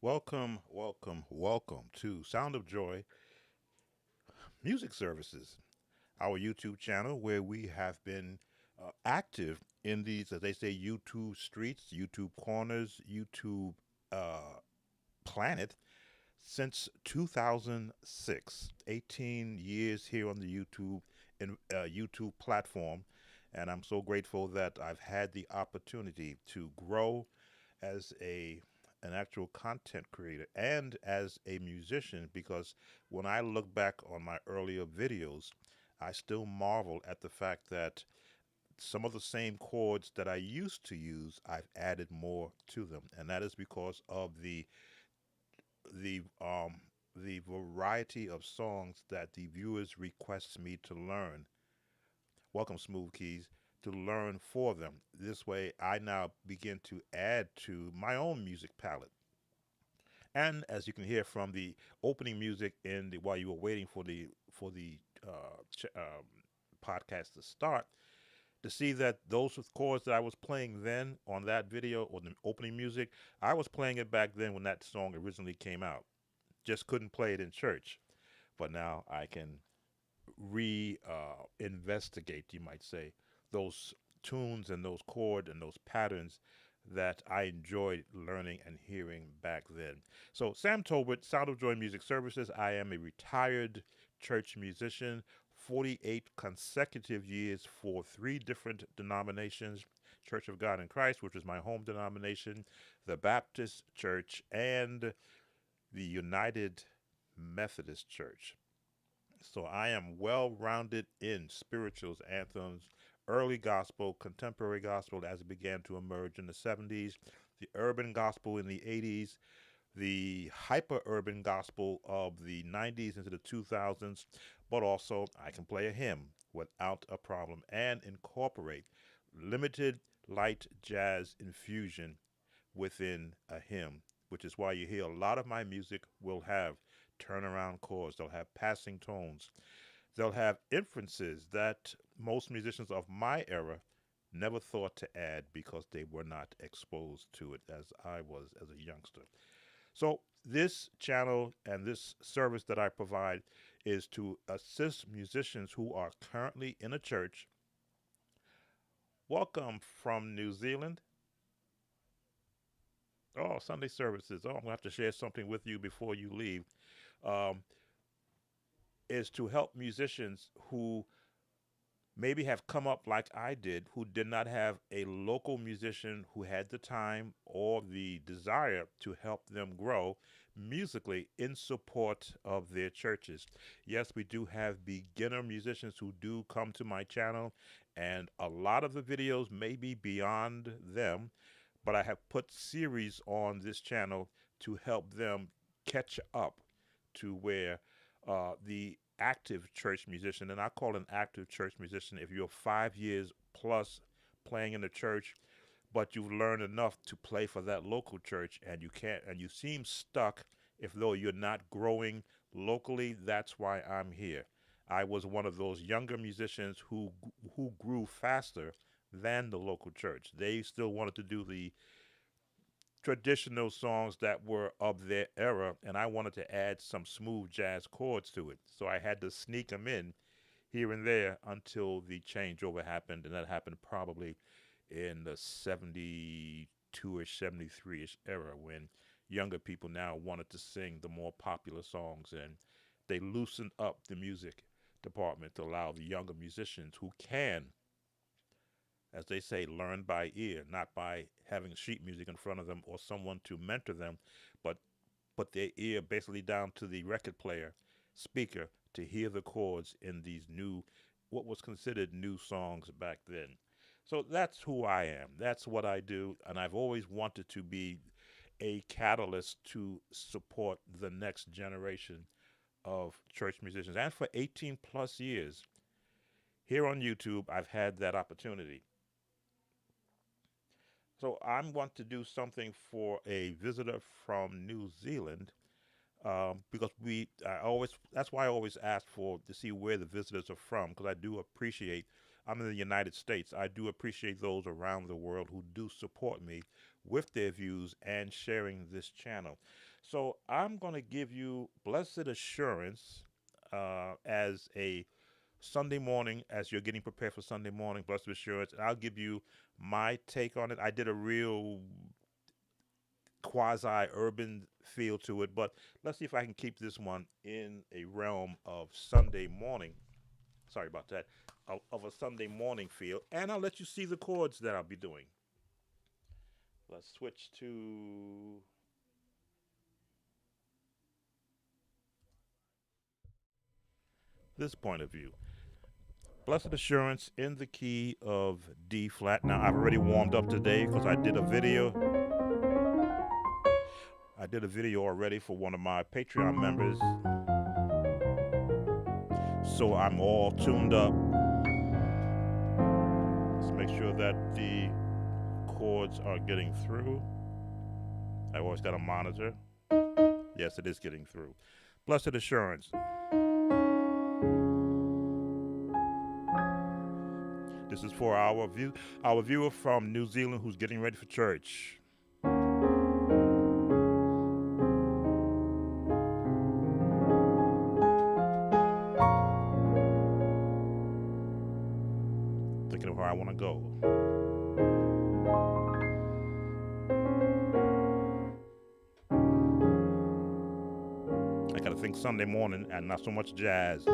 Welcome to Sound of Joy Music Services, our YouTube channel where we have been active in these, as they say, YouTube streets, YouTube corners, YouTube uh, planet since 2006. 18 years here on the YouTube platform, and I'm so grateful that I've had the opportunity to grow as an actual content creator and as a musician because when I look back on my earlier videos, I still marvel at the fact that some of the same chords that I used to use, I've added more to them, and that is because of the um the variety of songs that the viewers request me to learn. Welcome, Smooth Keys, to learn for them. This way, I now begin to add to my own music palette. And as you can hear from the opening music while you were waiting for the podcast to start, to see that those chords that I was playing then on that video or the opening music, I was playing it back then when that song originally came out. Just couldn't play it in church, but now I can investigate, you might say, those tunes and those chords and those patterns that I enjoyed learning and hearing back then. So, Sam Tolbert, Sound of Joy Music Services. I am a retired church musician, 48 consecutive years for three different denominations: Church of God in Christ, which is my home denomination, the Baptist Church, and the United Methodist Church. So I am well rounded in spirituals, anthems, early gospel, contemporary gospel as it began to emerge in the 70s, the urban gospel in the 80s, the hyper urban gospel of the 90s into the 2000s, but also I can play a hymn without a problem and incorporate limited light jazz infusion within a hymn, which is why you hear a lot of my music will have turnaround chords, they'll have passing tones, they'll have inferences that most musicians of my era never thought to add because they were not exposed to it as I was as a youngster. So, this channel and this service that I provide is to assist musicians who are currently in a church. Welcome from New Zealand. Oh, Sunday services. Oh, I'm going to have to share something with you before you leave. Um, is to help musicians who maybe have come up like I did, who did not have a local musician who had the time or the desire to help them grow musically in support of their churches. Yes, we do have beginner musicians who do come to my channel, and a lot of the videos may be beyond them, but I have put series on this channel to help them catch up to where the active church musician, and I call an active church musician if you're 5 years plus playing in the church, but you've learned enough to play for that local church and you can't, and you seem stuck if though you're not growing locally. That's why I'm here. I was one of those younger musicians who grew faster than the local church. They still wanted to do the traditional songs that were of their era, and I wanted to add some smooth jazz chords to it. So I had to sneak them in here and there until the changeover happened, and that happened probably in the 72-ish, 73-ish era when younger people now wanted to sing the more popular songs, and they loosened up the music department to allow the younger musicians who can, as they say, learn by ear, not by having sheet music in front of them or someone to mentor them, but put their ear basically down to the record player speaker to hear the chords in these new, what was considered new songs back then. So that's who I am. That's what I do. And I've always wanted to be a catalyst to support the next generation of church musicians. And for 18 plus years here on YouTube, I've had that opportunity. So I'm going to do something for a visitor from New Zealand because that's why I always ask for to see where the visitors are from because I do appreciate, I'm in the United States, I do appreciate those around the world who do support me with their views and sharing this channel. So I'm going to give you Blessed Assurance as a Sunday morning, as you're getting prepared for Sunday morning, Blessed Assurance. And I'll give you my take on it. I did a real quasi urban feel to it, but let's see if I can keep this one in a realm of Sunday morning. Sorry about that. Of a Sunday morning feel. And I'll let you see the chords that I'll be doing. Let's switch to this point of view. Blessed Assurance in the key of D flat. Now, I've already warmed up today because I did a video. I did a video already for one of my Patreon members. So I'm all tuned up. Let's make sure that the chords are getting through. I always got to monitor. Yes, it is getting through. Blessed Assurance. This is for our viewer from New Zealand who's getting ready for church. Thinking of where I want to go. I got to think Sunday morning and not so much jazz.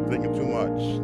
Thinking too much.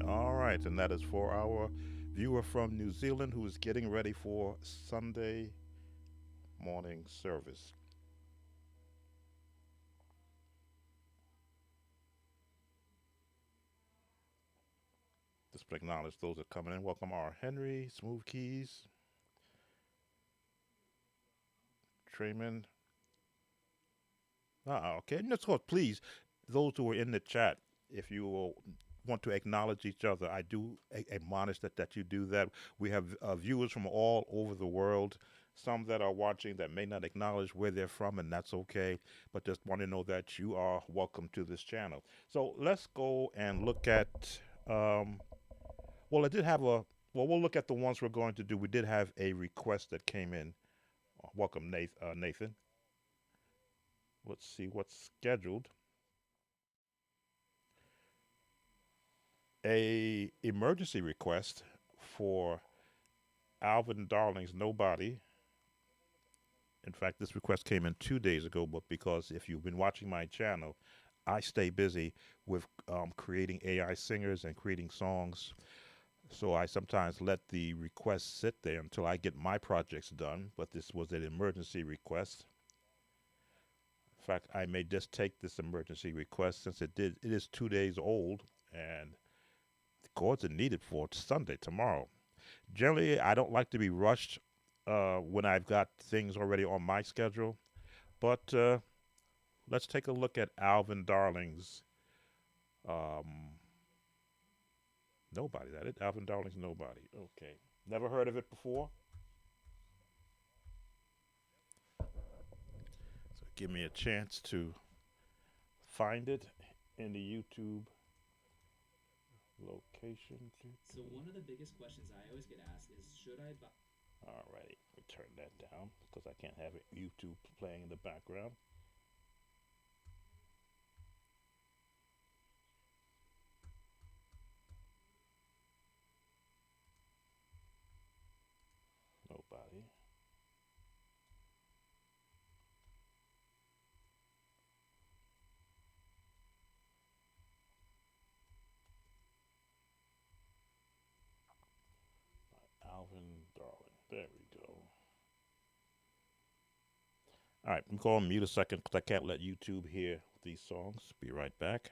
All right, and that is for our viewer from New Zealand who is getting ready for Sunday morning service. Just acknowledge those that are coming in. Welcome R. Henry, Smooth Keys, Trayman. Okay. And so please, those who are in the chat, if you will want to acknowledge each other, I do admonish that you do that. We have viewers from all over the world. Some that are watching that may not acknowledge where they're from, and that's okay. But just want to know that you are welcome to this channel. So let's go and look at. Well, I did have a. Well, we'll look at the ones we're going to do. We did have a request that came in. Welcome, Nathan. Let's see what's scheduled. A emergency request for Alvin Darling's Nobody. In fact, this request came in 2 days ago, but because if you've been watching my channel, I stay busy with creating AI singers and creating songs. So I sometimes let the request sit there until I get my projects done. But this was an emergency request. In fact, I may just take this emergency request since it is 2 days old, and the chords are needed for Sunday, tomorrow. Generally, I don't like to be rushed when I've got things already on my schedule. But let's take a look at Alvin Darling's um, Nobody. That it? Alvin Darling's Nobody. Okay. Never heard of it before? So give me a chance to find it in the YouTube location. So one of the biggest questions I always get asked is, should I buy? All right, we turn that down because I can't have it YouTube playing in the background. Nobody. Alvin Darling. There we go. All right, I'm going to mute a second because I can't let YouTube hear these songs. Be right back.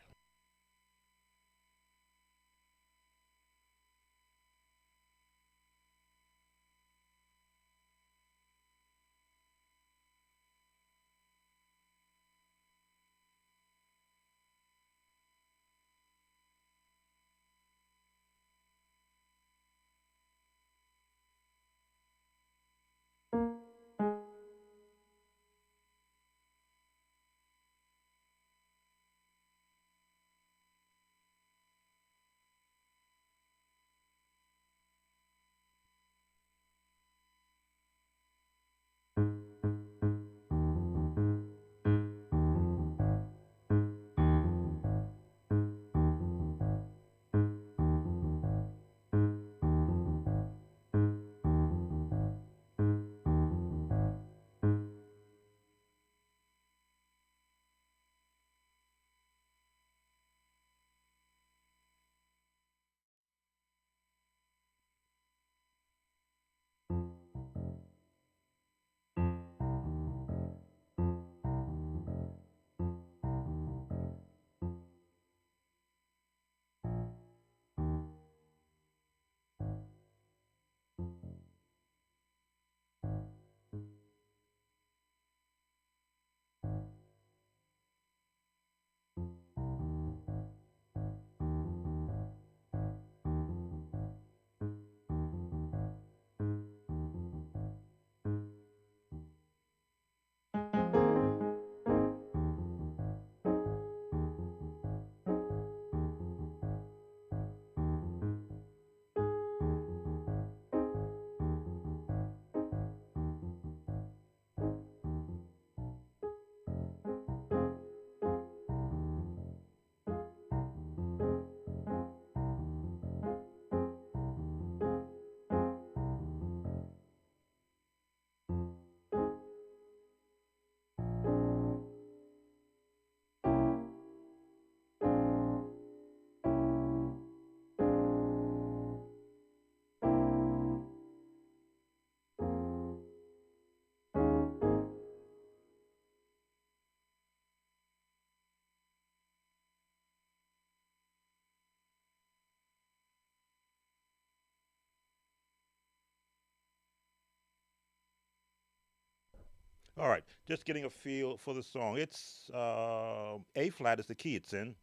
All right, just getting a feel for the song. It's A flat is the key it's in,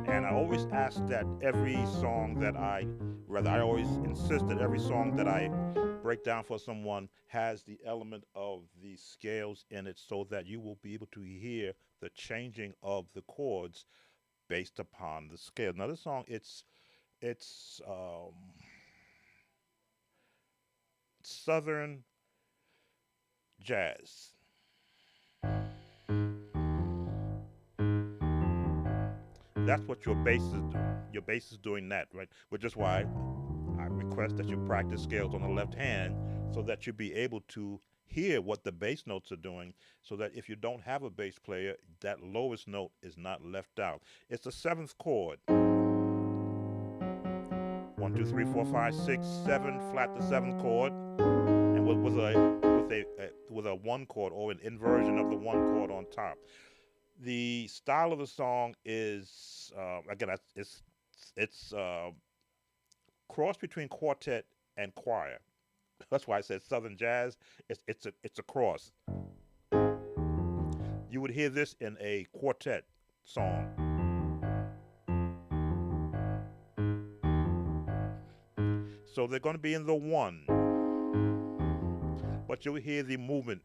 and I always ask that every song that I always insist that every song that I break down for someone has the element of the scales in it, so that you will be able to hear the changing of the chords based upon the scale. Now, this song, it's Southern jazz. That's what your bass is doing. Your bass is doing that, right? Which is why I request that you practice scales on the left hand so that you be able to hear what the bass notes are doing, so that if you don't have a bass player, that lowest note is not left out. It's the seventh chord. One, two, three, four, five, six, seven, flat the seventh chord, and with a one chord or an inversion of the one chord on top. The style of the song is again it's cross between quartet and choir. That's why I said Southern jazz. It's a cross. You would hear this in a quartet song. So they're going to be in the one, but you'll hear the movement.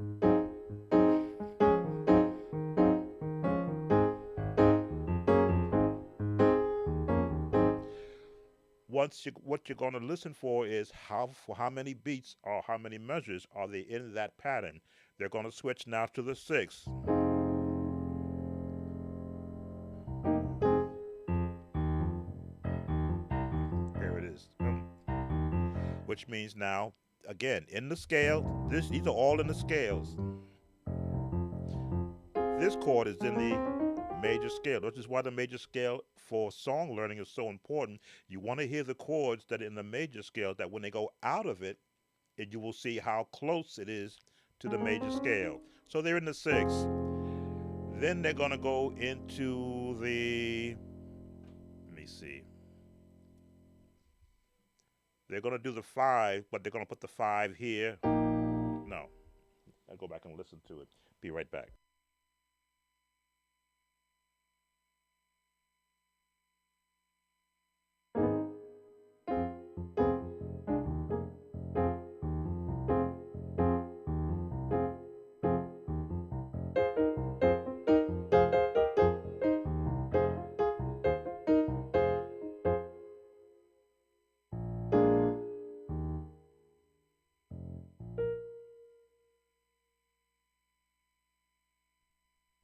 What you're going to listen for is how many beats or how many measures are they in that pattern. They're going to switch now to the sixth. There it is. Which means now, again, in the scale, these are all in the scales. This chord is in the major scale, which is why the major scale for song learning is so important. You want to hear the chords that are in the major scale, that when they go out of it, you will see how close it is to the major scale. So they're in the sixth. Then they're going to go into let me see. They're going to do the five, but they're going to put the five here. No. I'll go back and listen to it. Be right back.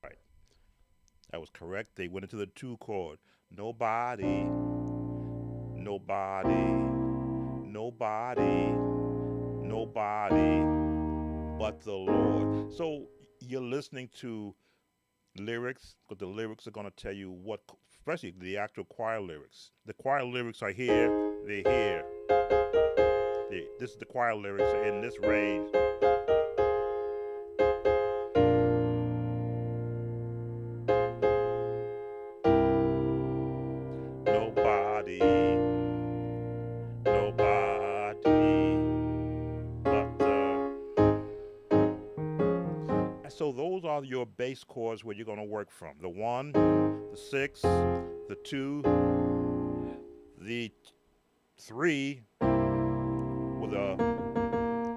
Right. That was correct. They went into the two chord. Nobody, nobody, nobody, nobody but the Lord. So you're listening to lyrics, but the lyrics are going to tell you especially the actual choir lyrics. The choir lyrics are here, they're here. This is the choir lyrics are in this range. Nobody, nobody but so those are your bass chords where you're going to work from. The one, the six, the two, the three with a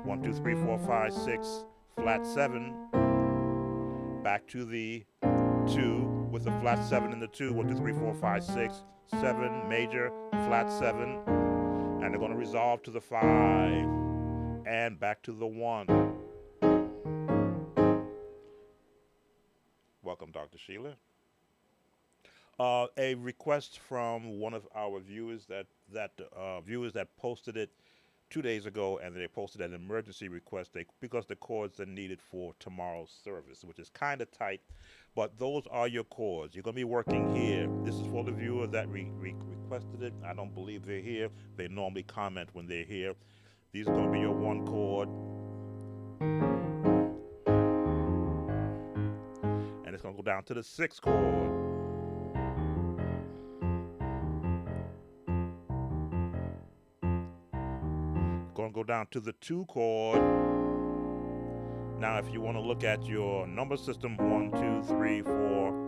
1, 2, 3, 4, 5, 6 flat seven, back to the two with the flat seven in the two, 1, 2, 3, 4, 5, 6, 7 major flat seven, and they're going to resolve to the five and back to the one. Welcome, Dr. Sheila. A request from one of our viewers that posted it 2 days ago, and they posted an emergency request because the chords are needed for tomorrow's service, which is kind of tight, but those are your chords. You're going to be working here. This is for the viewer that requested it. I don't believe they're here. They normally comment when they're here. These are going to be your one chord, and it's going to go down to the sixth chord. Going to go down to the 2 chord. Now, if you want to look at your number system, 1, 2, 3, 4.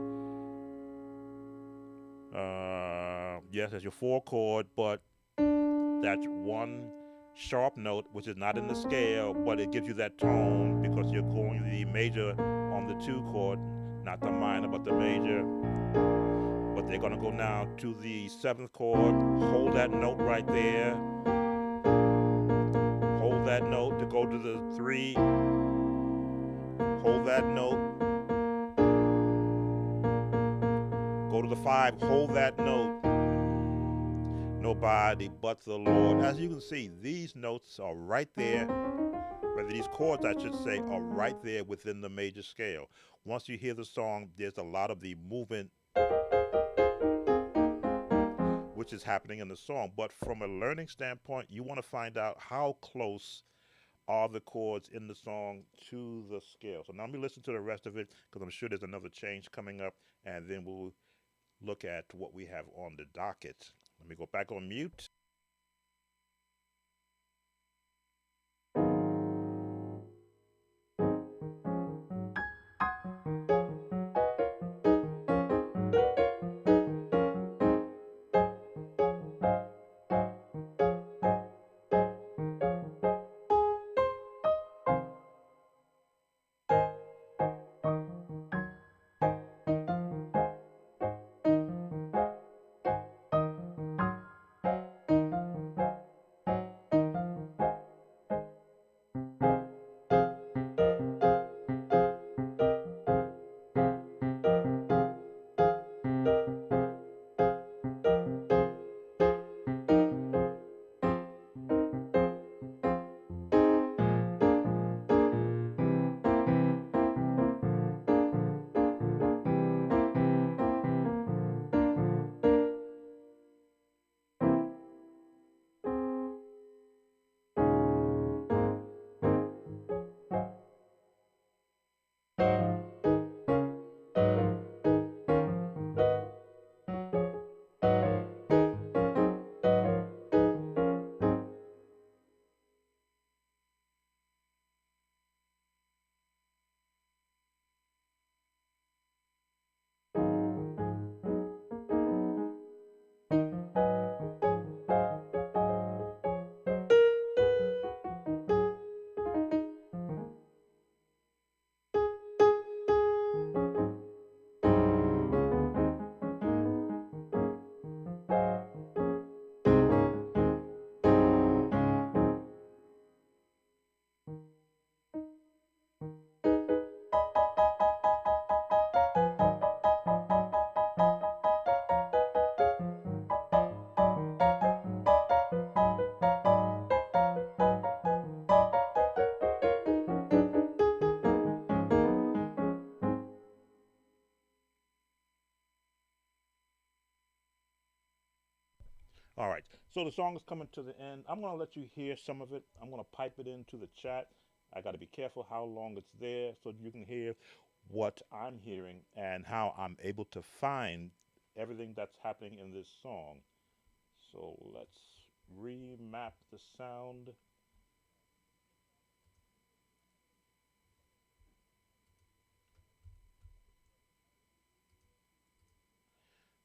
Yes, that's your 4 chord, but that's one sharp note, which is not in the scale, but it gives you that tone because you're going the major on the 2 chord, not the minor, but the major. But they're going to go now to the 7th chord. Hold that note right there. Hold that note to go to the 3. Hold that note. Go to the 5. Hold that note. Nobody but the Lord. As you can see, these notes are right there. Rather, these chords, I should say, are right there within the major scale. Once you hear the song, there's a lot of the movement which is happening in the song. But from a learning standpoint, you want to find out how close are the chords in the song to the scale. So now let me listen to the rest of it because I'm sure there's another change coming up, and then we'll look at what we have on the docket. Let me go back on mute. All right, so the song is coming to the end. I'm going to let you hear some of it. I'm going to pipe it into the chat. I got to be careful how long it's there so you can hear what I'm hearing and how I'm able to find everything that's happening in this song. So let's remap the sound.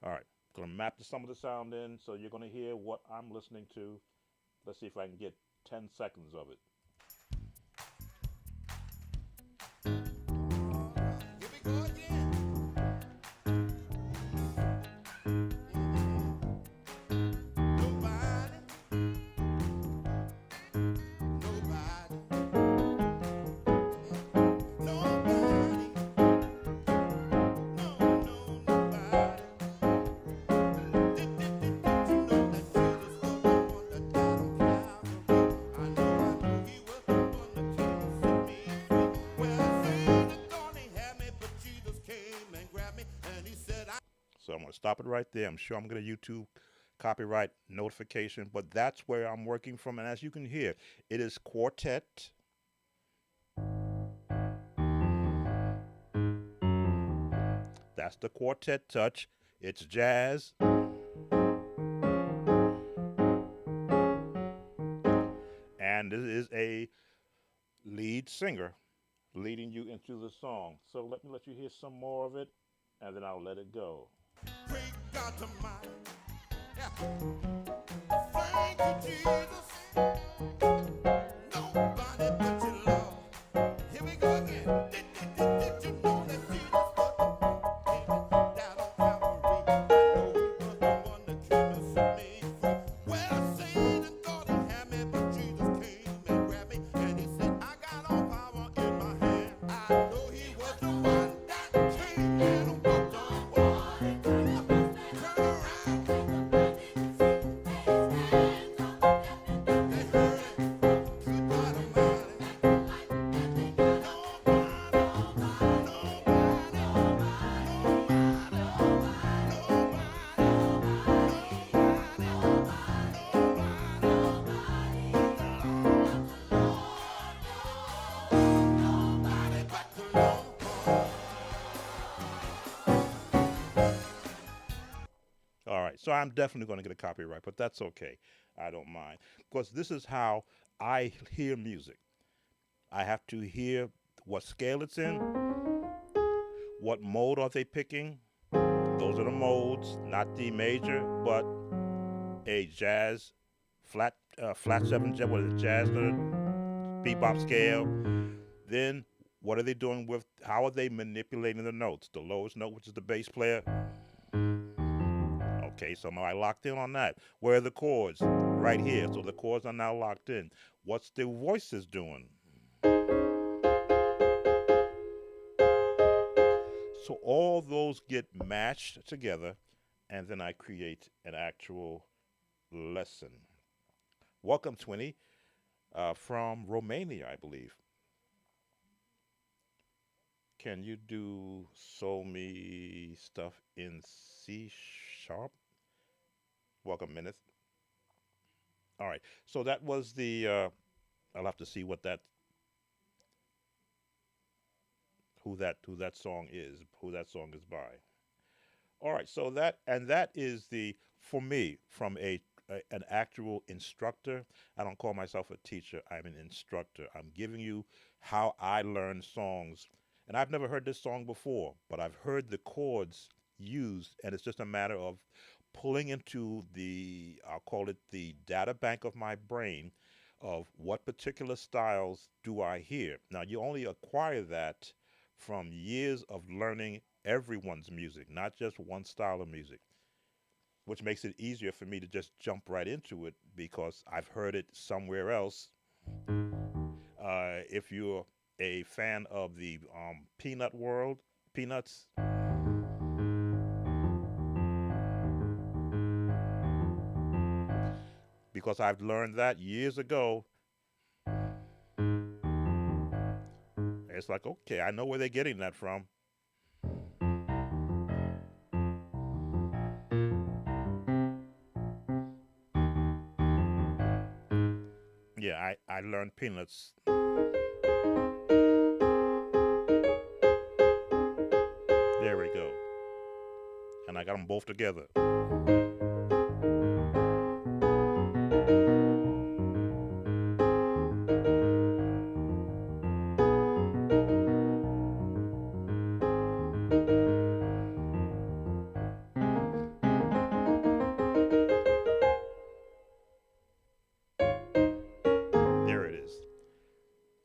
All right, going to map some of the sound in so you're going to hear what I'm listening to. Let's see if I can get 10 seconds of it. Here we go again. Nobody, nobody, nobody, no, no, nobody. So I'm going to stop it right there. I'm sure I'm going to YouTube copyright notification, but that's where I'm working from. And as you can hear, it is quartet. That's the quartet touch. It's jazz. And and it is a lead singer leading you into the song. So let me let you hear some more of it, and then I'll let it go. Great God Almighty, thank you, Jesus. Nobody but you, Lord. Here we go again. Did you know that Jesus was down on Calvary? I know he was the one that came and set me free. Well, Satan thought he had me, but Jesus came and grabbed me, and he said, I got all power in my hand. I know he was the one that came and walked on water. Turn around. They heard it. Good God Almighty. All right, so I'm definitely going to get a copyright, but that's okay. I don't mind because this is how I hear music. I have to hear what scale it's in, what mode are they picking. Those are the modes, not D major, but a jazz flat seven, what is it, jazz bebop scale. Then what are they doing with? How are they manipulating the notes? The lowest note, which is the bass player. Okay, so am I locked in on that? Where are the chords? Right here. So the chords are now locked in. What's the voices doing? So all those get matched together, and then I create an actual lesson. Welcome, Twinny, from Romania, I believe. Can you do Soul Me stuff in C sharp? Welcome, Minith. All right. So that was the. I'll have to see what that. Who that song is. Who that song is by. All right. So that is the for me from an actual instructor. I don't call myself a teacher. I'm an instructor. I'm giving you how I learn songs. And I've never heard this song before, but I've heard the chords used, and it's just a matter of pulling into I'll call it the data bank of my brain of what particular styles do I hear. Now, you only acquire that from years of learning everyone's music, not just one style of music, which makes it easier for me to just jump right into it because I've heard it somewhere else. If you're a fan of the Peanut world, Peanuts, because I've learned that years ago. It's like, okay, I know where they're getting that from. Yeah, I learned Peanuts. There we go. And I got them both together. There it is.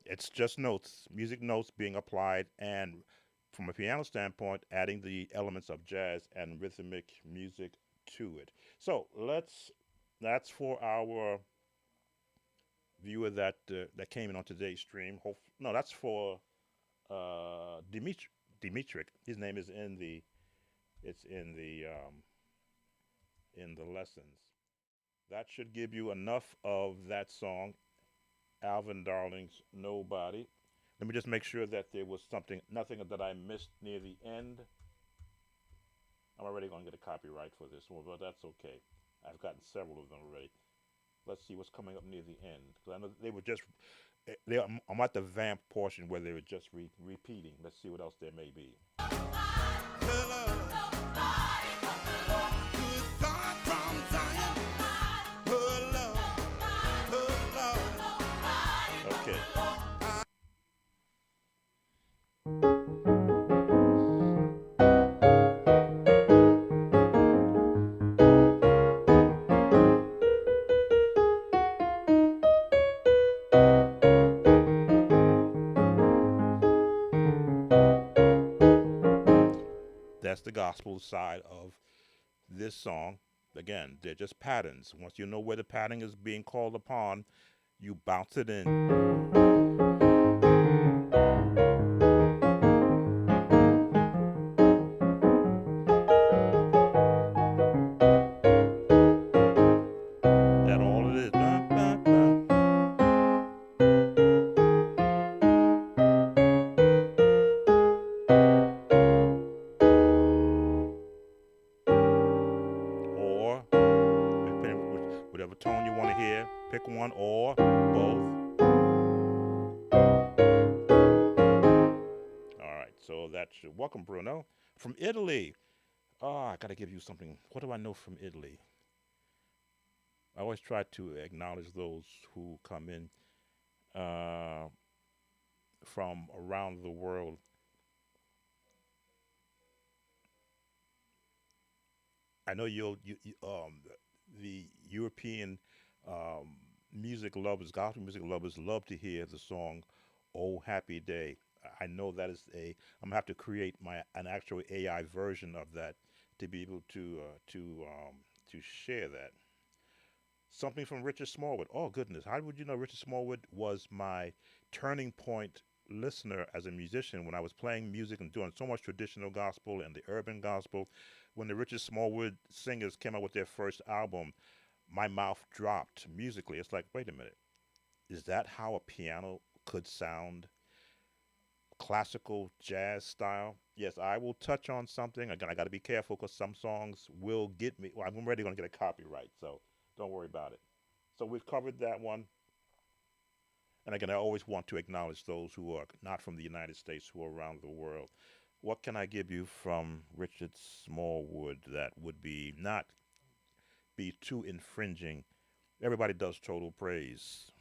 It's just notes, music notes being applied, and from a piano standpoint, adding the elements of jazz and rhythmic music to it. So that's for our viewer that came in on today's stream. No, that's for Dimitric. His name is it's in the lessons. That should give you enough of that song, Alvin Darling's Nobody. Let me just make sure that there was nothing that I missed near the end. I'm already going to get a copyright for this one, but that's okay. I've gotten several of them already. Let's see what's coming up near the end. Because I know they were just, I'm at the vamp portion where they were just repeating. Let's see what else there may be. That's the gospel side of this song. Again, they're just patterns. Once you know where the pattern is being called upon, you bounce it in. That all it is. Ba, ba, ba. Or whatever tone you want to hear, pick one or both. All right, so that's welcome, Bruno, from Italy. Oh, I got to give you something. What do I know from Italy? I always try to acknowledge those who come in uh, from around the world. I know the European um, music lovers, gospel music lovers, love to hear the song "Oh Happy Day." I know that is a. I'm gonna have to create my an actual AI version of that to be able to share that. Something from Richard Smallwood. Oh goodness, how would you know Richard Smallwood was my turning point listener as a musician when I was playing music and doing so much traditional gospel and the urban gospel. When the Richard Smallwood singers came out with their first album, my mouth dropped musically. It's like, wait a minute, is that how a piano could sound? Classical jazz style. Yes, I will touch on something. Again, I got to be careful because some songs will get me. Well, I'm already going to get a copyright, so don't worry about it. So we've covered that one. And again, I always want to acknowledge those who are not from the United States, who are around the world. What can I give you from Richard Smallwood that would be not be too infringing? Everybody does total praise.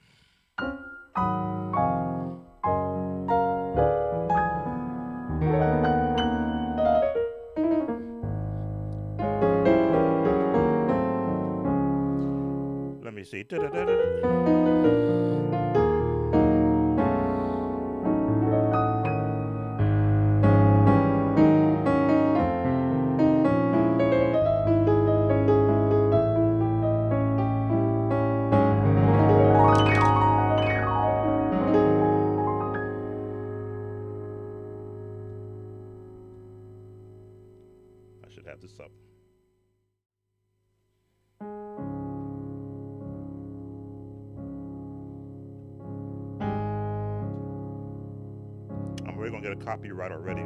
Let me see. I should have this up. I'm really gonna get a copyright already.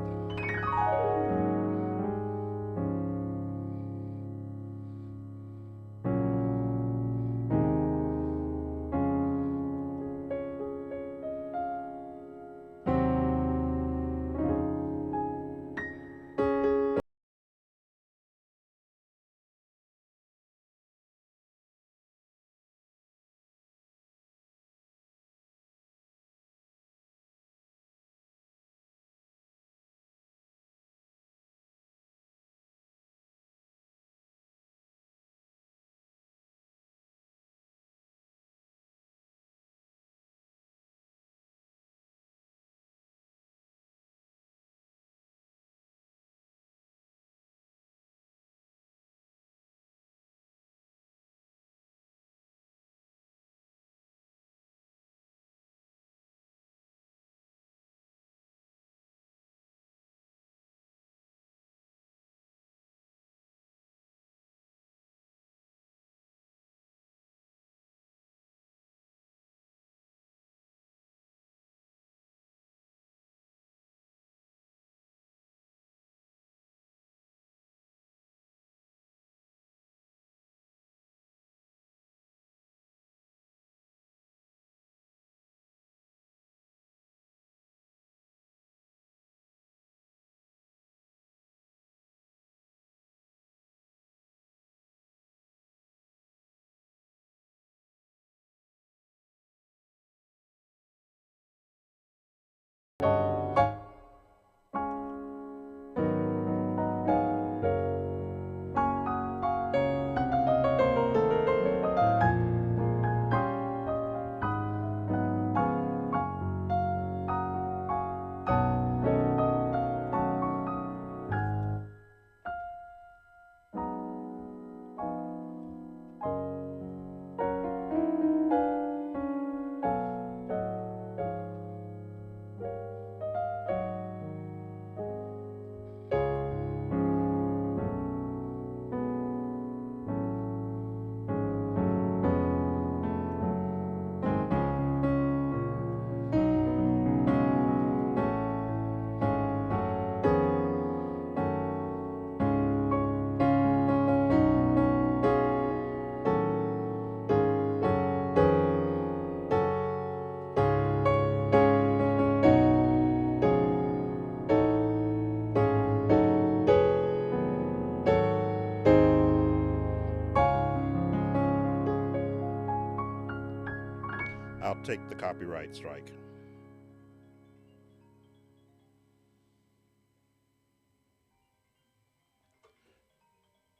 take the copyright strike.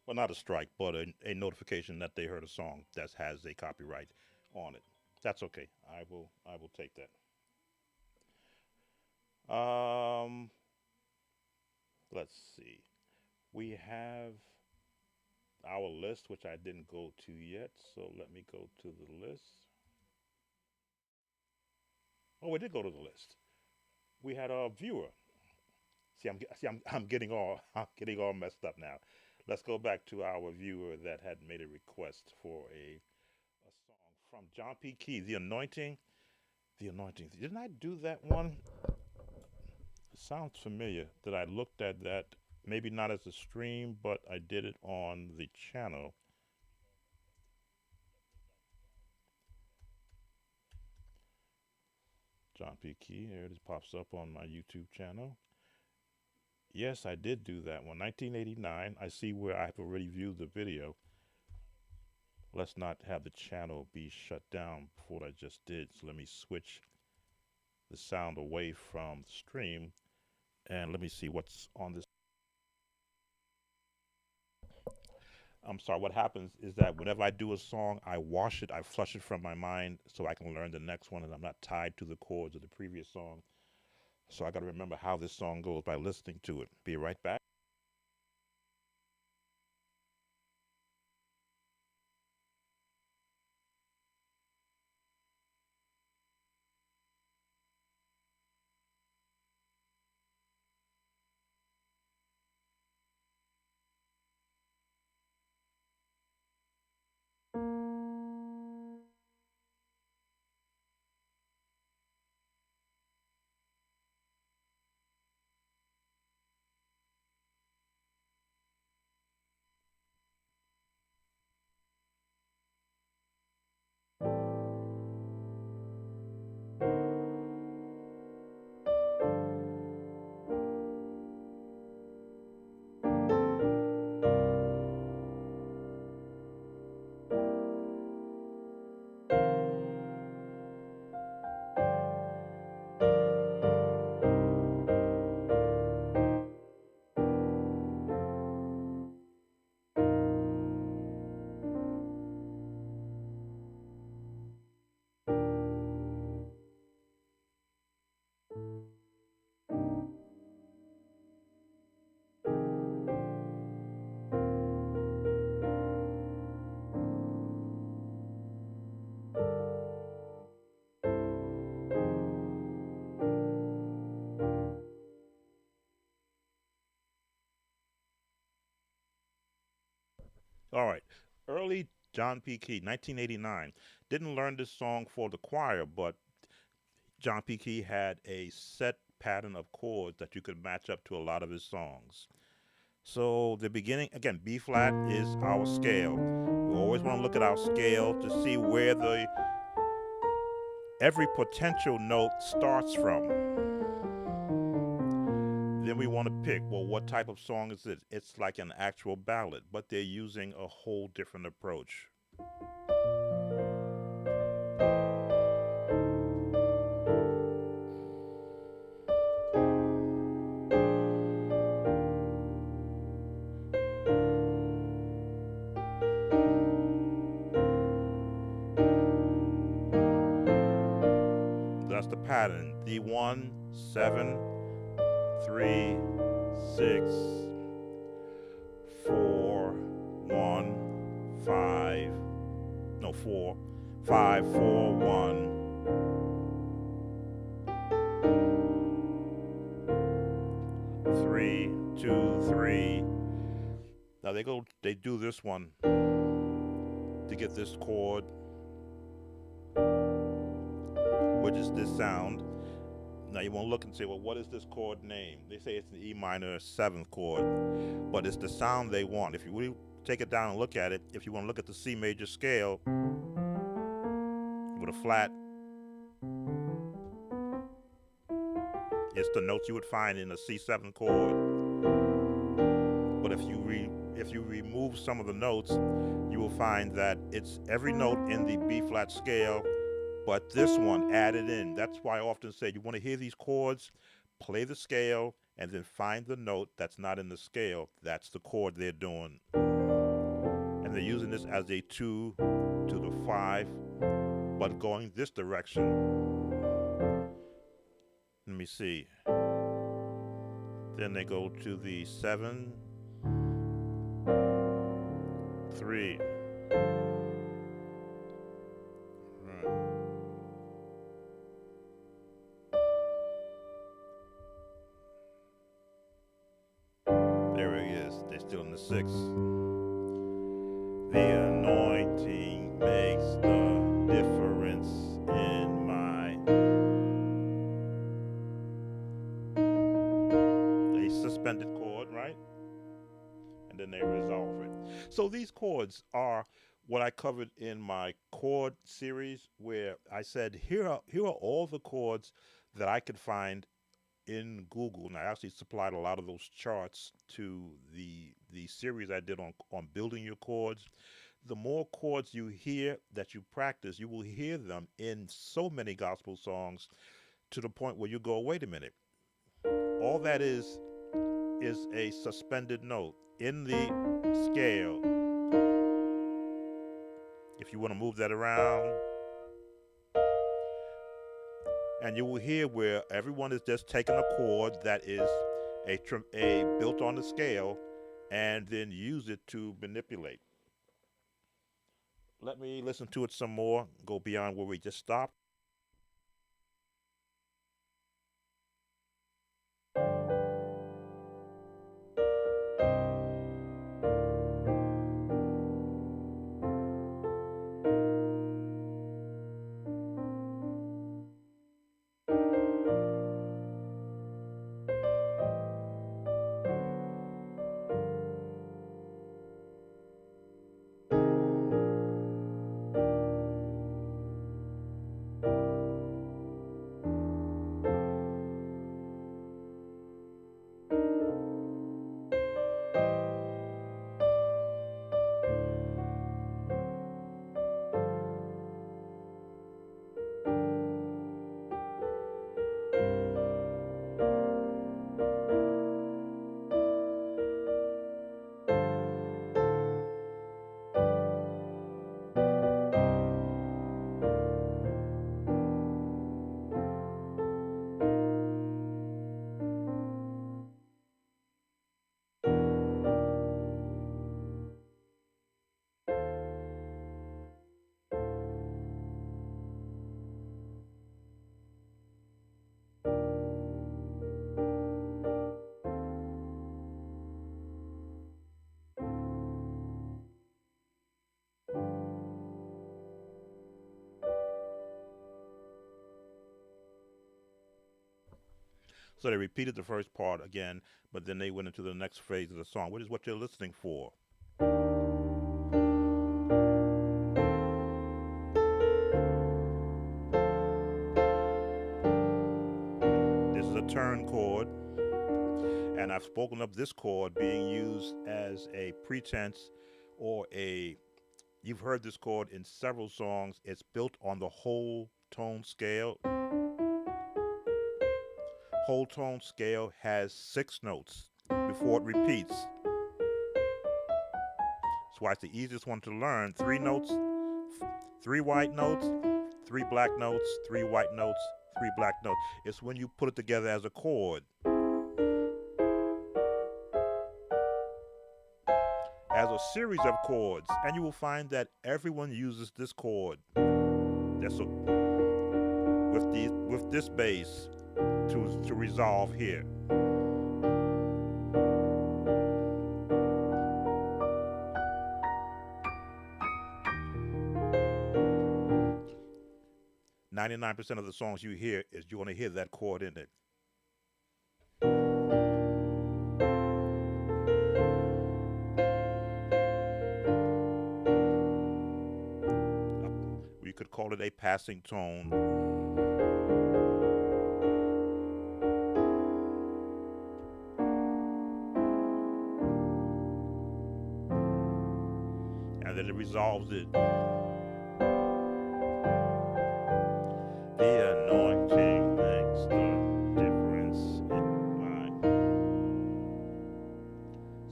Well, not a strike, but a notification that they heard a song that has a copyright on it. That's okay. I will take that. Let's see. We have our list, which I didn't go to yet. So let me go to the list. Oh, we did go to the list. We had a viewer. I'm getting all I'm getting all messed up now. Let's go back to our viewer that had made a request for a song from John P. Key, The Anointing. The Anointing. Didn't I do that one? It sounds familiar that I looked at that. Maybe not as a stream, but I did it on the channel. John P. Key. There it is, pops up on my YouTube channel. Yes, I did do that one. 1989. I see where I've already viewed the video. Let's not have the channel be shut down for what I just did. So let me switch the sound away from the stream and let me see what's on this. I'm sorry, what happens is that whenever I do a song, I wash it, I flush it from my mind so I can learn the next one and I'm not tied to the chords of the previous song. So I got to remember how this song goes by listening to it. Be right back. All right. Early John P. Key, 1989. Didn't learn this song for the choir, but John P. Key had a set pattern of chords that you could match up to a lot of his songs. So the beginning, again, B flat is our scale. You always want to look at our scale to see where the every potential note starts from. Then we want to pick, well, what type of song is it? It's like an actual ballad, but they're using a whole different approach. That's the pattern. D1, 7, 3, 6, 4, 1, 5, no, 4, 5, 4, 1. 3, 2, 3. Now they do this one to get this chord, which is this sound. Now you want to look and say, well, what is this chord name? They say it's an E minor 7th chord, but it's the sound they want. If you really take it down and look at it, if you want to look at the C major scale with a flat, it's the notes you would find in a C7 chord. But if you remove some of the notes, you will find that it's every note in the B flat scale but this one added in. That's why I often say you want to hear these chords, play the scale, and then find the note that's not in the scale. That's the chord they're doing. And they're using this as a 2 to the 5, but going this direction. Let me see. Then they go to the 7, 3. There he is. They're still in the 6. The anointing makes the difference in my. A suspended chord, right? And then they resolve it. So these chords are what I covered in my chord series, where I said here are all the chords that I could find in Google, and I actually supplied a lot of those charts to the series I did on building your chords. The more chords you hear that you practice, you will hear them in so many gospel songs to the point where you go, wait a minute, all that is a suspended note in the scale. If you want to move that around, and you will hear where everyone is just taking a chord that is a built on the scale and then use it to manipulate. Let me listen to it some more, go beyond where we just stopped. So they repeated the first part again, but then they went into the next phase of the song, which is what you're listening for. This is a turn chord, and I've spoken of this chord being used as a pretense or a. You've heard this chord in several songs. It's built on the whole tone scale. Whole tone scale has 6 notes before it repeats. That's why it's the easiest one to learn. 3 notes, 3 white notes, 3 black notes, 3 white notes, 3 black notes. It's when you put it together as a chord. As a series of chords, and you will find that everyone uses this chord. That's with this bass to resolve here. .99% of the songs you hear is you want to hear that chord in it. You could call it a passing tone. And then it resolves it.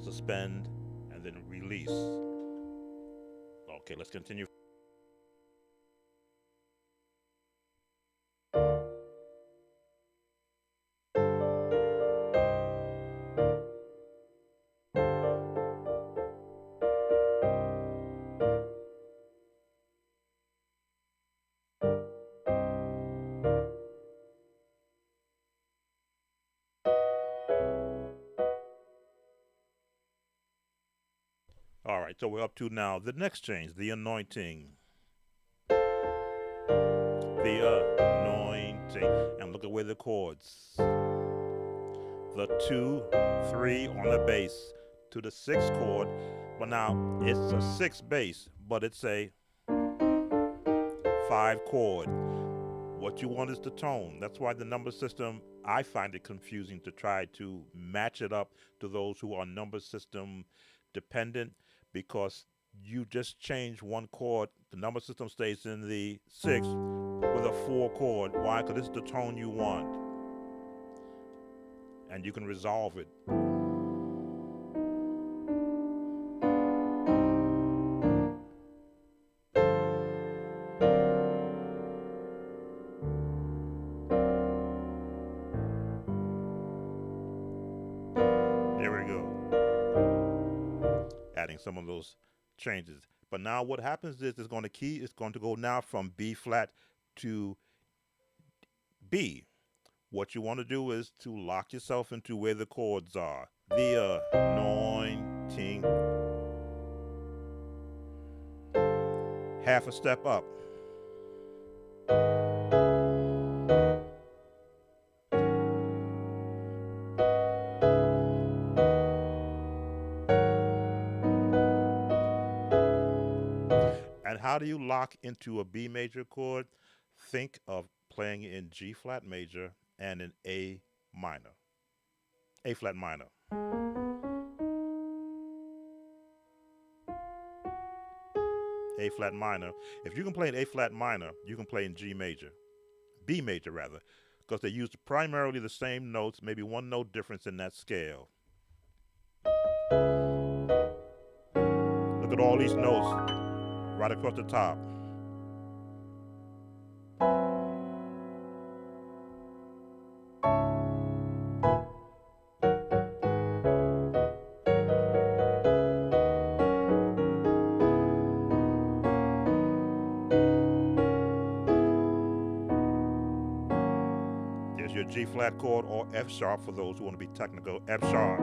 suspend, and then release. Okay, let's continue. All right, so we're up to now the next change, the anointing. The anointing. And look at where the chords. The 2, 3 on the bass to the 6th chord. But now it's a 6 bass, but it's a 5 chord. What you want is the tone. That's why the number system, I find it confusing to try to match it up to those who are number system dependent, because you just change one chord. The number system stays in the 6th with a 4 chord. Why? Because it's the tone you want. And you can resolve it. There we go. Adding some of those changes. But now what happens is it's going to go now from B flat to B. What you want to do is to lock yourself into where the chords are. The anointing. Half a step up. And how do you lock into a B major chord? Think of playing in G flat major and in A minor. A flat minor. A flat minor. If you can play in A flat minor, you can play in G major. B major rather, because they use primarily the same notes, maybe one note difference in that scale. Look at all these notes right across the top. There's your G flat chord, or F sharp for those who want to be technical. F sharp.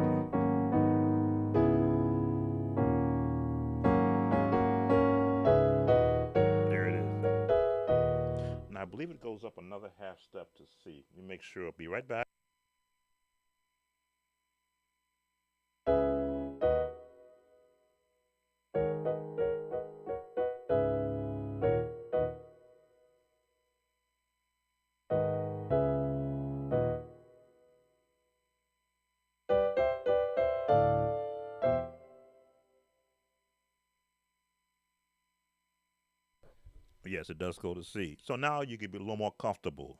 There it is. Now I believe it goes up another half step to C. Let me make sure. I'll be right back. Yes, it does go to C. So now you can be a little more comfortable.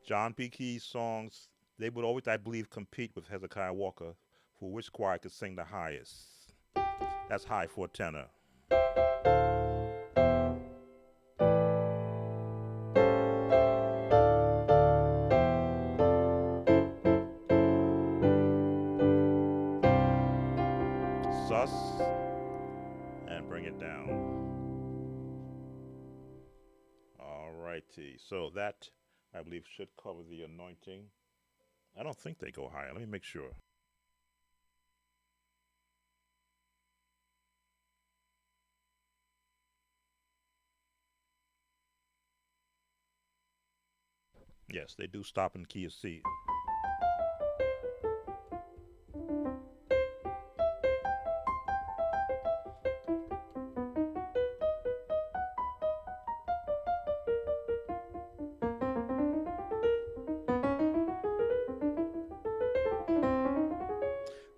John P. Key's songs, they would always, I believe, compete with Hezekiah Walker for which choir could sing the highest. That's high for a tenor. Sus, and bring it down. All righty. So that, I believe, should cover the anointing. I don't think they go higher. Let me make sure. Yes, they do stop in key of C.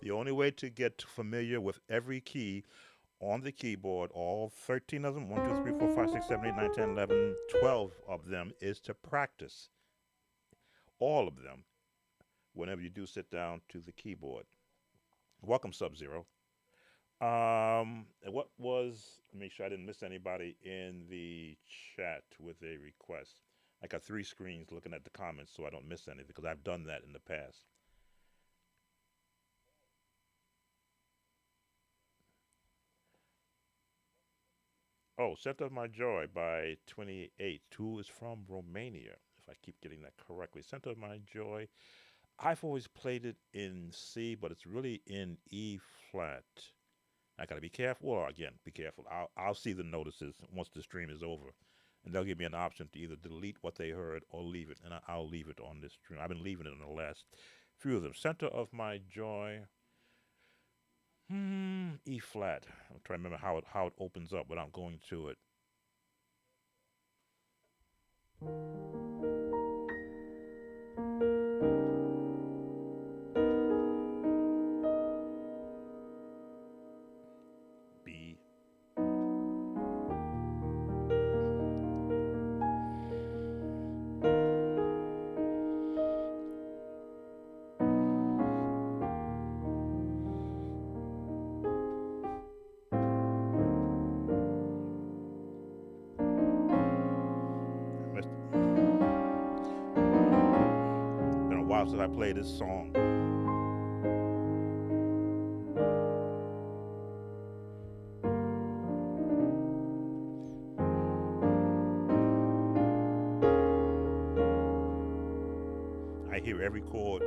The only way to get familiar with every key on the keyboard, all 13 of them, 1, 2, 3, 4, 5, 6, 7, 8, 9, 10, 11, 12 of them is to practice. All of them, whenever you do sit down to the keyboard. Welcome, Sub Zero. What was, make sure I didn't miss anybody in the chat with a request. I got three screens looking at the comments so I don't miss anything because I've done that in the past. Oh, Center of My Joy by 28, who is from Romania, if I keep getting that correctly. Center of My Joy. I've always played it in C, but it's really in E flat. I gotta be careful. Well, again, be careful. I'll see the notices once the stream is over, and they'll give me an option to either delete what they heard or leave it, and I'll leave it on this stream. I've been leaving it on the last few of them. Center of My Joy. E flat. I'm trying to remember how it opens up without going to it. B. Been a while since I played this song. I hear every chord.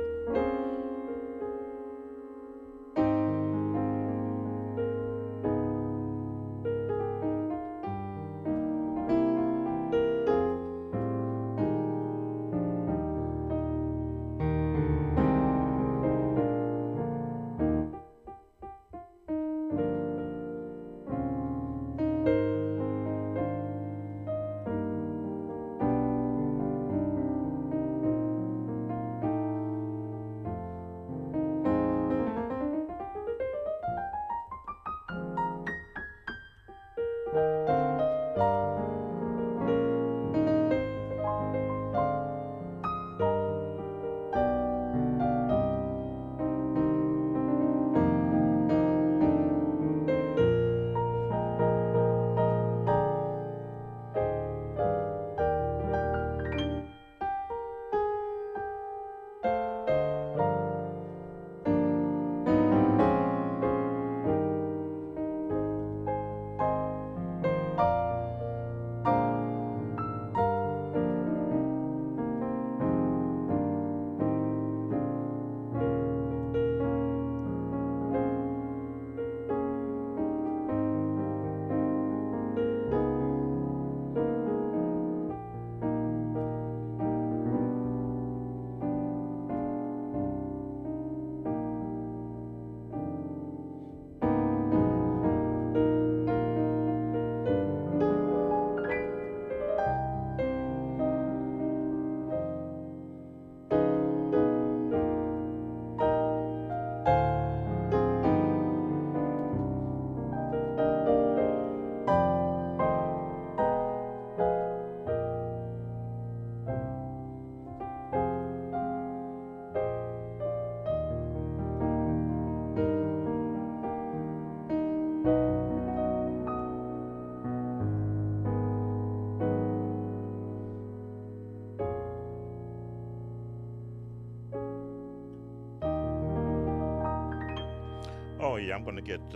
Oh yeah, I'm gonna get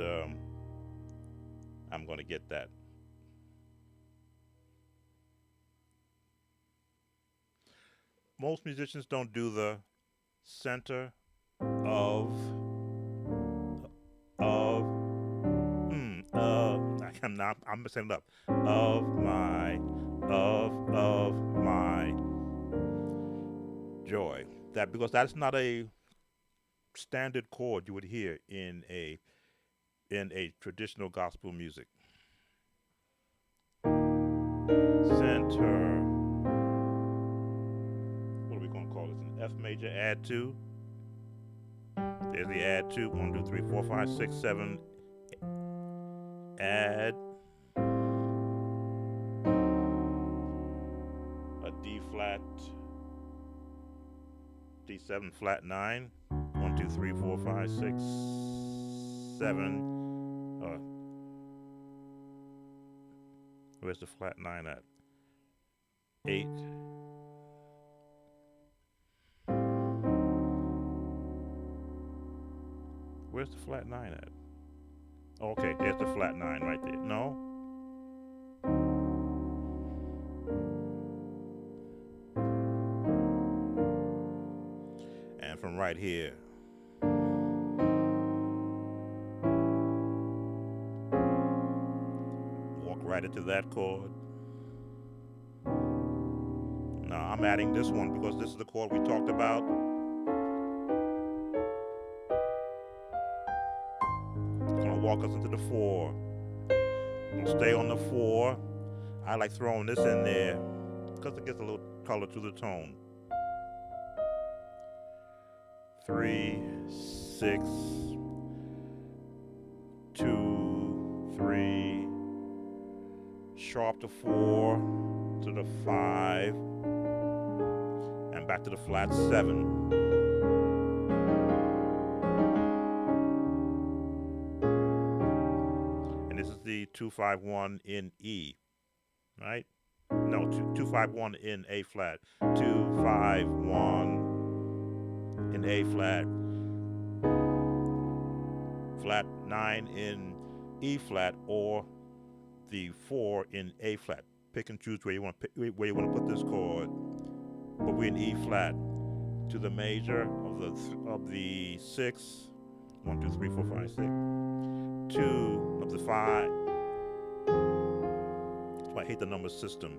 that. Most musicians don't do the center of of I'm not, I'm messing it up. Of my joy. That, because that's not a standard chord you would hear in a traditional gospel music. Center. What are we gonna call this? An F major add two. There's the add two. 1, 2, 3, 4, 5, 6, 7, add a D flat, D7 flat 9. 1, 2, 3, 4, 5, 6, 7. Where's the flat 9 at? 8. Where's the flat 9 at? Okay, there's the flat 9 right there. No? And from right here, walk right into that chord. Now I'm adding this one because this is the chord we talked about. It's gonna walk us into the 4. Gonna stay on the 4. I like throwing this in there because it gives a little color to the tone. 3, 6, 2, 3, sharp to 4, to the 5, and back to the flat 7. And this is the 2-5-1 in E, right? No, 2-5-1 in A flat. 2-5-1 in A flat. Flat 9 in E flat, or the 4 in A flat. Pick and choose where you want to put this chord. But we're in E flat to the major of the 6. 1, 2, 3, 4, 5, 6. 2 of the 5. That's why I hate the number system.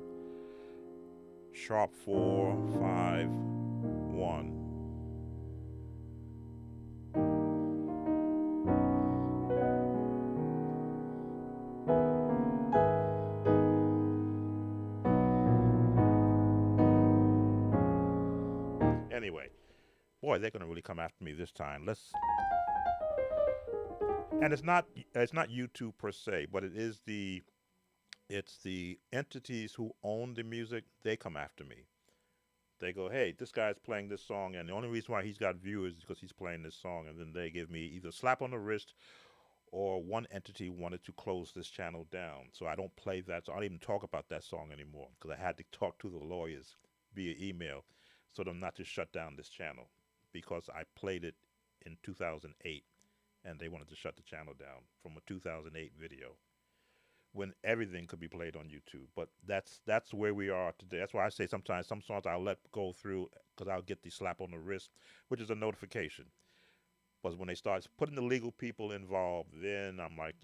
Sharp 4, 5, 1. Anyway, boy, they're gonna really come after me this time. And it's not YouTube per se, but it's the entities who own the music. They come after me. They go, hey, this guy's playing this song, and the only reason why he's got viewers is because he's playing this song. And then they give me either a slap on the wrist, or one entity wanted to close this channel down. So I don't play that. So I don't even talk about that song anymore because I had to talk to the lawyers via email so them not to shut down this channel because I played it in 2008 and they wanted to shut the channel down from a 2008 video when everything could be played on YouTube. But that's where we are today. That's why I say sometimes some songs I'll let go through because I'll get the slap on the wrist, which is a notification. But when they start putting the legal people involved, then I'm like,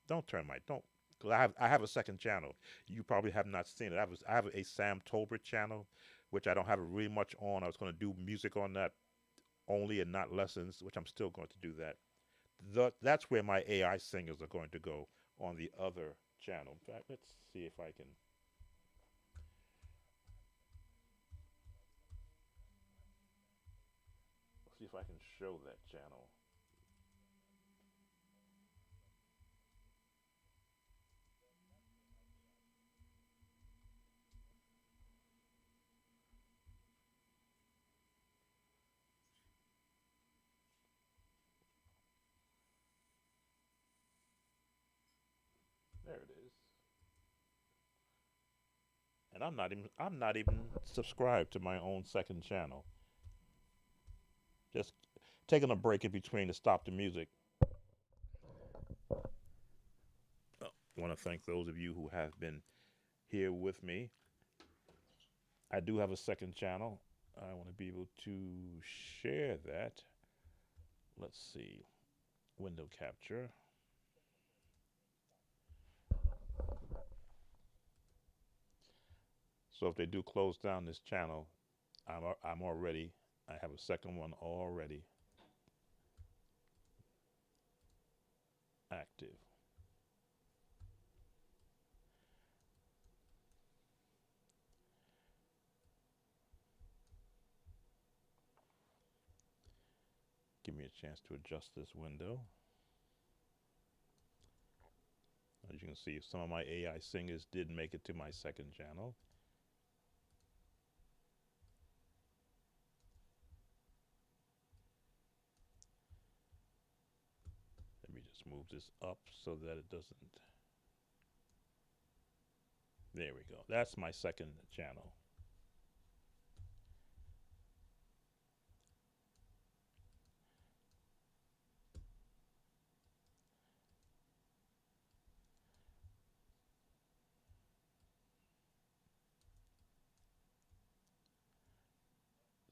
don't turn don't. Because I have a second channel. You probably have not seen it. I have a Sam Tolbert channel, which I don't have really much on. I was going to do music on that only and not lessons, which I'm still going to do that. That's where my AI singers are going to go on the other channel. In fact, let's see if I can. See if I can show that channel. There it is. And I'm not even subscribed to my own second channel. Just taking a break in between to stop the music. I want to thank those of you who have been here with me. I do have a second channel. I want to be able to share that. Let's see. Window capture. So if they do close down this channel, I'm already, I have a second one already active. Give me a chance to adjust this window. As you can see, some of my AI singers did make it to my second channel. Let me just move this up so that it doesn't. There we go. That's my second channel.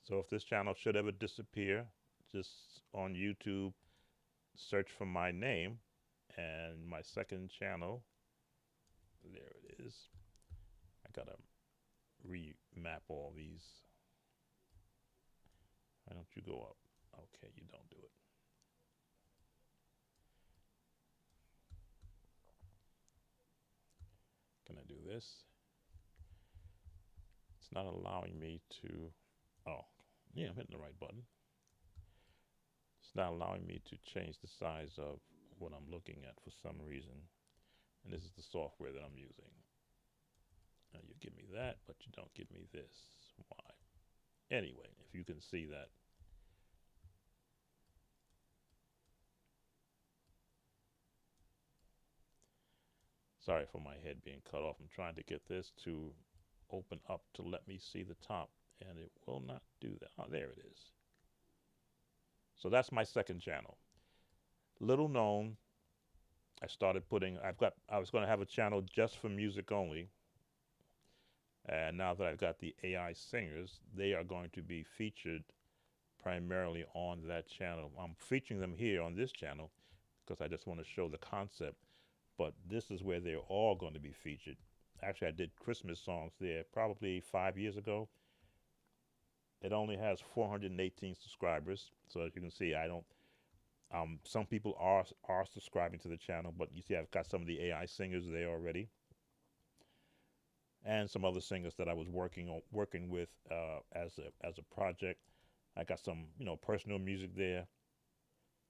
So if this channel should ever disappear, just on YouTube, search for my name and my second channel. There it is. I gotta remap all these. Why don't you go up? Okay, you don't do it. Can I do this? It's not allowing me to. Oh, yeah, I'm hitting the right button. It's not allowing me to change the size of what I'm looking at for some reason. And this is the software that I'm using. Now you give me that, but you don't give me this. Why? Anyway, if you can see that. Sorry for my head being cut off. I'm trying to get this to open up to let me see the top, and it will not do that. Oh, there it is. So that's my second channel. Little known. I started putting. I was going to have a channel just for music only, and now that I've got the AI singers, they are going to be featured primarily on that channel. I'm featuring them here on this channel because I just want to show the concept, but this is where they're all going to be featured. Actually, I did Christmas songs there probably 5 years ago. It only has 418 subscribers, so as you can see, I don't. Some people are subscribing to the channel, but you see, I've got some of the AI singers there already, and some other singers that I was working with as a project. I got some personal music there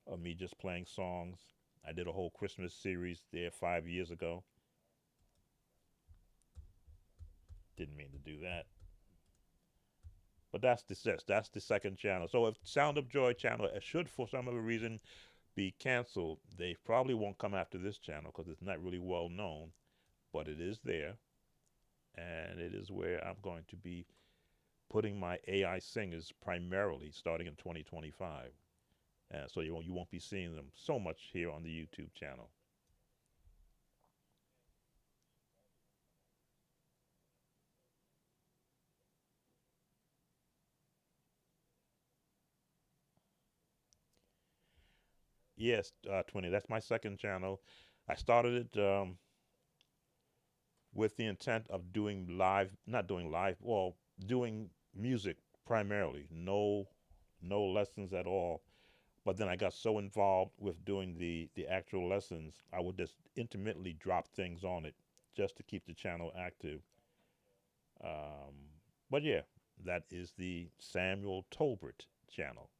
of me just playing songs. I did a whole Christmas series there 5 years ago. Didn't mean to do that. But that's the second channel. So if Sound of Joy channel should for some other reason be canceled, they probably won't come after this channel because it's not really well known. But it is there, and it is where I'm going to be putting my AI singers primarily starting in 2025. So you won't be seeing them so much here on the YouTube channel. Yes, 20. That's my second channel. I started it with the intent of doing live, not doing live, well, doing music primarily. No lessons at all. But then I got so involved with doing the actual lessons, I would just intermittently drop things on it just to keep the channel active. Um, but yeah, that is the Samuel Tolbert channel.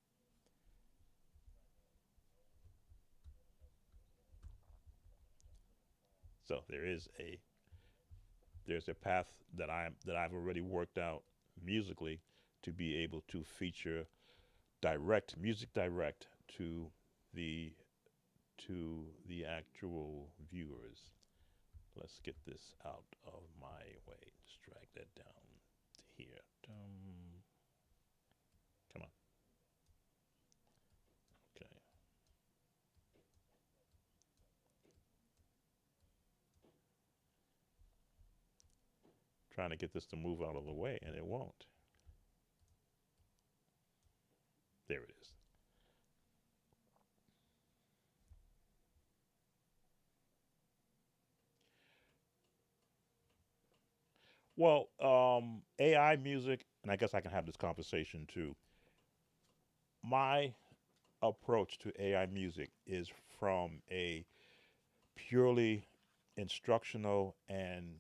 So there's a path that I've already worked out musically to be able to feature direct the to the actual viewers. Let's get this out of my way. Let's drag that down to here. Come on. Okay. Trying to get this to move out of the way, and it won't. There it is. Well, AI music, and I guess I can have this conversation too. My approach to AI music is from a purely instructional and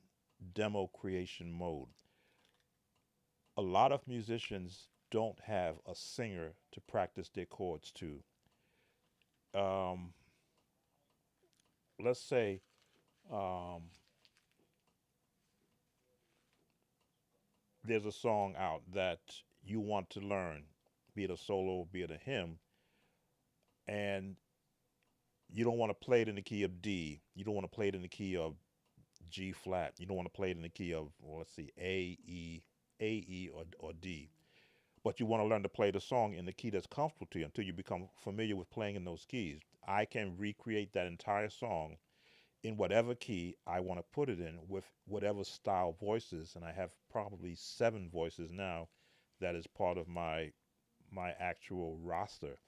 demo creation mode. A lot of musicians don't have a singer to practice their chords to. Um, let's say Um, there's a song out that you want to learn, be it a solo, be it a hymn, and you don't want to play it in the key of D. You don't want to play it in the key of G flat. You don't want to play it in the key of, well, let's see, A, E, or D. But you want to learn to play the song in the key that's comfortable to you until you become familiar with playing in those keys. I can recreate that entire song in whatever key I want to put it in with whatever style voices, and I have probably 7 voices now that is part of my actual roster.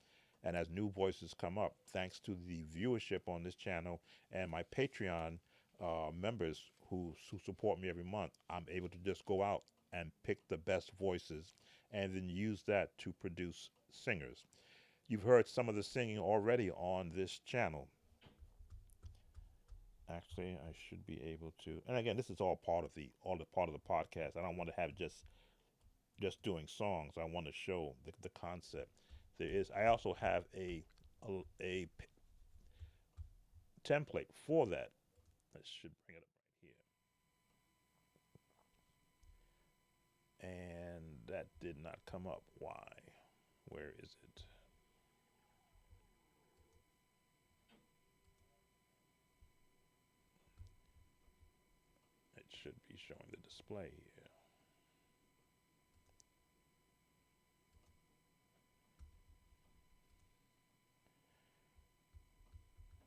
And as new voices come up, thanks to the viewership on this channel and my Patreon members who support me every month, I'm able to just go out and pick the best voices and then use that to produce singers. You've heard some of the singing already on this channel. Actually, I should be able to. And again, this is all the part of the podcast. I don't want to have just doing songs. I want to show the concept. There is. I also have a template for that. I should bring it up right here. And that did not come up. Why? Where is it? It should be showing the display here.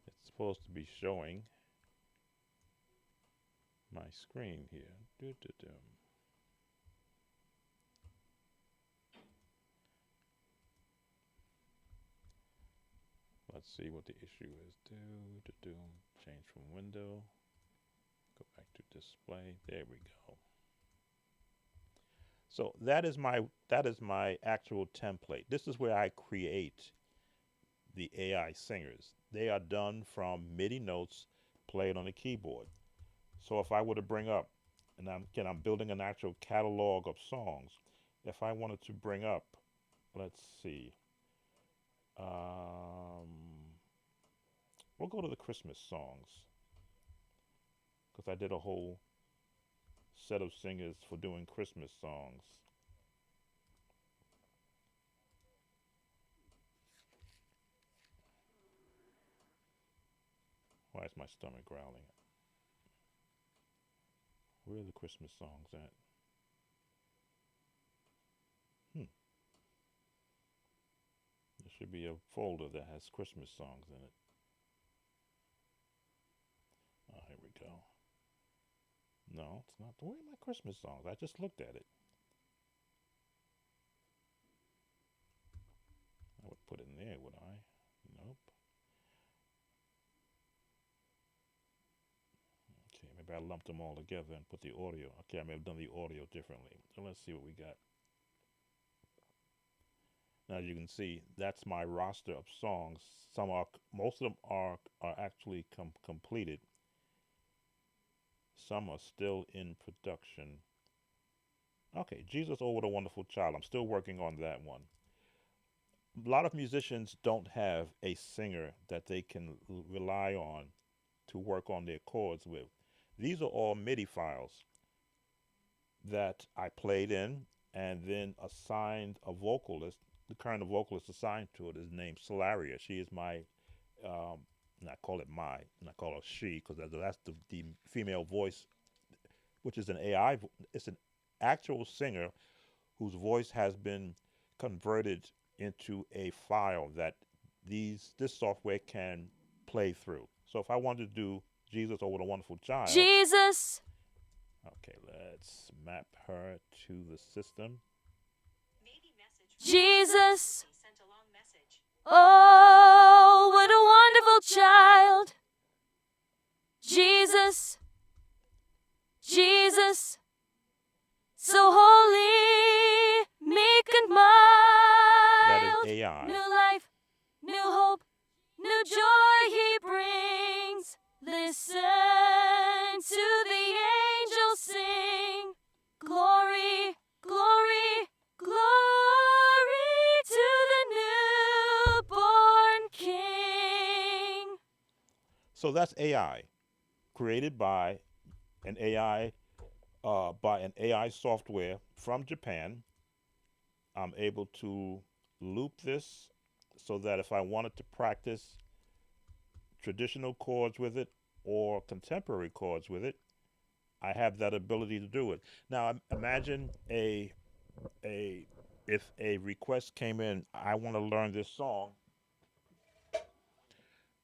It's supposed to be showing my screen here. Doo-doo-doo. Let's see what the issue is. Do change from window. Go back to display. There we go. So that is my actual template. This is where I create the AI singers. They are done from MIDI notes played on the keyboard. So if I were to bring up, and I'm building an actual catalog of songs. If I wanted to bring up, let's see, um, we'll go to the Christmas songs because I did a whole set of singers for doing Christmas songs. Why is my stomach growling? Where are the Christmas songs at? There should be a folder that has Christmas songs in it. Oh, here we go. No, it's not. Where are my Christmas songs? I just looked at it. I would put it in there, would I? Nope. Okay, maybe I lumped them all together and put the audio. Okay, I may have done the audio differently. So let's see what we got. Now, as you can see, that's my roster of songs. Most of them are actually completed. Some are still in production. Okay, Jesus, oh, what a wonderful child. I'm still working on that one. A lot of musicians don't have a singer that they can rely on to work on their chords with. These are all MIDI files that I played in and then assigned a vocalist. The current vocalist assigned to it is named Solaria. She is my, and I call it my, and I call her she because that's the female voice, which is an AI. It's an actual singer whose voice has been converted into a file that this software can play through. So if I wanted to do Jesus, oh, what a wonderful child. Jesus. Okay, let's map her to the system. Jesus. Oh, what a wonderful child. Jesus. Jesus. So holy, meek and mild. That is AI. New life, new hope, new joy he brings. Listen to the angels sing. Glory, glory, glory to the newborn King. So that's AI. created an AI by an AI software from Japan. I'm able to loop this so that if I wanted to practice traditional chords with it or contemporary chords with it, I have that ability to do it. Now imagine a if a request came in, I want to learn this song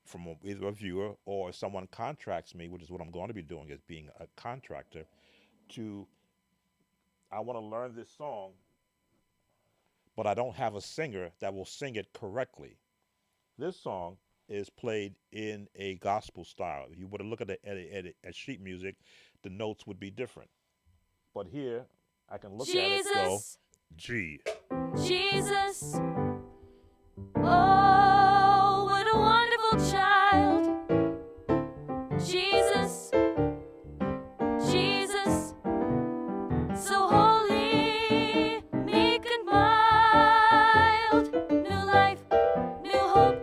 from either a viewer or if someone contracts me, which is what I'm going to be doing as being a contractor, to I want to learn this song, but I don't have a singer that will sing it correctly. This song is played in a gospel style. If you were to look at sheet music, the notes would be different. But here, I can look at it, go Jesus, G. Jesus, oh, what a wonderful child. Jesus, Jesus, so holy, meek and mild. New life, new hope,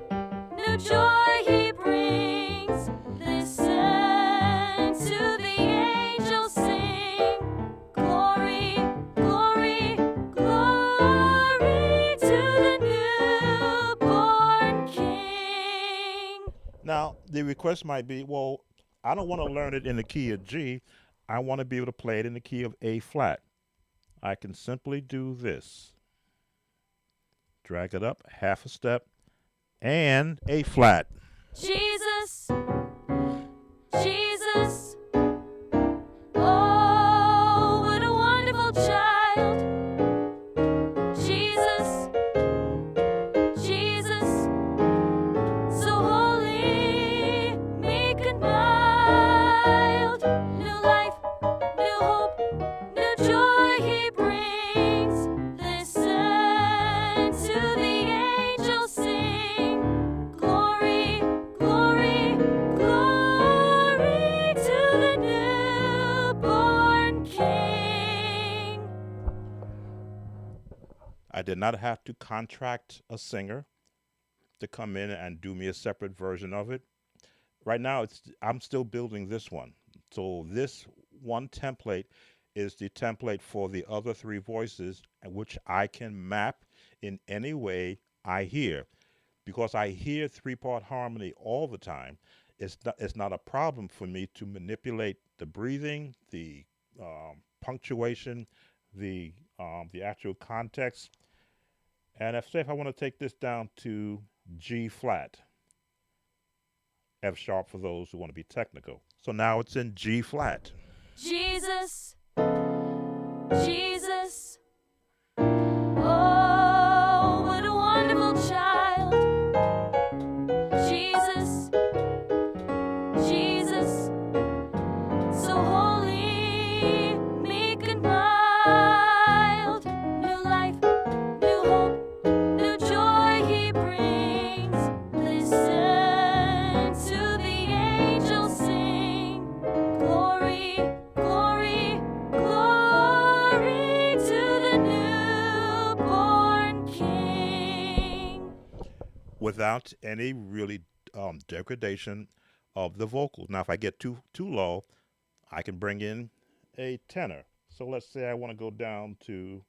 new joy he brings. Listen to the angels sing. Glory, glory, glory to the newborn King. Now, the request might be, well, I don't want to learn it in the key of G. I want to be able to play it in the key of A flat. I can simply do this. Drag it up half a step and A flat. Jesus, Jesus, oh, what a wonderful child. Jesus, Jesus, so holy, meek and mild. New life, new hope, new joy he brings. Listen to the angels sing. Glory, glory, glory to the newborn King. I did not have to contract a singer to come in and do me a separate version of it. Right now, I'm still building this one. So this one template is the template for the other three voices, which I can map in any way I hear. Because I hear three-part harmony all the time, it's not a problem for me to manipulate the breathing, the punctuation, the actual context. And if I want to take this down to G flat, F sharp for those who want to be technical. So now it's in G flat. Jesus, Jesus, oh, what a wonderful child. Jesus, Jesus, so holy, meek and mild. New life, new hope, new joy he brings. Listen to the angels sing. Glory, glory, glory to the newborn King. Without any really degradation of the vocals. Now, if I get too low, I can bring in a tenor. So let's say I want to go down to,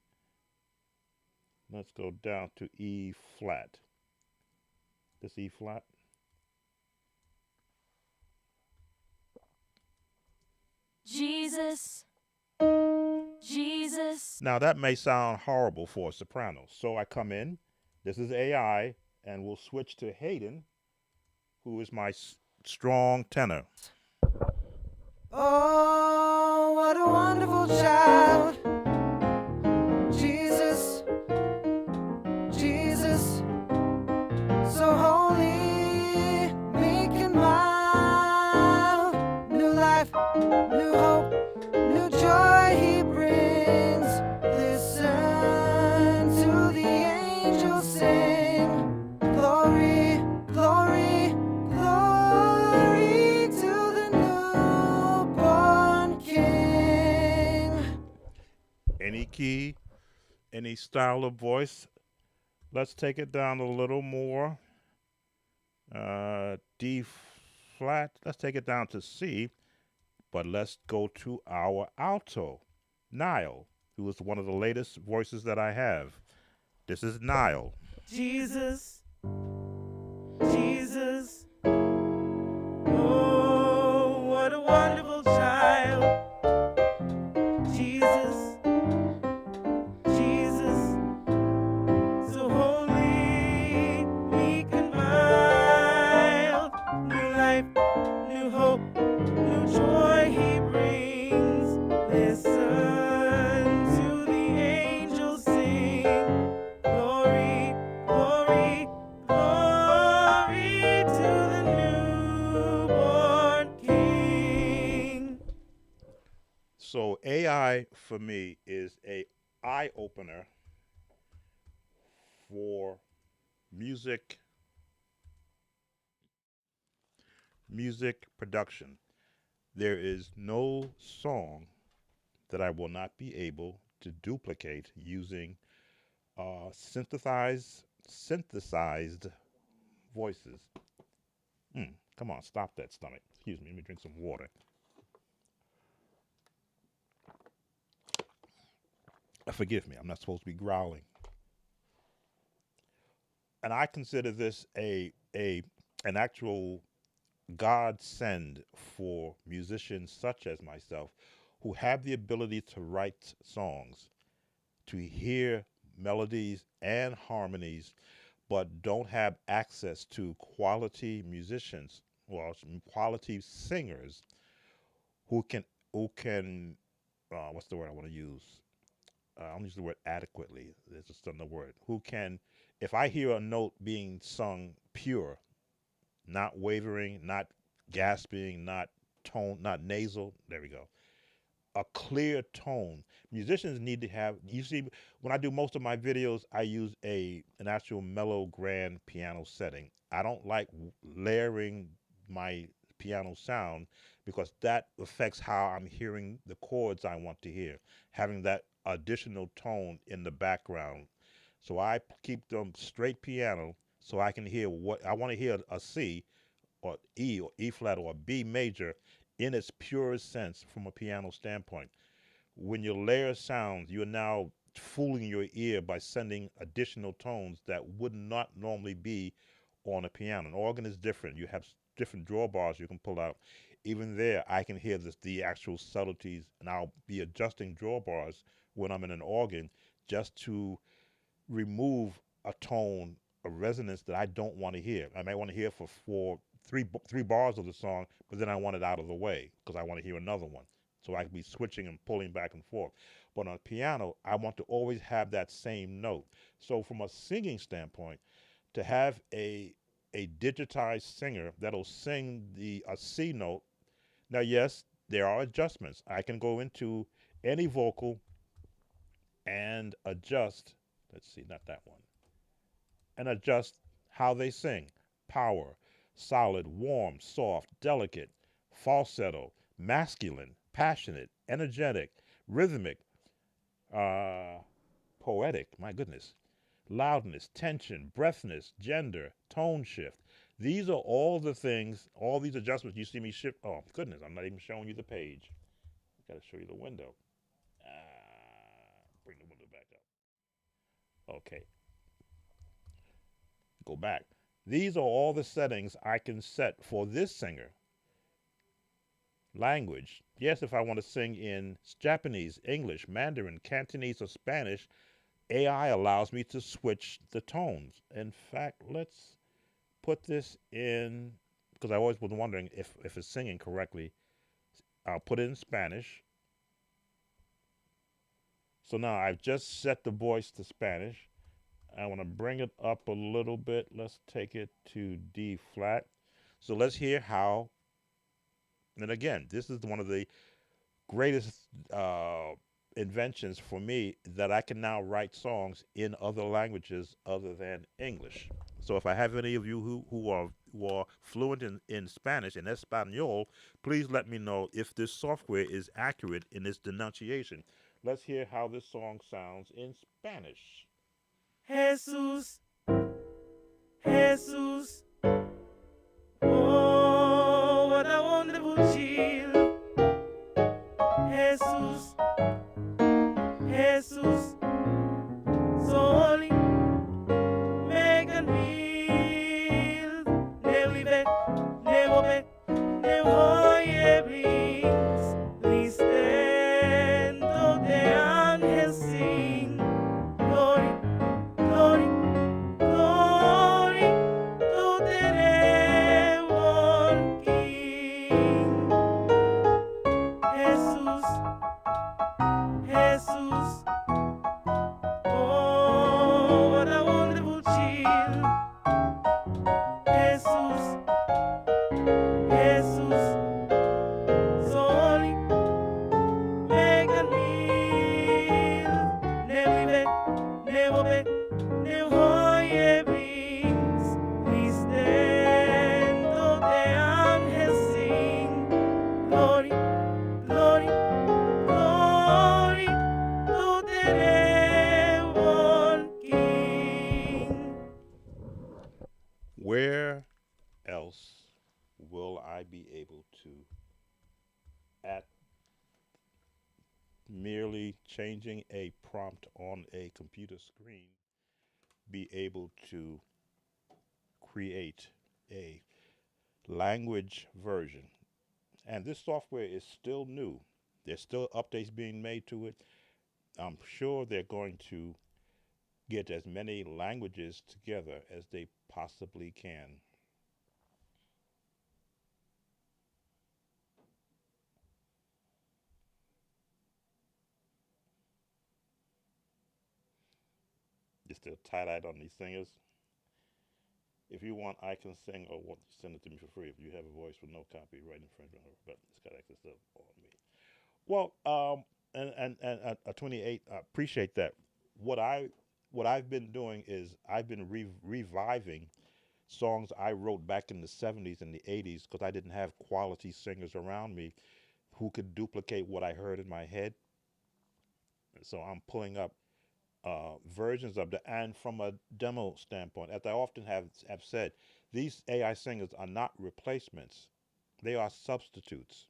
let's go down to E flat. This E flat. Jesus, Jesus. Now that may sound horrible for a soprano. So I come in, this is AI, and we'll switch to Hayden, who is my strong tenor. Oh, what a wonderful child. Jesus, Jesus, so holy, meek and mild. New life, new hope, new joy he brings. Listen to the angels sing. Glory, glory, glory to the newborn King. Any key, any style of voice. Let's take it down a little more. D flat. Let's take it down to C. But let's go to our alto, Nile, who is one of the latest voices that I have. This is Nile. Jesus, Jesus, oh, what a wonderful child. Jesus, Jesus, so holy, meek and mild. New life, new hope, new joy he brings. Listen to the angels sing. Glory, glory, glory to the newborn King. So AI for me is a eye opener for music production. There is no song that I will not be able to duplicate using synthesized voices. Come on, stop that stomach. Excuse me, let me drink some water. Forgive me, I'm not supposed to be growling. And I consider this an actual godsend for musicians such as myself who have the ability to write songs, to hear melodies and harmonies, but don't have access to quality musicians, well, some quality singers who can what's the word I want to use? I don't use the word adequately. There's just another word. Who can, if I hear a note being sung pure, not wavering, not gasping, not tone, not nasal. There we go. A clear tone. Musicians need to have. You see, when I do most of my videos, I use an actual mellow grand piano setting. I don't like layering my piano sound because that affects how I'm hearing the chords I want to hear. Having that additional tone in the background. So I keep them straight piano so I can hear what I want to hear, a C or E flat or B major in its purest sense from a piano standpoint. When you layer sounds, you're now fooling your ear by sending additional tones that would not normally be on a piano. An organ is different. You have different drawbars you can pull out. Even there, I can hear the actual subtleties, and I'll be adjusting drawbars when I'm in an organ just to remove a tone, a resonance that I don't want to hear. I might want to hear for three bars of the song, but then I want it out of the way because I want to hear another one. So I can be switching and pulling back and forth. But on a piano, I want to always have that same note. So from a singing standpoint, to have a digitized singer that'll sing a C note. Now, yes, there are adjustments. I can go into any vocal and adjust. Let's see, not that one. And adjust how they sing. Power, solid, warm, soft, delicate, falsetto, masculine, passionate, energetic, rhythmic, poetic, my goodness, loudness, tension, breathness, gender, tone shift. These are all the things, all these adjustments you see me shift. Oh, goodness, I'm not even showing you the page. I got to show you the window. Bring the window back up. Okay, go back. These are all the settings I can set for this singer. Language. Yes, if I want to sing in Japanese, English, Mandarin, Cantonese, or Spanish, AI allows me to switch the tones. In fact, let's put this in, because I always was wondering if it's singing correctly. I'll put it in Spanish. So now I've just set the voice to Spanish. I want to bring it up a little bit. Let's take it to D flat. So let's hear how, and again, this is one of the greatest inventions for me, that I can now write songs in other languages other than English. So if I have any of you who are fluent in Spanish, in Espanol, please let me know if this software is accurate in its denunciation. Let's hear how this song sounds in Spanish. Jesus, Jesus, oh, what a wonderful child. Jesus, so holy, make and real, never leave it, never bet, never hoy brings. Please stand to the angels sing, glory, glory, glory to the newborn King. Jesus, Jesus, oh, what a wonderful child. Jesus, Jesus, so holy, make and meal. Never bet, never bet, never hoy brings. We stand to the angels sing, glory, glory, glory to the newborn King. Where else will I be able to, at merely changing a prompt on a computer screen, be able to create a language version? And this software is still new. There's still updates being made to it. I'm sure they're going to get as many languages together as they possibly can. You're still tight-eyed on these singers. If you want, I can sing or want to send it to me for free. If you have a voice with no copyright infringement, but it's got access to on me. Well, and 28. I appreciate that. What I what I've been doing is I've been reviving songs I wrote back in the 70s and the 80s because I didn't have quality singers around me who could duplicate what I heard in my head. So I'm pulling up versions of the, and from a demo standpoint, as I often have said, these AI singers are not replacements; they are substitutes.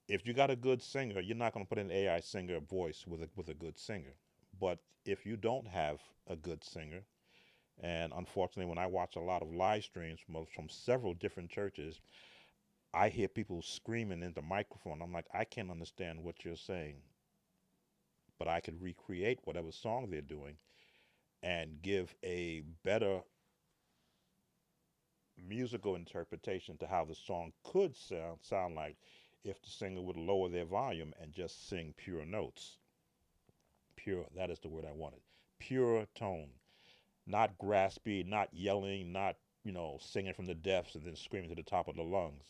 If you got a good singer, you're not going to put an AI singer voice with a good singer. But if you don't have a good singer, and unfortunately, when I watch a lot of live streams from several different churches, I hear people screaming into microphone. I'm like, I can't understand what you're saying, but I could recreate whatever song they're doing and give a better musical interpretation to how the song could sound like if the singer would lower their volume and just sing pure notes. Pure, that is the word I wanted. Pure tone, not graspy, not yelling, not, singing from the depths and then screaming to the top of the lungs.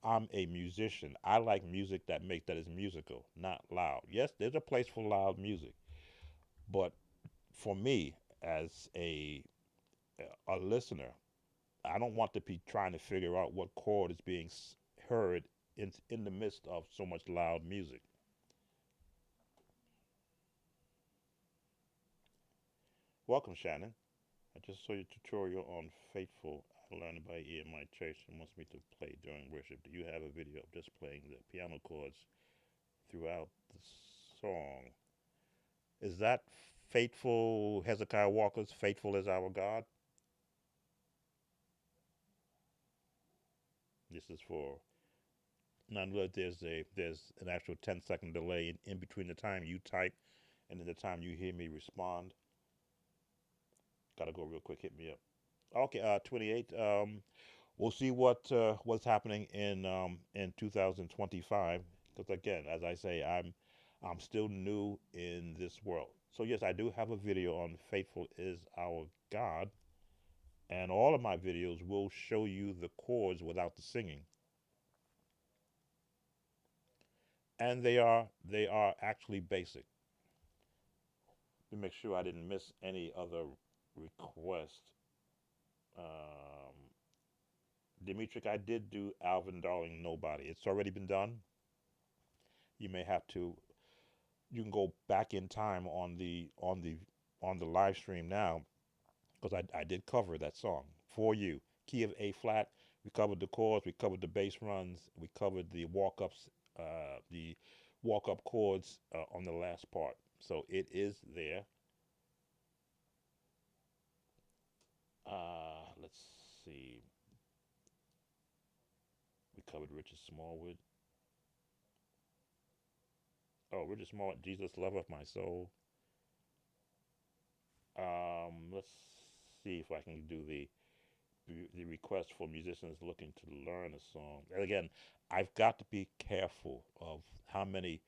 I'm a musician. I like music that is musical, not loud. Yes, there's a place for loud music, but for me as a listener, I don't want to be trying to figure out what chord is being heard in the midst of so much loud music. Welcome, Shannon. I just saw your tutorial on Faithful. I learned by ear in my church and wants me to play during worship. Do you have a video of just playing the piano chords throughout the song? Is that Faithful Hezekiah Walker's Faithful is Our God? This is for none of there's an actual 10-second delay in between the time you type and then the time you hear me respond. Gotta go real quick. Hit me up. Okay, 28. We'll see what's happening in 2025. Because again, as I say, I'm still new in this world. So yes, I do have a video on "Faithful Is Our God," and all of my videos will show you the chords without the singing, and they are actually basic. Let me make sure I didn't miss any other request. Um, Dimitri, I did do Alvin Darling Nobody. It's already been done. You may have to. You can go back in time on the live stream now because I did cover that song for you. Key of A flat. We covered the chords. We covered the bass runs. We covered the walk ups. The walk up chords on the last part. So it is there. Let's see. We covered Richard Smallwood. Oh, Richard Smallwood, Jesus, love of my soul. Let's see if I can do the request for musicians looking to learn a song. And again, I've got to be careful of how many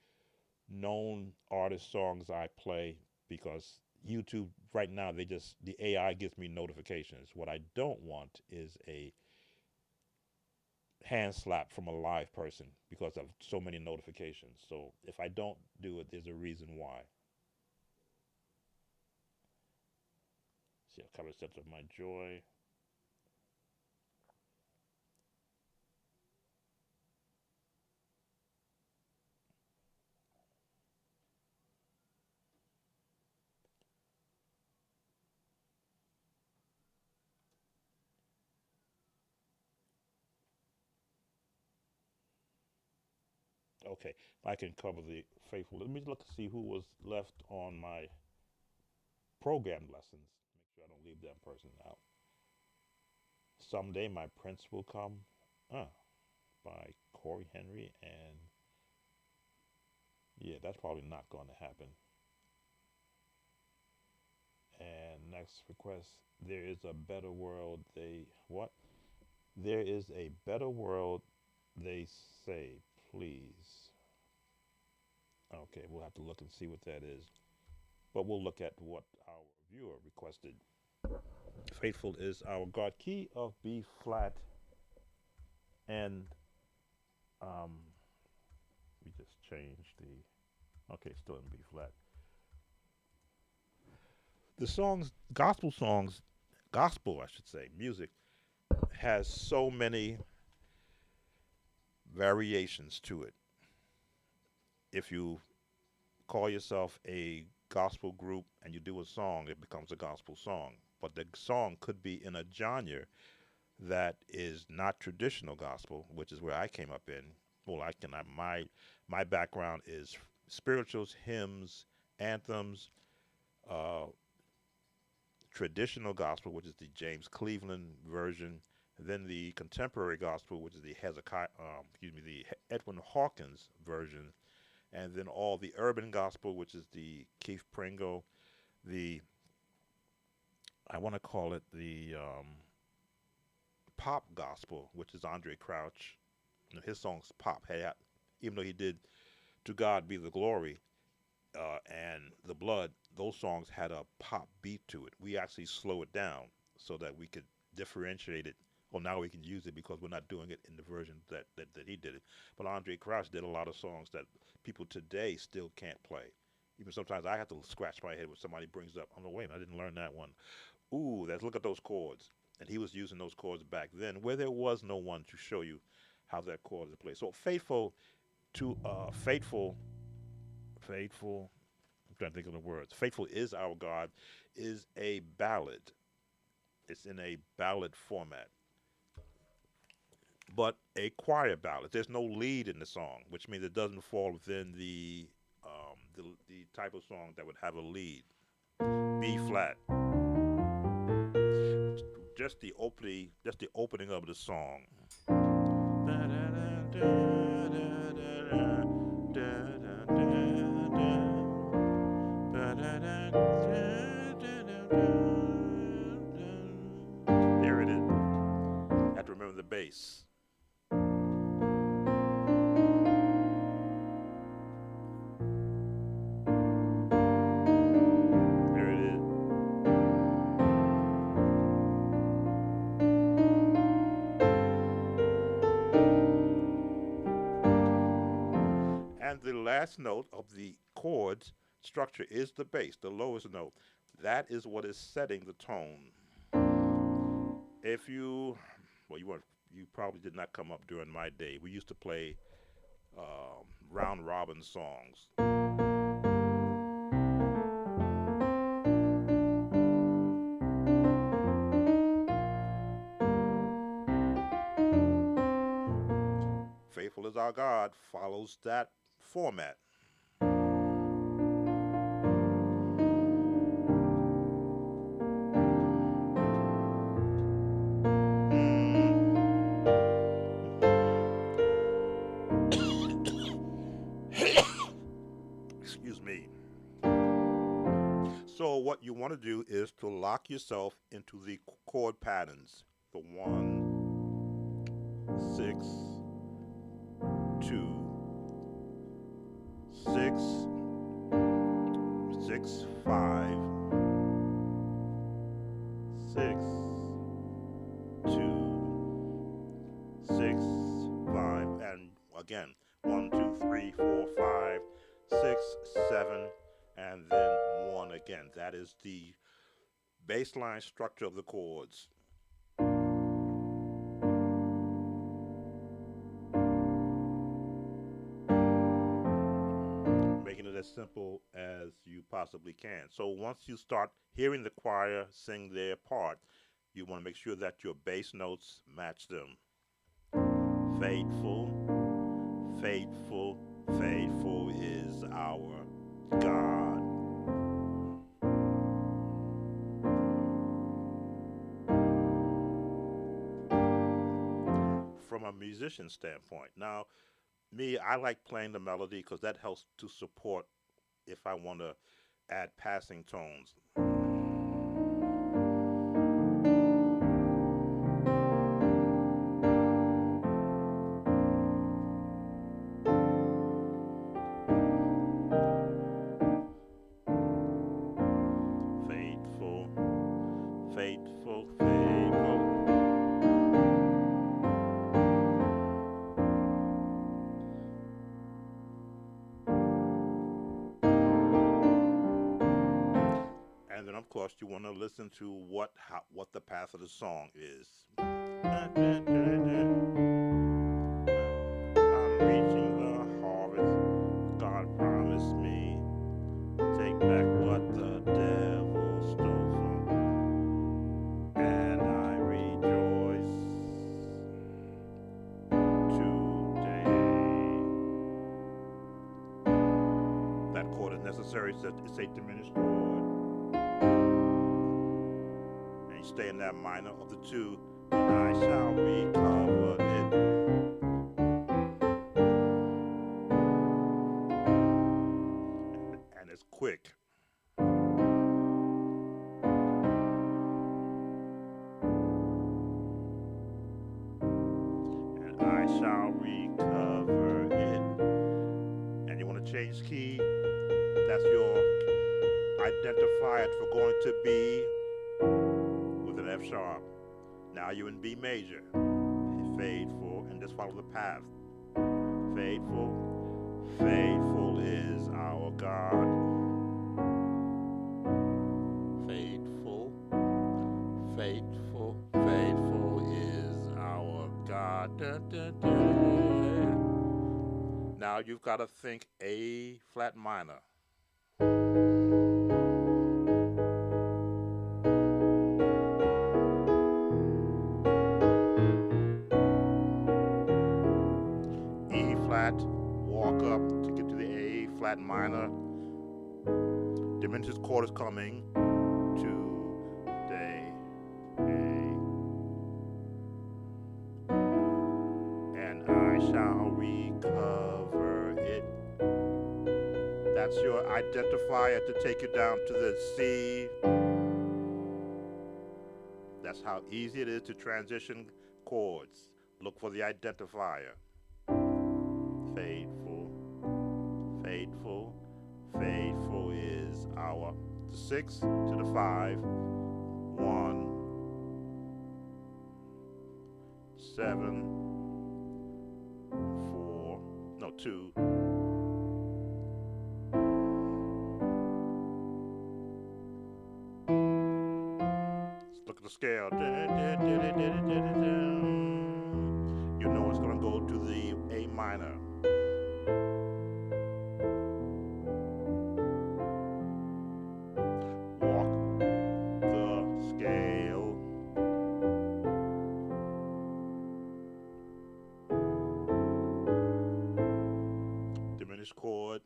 known artist songs I play because YouTube right now the AI gives me notifications. What I don't want is a hand slap from a live person because of so many notifications. So if I don't do it, there's a reason why. See, a couple of steps of my joy. Okay, I can cover the faithful. Let me look to see who was left on my program lessons. Make sure I don't leave that person out. Someday my prince will come. By Corey Henry, and yeah, that's probably not going to happen. And next request, there is a better world. They what? There is a better world. They say, please. Okay, we'll have to look and see what that is. But we'll look at what our viewer requested. Faithful is our God. Key of B flat, and um, we just changed the. Okay, still in B flat. The songs, gospel, I should say, music has so many variations to it. If you call yourself a gospel group and you do a song, it becomes a gospel song. But the song could be in a genre that is not traditional gospel, which is where I came up in. Well, my background is spirituals, hymns, anthems, uh, traditional gospel, which is the James Cleveland version, then the contemporary gospel, which is the the Edwin Hawkins version, and then all the urban gospel, which is the Keith Pringle, the I want to call it the pop gospel, which is Andre Crouch. You know, his songs pop. Even though he did "To God Be the Glory" and "The Blood," those songs had a pop beat to it. We actually slow it down so that we could differentiate it. Well, now we can use it because we're not doing it in the version that he did it. But Andre Crouch did a lot of songs that people today still can't play. Even sometimes I have to scratch my head when somebody brings up, I'm like, wait, I didn't learn that one. Ooh, let's look at those chords. And he was using those chords back then where there was no one to show you how that chord is played. So faithful, I'm trying to think of the words. Faithful is our God is a ballad. It's in a ballad format, but a choir ballad. There's no lead in the song, which means it doesn't fall within the type of song that would have a lead. B flat. Just the opening of the song. There it is. Have to remember the bass. There it is. And the last note of the chords structure is the bass, the lowest note. That is what is setting the tone. If you, well, you probably did not come up during my day. We used to play round robin songs. Faithful is our God follows that format. So what you want to do is to lock yourself into the chord patterns. The 1, 6, 2, 6, 6, 5, 6, 2, 6, 5, and again 1, 2, 3, 4, 5, 6, 7, and then 1 again. That is the baseline structure of the chords. Making it as simple as you possibly can. So once you start hearing the choir sing their part, you want to make sure that your bass notes match them. Faithful, faithful, faithful is our God. From a musician standpoint. Now, me, I like playing the melody because that helps to support if I want to add passing tones. Faithful, faithful, faithful. And then, of course, you want to listen to what the path of the song is. I'm reaching the harvest God promised me. Take back what the devil stole from me, and I rejoice today. That chord is necessary. It's a diminished chord. And you stay in that minor of the 2, and I shall recover it. And it's quick. And I shall recover it. And you want to change key? That's your identifier for going to B with an F sharp. Now you're in B major. Faithful, and just follow the path. Faithful, faithful is our God. Faithful, faithful, faithful is our God. Da, da, da. Now you've got to think A flat minor. E flat, walk up to get to the A flat minor. Diminished chord is coming. Today, A. And I shall recover it. That's your identifier to take you down to the C. That's how easy it is to transition chords. Look for the identifier. Faithful, faithful, faithful is our 6 to the 5, 1, 7, 4, no 2. Let's look at the scale. You know it's going to go to the A minor. Walk the scale. Diminished chord.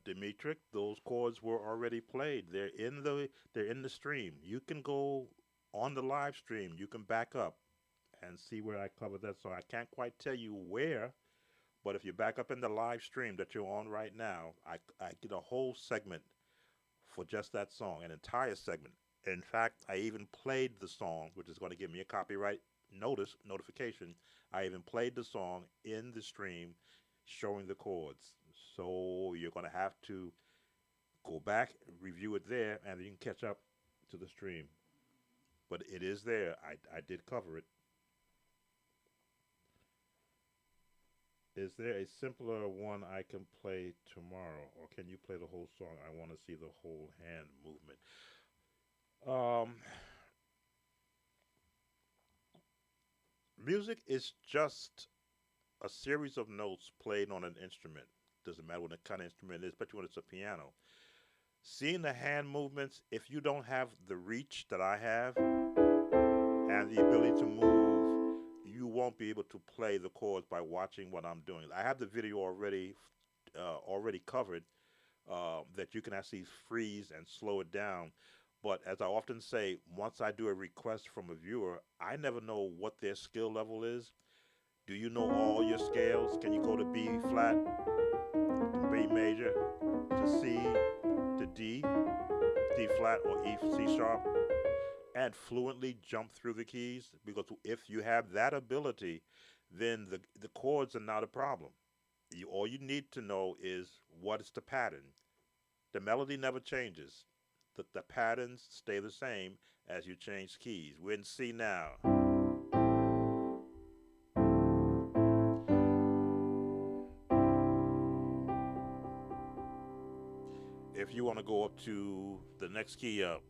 Dimitri, those chords were already played. They're in the stream. You can go on the live stream. You can back up and see where I covered that song. I can't quite tell you where, but if you back up in the live stream that you're on right now, I did a whole segment for just that song, an entire segment. In fact, I even played the song, which is going to give me a copyright notification. I even played the song in the stream showing the chords. So you're going to have to go back, review it there, and you can catch up to the stream. But it is there. I did cover it. Is there a simpler one I can play tomorrow, or can you play the whole song? I want to see the whole hand movement. Um, Music is just a series of notes played on an instrument. Doesn't matter what the kind of instrument it is, especially when it's a piano. Seeing the hand movements, if you don't have the reach that I have and the ability to move, you won't be able to play the chords by watching what I'm doing. I have the video already covered, that you can actually freeze and slow it down. But as I often say, once I do a request from a viewer, I never know what their skill level is. Do you know all your scales? Can you go to B flat, to B major, to C, to D, D flat, or E, C sharp, and fluently jump through the keys? Because if you have that ability, then the chords are not a problem. All you need to know is what is the pattern. The melody never changes. The patterns stay the same as you change keys. We're in C now. If you want to go up to the next key up,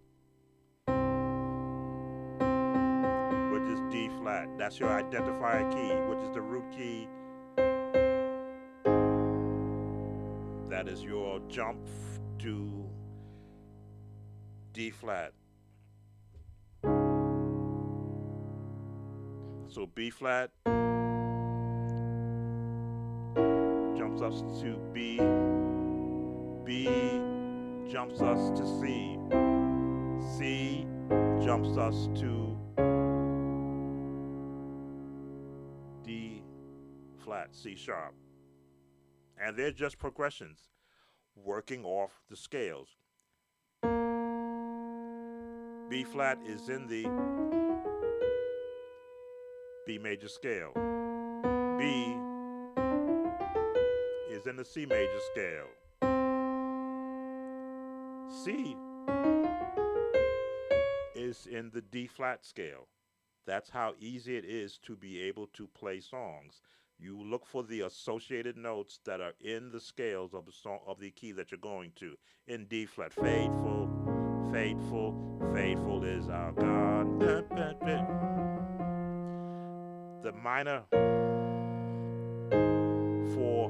which is D flat, that's your identifier key, which is the root key. That is your jump to D flat. So B flat jumps us to B. B jumps us to C. C jumps us to D flat, C sharp. And they're just progressions working off the scales. B flat is in the B major scale. B is in the C major scale. C is in the D flat scale. That's how easy it is to be able to play songs. You look for the associated notes that are in the scales of the song, of the key that you're going to. In D flat, faithful, faithful, faithful is our God. The minor for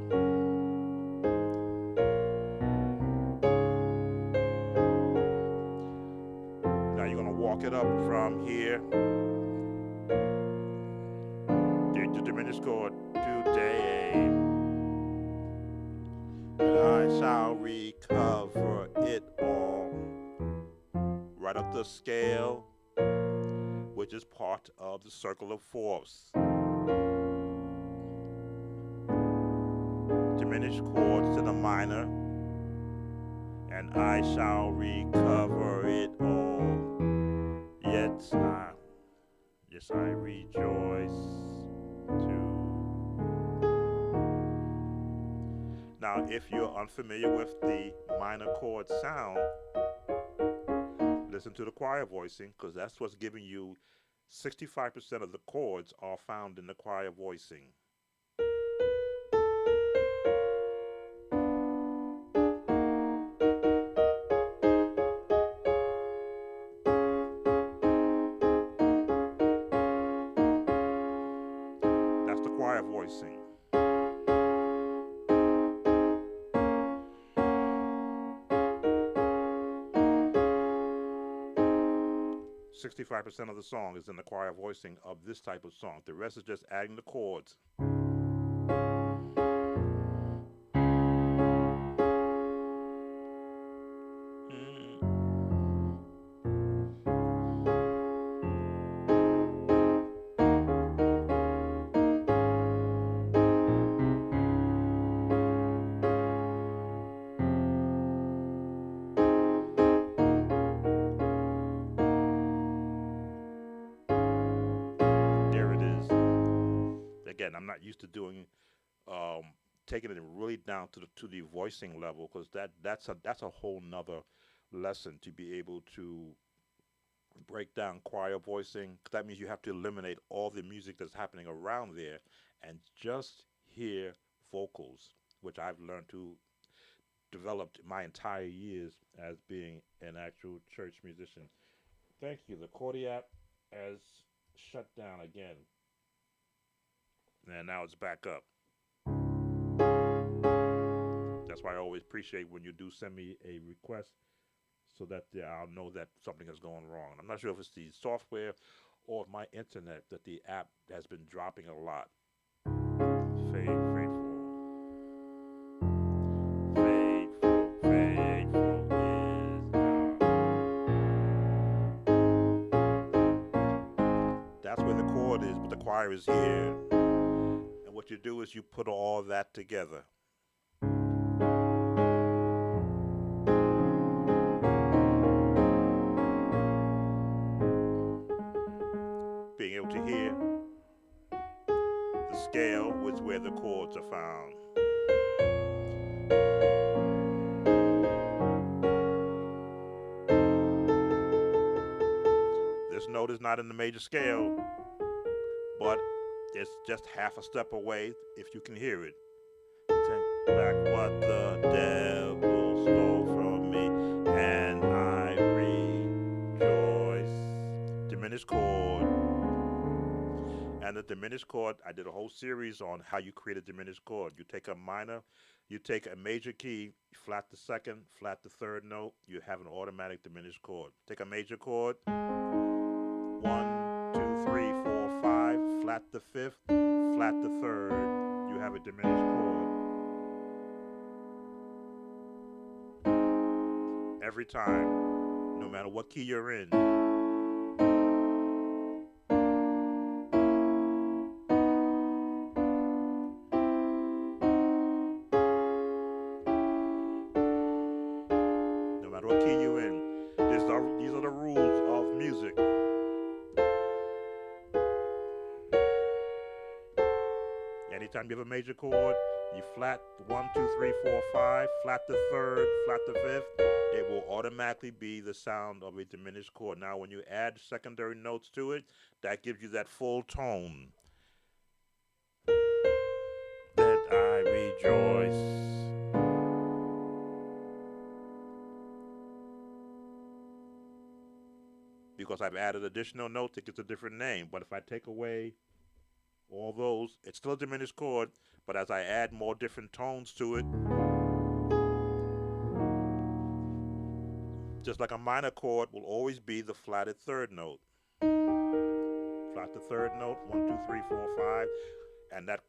now you're gonna walk it up from here to diminished chord today. And I shall recover it all. Right up the scale, which is part of the circle of fourths. Diminished chords to the minor, and I shall recover it all. Yes, I rejoice too. Now, if you're unfamiliar with the minor chord sound, listen to the choir voicing, because that's what's giving you 65% of the chords are found in the choir voicing. That's the choir voicing. 65% of the song is in the choir voicing of this type of song. The rest is just adding the chords. and I'm not used to doing um, taking it really down to the voicing level, because that's a whole nother lesson to be able to break down choir voicing. 'Cause that means you have to eliminate all the music that's happening around there and just hear vocals, which I've learned to develop my entire years as being an actual church musician. Thank you. The Cordy app has shut down again, and now it's back up. That's why I always appreciate when you do send me a request, so that I'll know that something is going wrong. I'm not sure if it's the software or my internet that the app has been dropping a lot. Faithful, faithful is God. That's where the chord is, but the choir is here. And what you do is you put all that together. Being able to hear the scale, which is where the chords are found. This note is not in the major scale, but it's just half a step away if you can hear it. Take back what the devil stole from me, and I rejoice. Diminished chord. And the diminished chord, I did a whole series on how you create a diminished chord. You take a minor, you take a major key, flat the second, flat the third note, you have an automatic diminished chord. Take a major chord, 1, 2, 3, 4, 5, flat the fifth, flat the third, you have a diminished chord. Every time, no matter what key you're in. These are the rules of music. Anytime you have a major chord, you flat 1, 2, 3, 4, 5, flat the third, flat the fifth, it will automatically be the sound of a diminished chord. Now, when you add secondary notes to it, that gives you that full tone. That I rejoice. Because I've added additional notes, it gets a different name. But if I take away all those, it's still a diminished chord, but as I add more different tones to it, just like a minor chord will always be the flatted third note. Flat the third note, 1, 2, 3, 4, 5, and that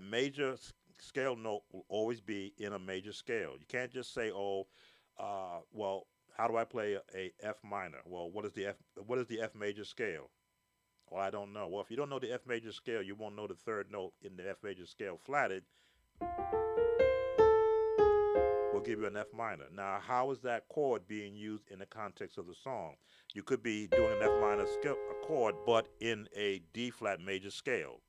major scale note will always be in a major scale. You can't just say, well, how do I play a F minor? Well, what is the F major scale? Well, I don't know. Well, if you don't know the F major scale, you won't know the third note in the F major scale flatted. We'll give you an F minor. Now, how is that chord being used in the context of the song? You could be doing an F minor chord, but in a D flat major scale.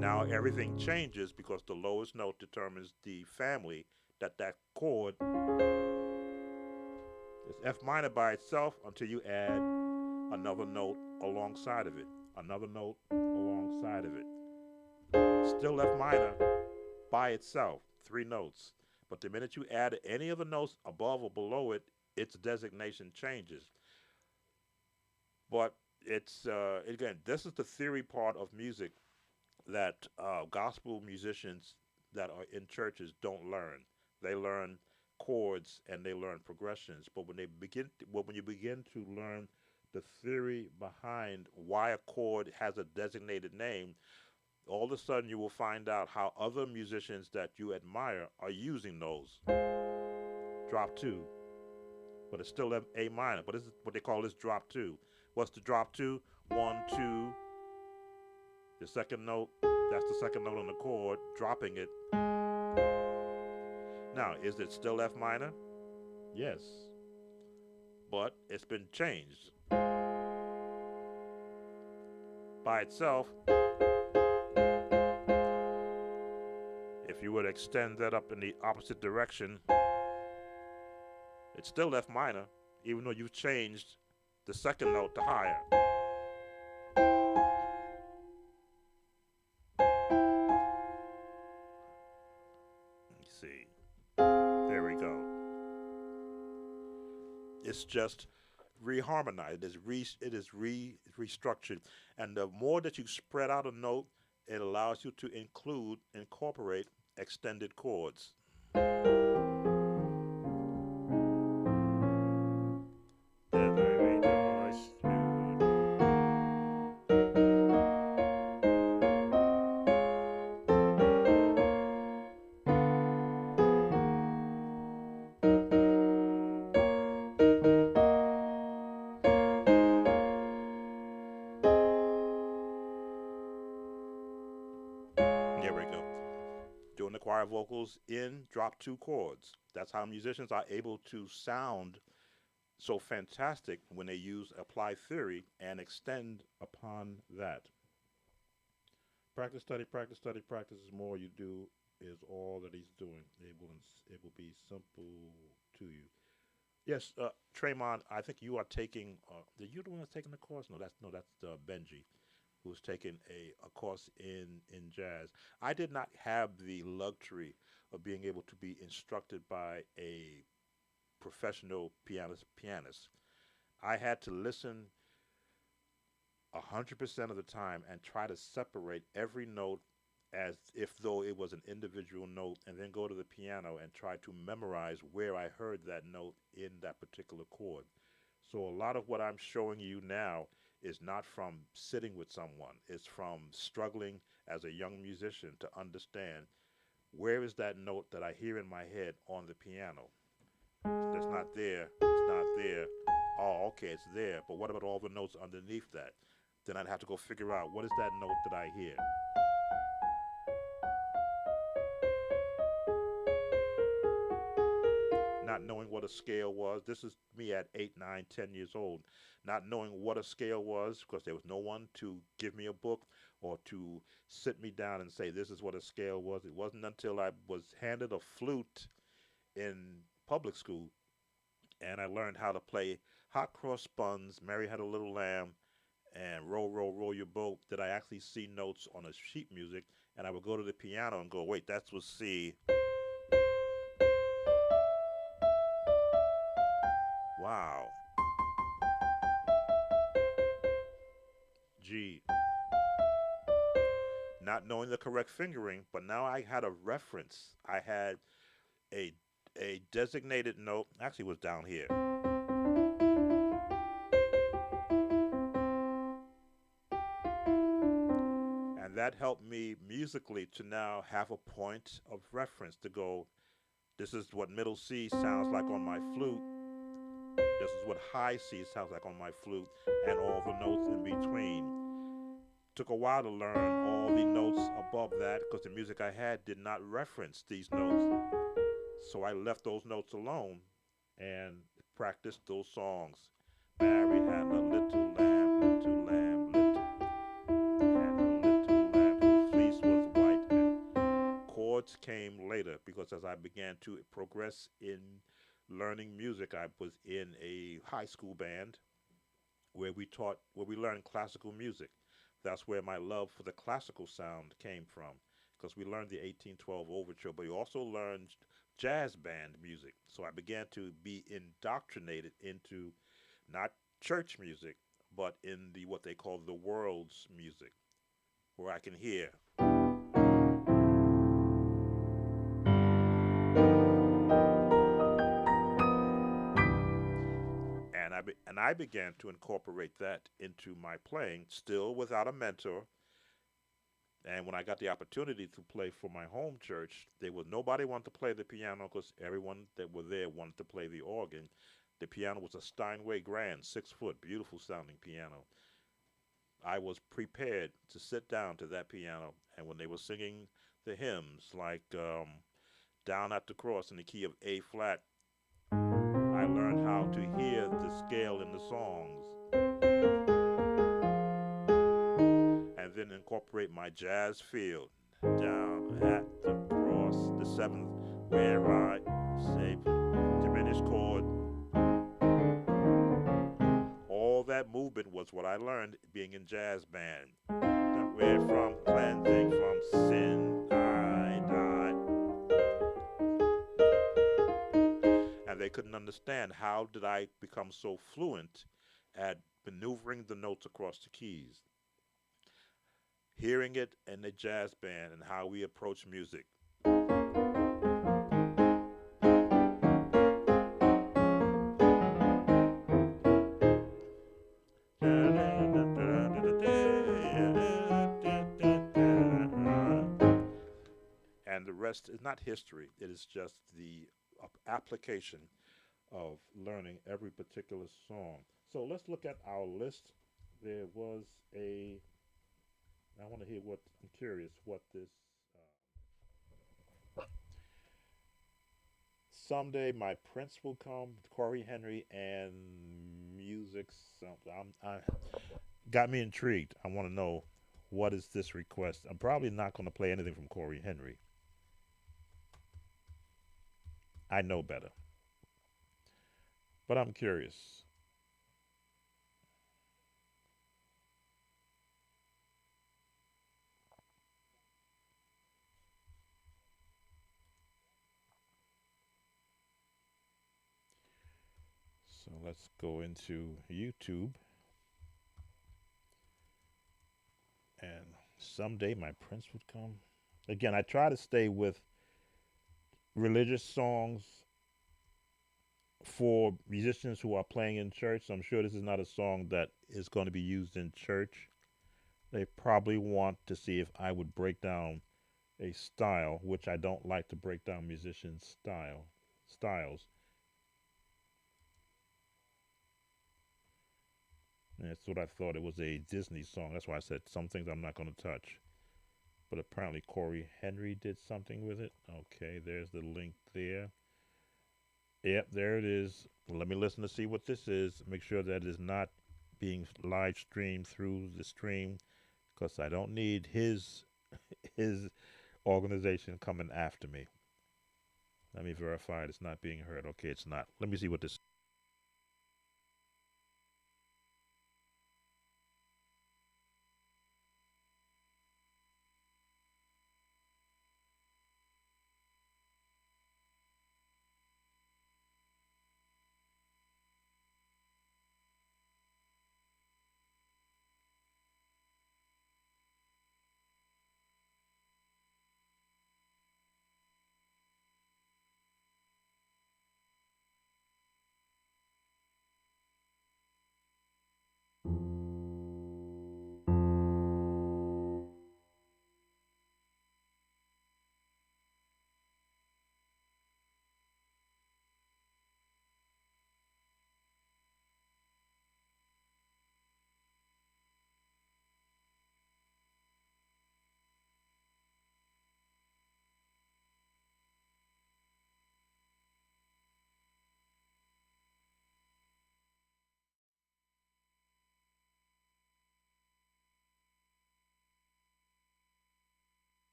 Now, everything changes because the lowest note determines the family that chord is F minor by itself until you add another note alongside of it. Another note alongside of it. Still F minor by itself, 3 notes. But the minute you add any of the notes above or below it, its designation changes. But it's, again, this is the theory part of music that gospel musicians that are in churches don't learn. They learn chords and they learn progressions. But when you begin to learn the theory behind why a chord has a designated name, all of a sudden you will find out how other musicians that you admire are using those. Drop 2, but it's still A minor, but this is what they call this drop 2. What's the drop 2? 1, 2, the second note, that's the second note on the chord, dropping it. Now, is it still F minor? Yes, but it's been changed. by itself, if you would extend that up in the opposite direction, it's still F minor, even though you've changed the second note to higher. Let me see. There we go. It's just reharmonized. Restructured, and the more that you spread out a note, it allows you to incorporate extended chords. There we go. Doing the choir vocals in drop two chords. That's how musicians are able to sound so fantastic when they use applied theory and extend upon that. Practice, study, practice, study, practice is more you do is all that he's doing. It will be simple to you. Yes, Tremont, I think you are taking. You the one that's taking the course? No, that's Benji, who's taking a course in jazz. I did not have the luxury of being able to be instructed by a professional pianist. I had to listen 100% of the time and try to separate every note as if though it was an individual note, and then go to the piano and try to memorize where I heard that note in that particular chord. So a lot of what I'm showing you now is not from sitting with someone, it's from struggling as a young musician to understand where is that note that I hear in my head on the piano. It's not there, it's not there. Oh, okay, it's there, but what about all the notes underneath that? Then I'd have to go figure out what is that note that I hear. Not knowing what a scale was. This is me at 8, 9, 10 years old. Not knowing what a scale was because there was no one to give me a book or to sit me down and say this is what a scale was. It wasn't until I was handed a flute in public school and I learned how to play Hot Cross Buns, Mary Had a Little Lamb, and Roll, Roll, Roll Your Boat that I actually see notes on a sheet music, and I would go to the piano and go, wait, that's what C. Wow. G. Not knowing the correct fingering, but now I had a reference. I had a a designated note. Actually, it was down here. And that helped me musically to now have a point of reference to go, this is what middle C sounds like on my flute. This is what high C sounds like on my flute, and all the notes in between. Took a while to learn all the notes above that because the music I had did not reference these notes. So I left those notes alone and practiced those songs. Mary had a little lamb, little lamb, little, had a little lamb whose fleece was white. And chords came later because as I began to progress in learning music, I was in a high school band where we learned classical music. That's where my love for the classical sound came from, because we learned the 1812 overture, but we also learned jazz band music. So I began to be indoctrinated into not church music, but in the what they call the world's music, where I can hear. And I began to incorporate that into my playing, still without a mentor. And when I got the opportunity to play for my home church, nobody wanted to play the piano because everyone that were there wanted to play the organ. The piano was a Steinway Grand, 6 foot, beautiful sounding piano. I was prepared to sit down to that piano, and when they were singing the hymns like Down at the Cross in the key of A flat, I learned how to hear the scale in the songs. incorporate my jazz field down at the cross, the seventh, where I say diminished chord. All that movement was what I learned being in jazz band. Where from cleansing from sin I died. And they couldn't understand how did I become so fluent at maneuvering the notes across the keys. Hearing it in the jazz band and how we approach music. And the rest is not history. It is just the application of learning every particular song. So let's look at our list. There was a. I want to hear what. I'm curious what this. Someday my prince will come. Corey Henry and music. Something. I got me intrigued. I want to know what is this request. I'm probably not going to play anything from Corey Henry. I know better, but I'm curious. So let's go into YouTube and someday my prince would come. Again, I try to stay with religious songs for musicians who are playing in church. So I'm sure this is not a song that is going to be used in church. They probably want to see if I would break down a style, which I don't like to break down musicians' styles. And that's what I thought. It was a Disney song. That's why I said some things I'm not going to touch. But apparently Corey Henry did something with it. Okay, there's the link there. Yep, there it is. Let me listen to see what this is. Make sure that it is not being live streamed through the stream, because I don't need his organization coming after me. Let me verify it's not being heard. Okay, it's not. Let me see what this.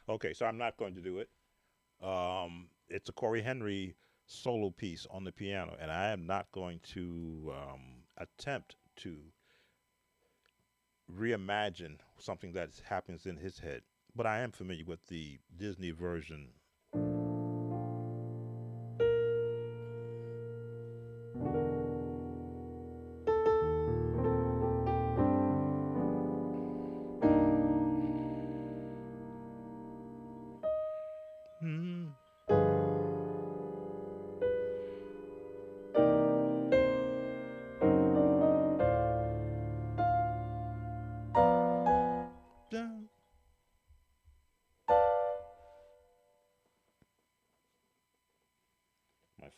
Okay, so I'm not going to do it. It's a Corey Henry solo piece on the piano, and I am not going to attempt to reimagine something that happens in his head. But I am familiar with the Disney version. Hmm.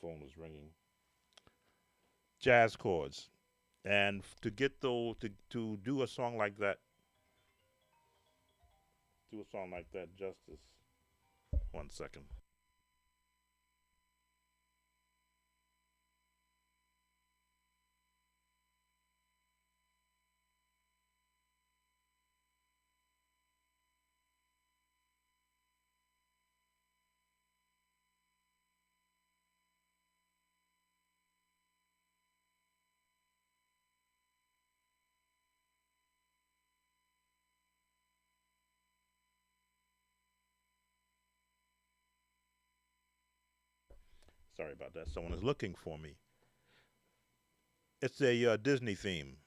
phone was ringing. Jazz chords, and to get those to do a song like that, do a song like that justice. One second. Sorry about that. Someone is looking for me. It's a Disney theme.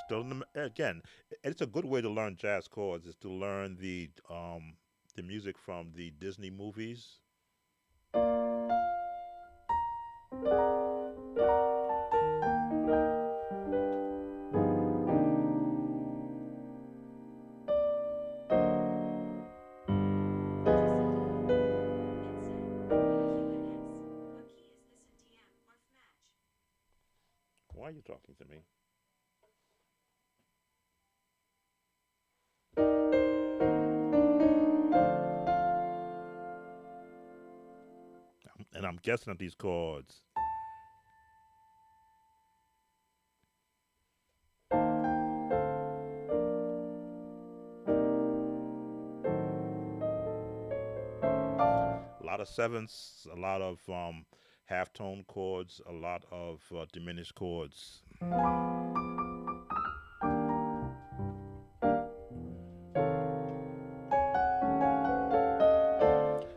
Still, again, it's a good way to learn jazz chords is to learn the music from the Disney movies. Why are you talking to me? And I'm guessing at these chords. A lot of sevenths, a lot of half tone chords, a lot of diminished chords.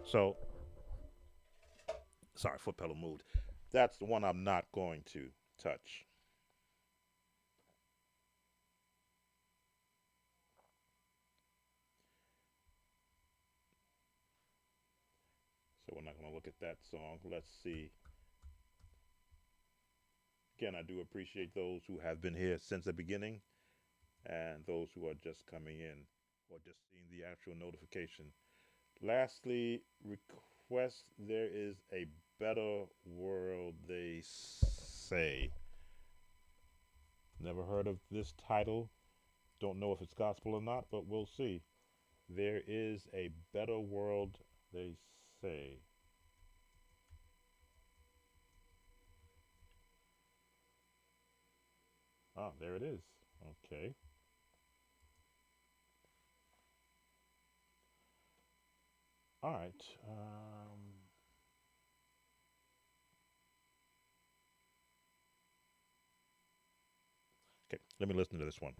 So, sorry, foot pedal moved. That's the one I'm not going to touch. So we're not going to look at that song. Let's see. Again, I do appreciate those who have been here since the beginning and those who are just coming in or just seeing the actual notification. Lastly, request there is a better world, they say. Never heard of this title. Don't know if it's gospel or not, but we'll see. There is a better world, they say. Ah, there it is. Okay. All right. Okay, let me listen to this one.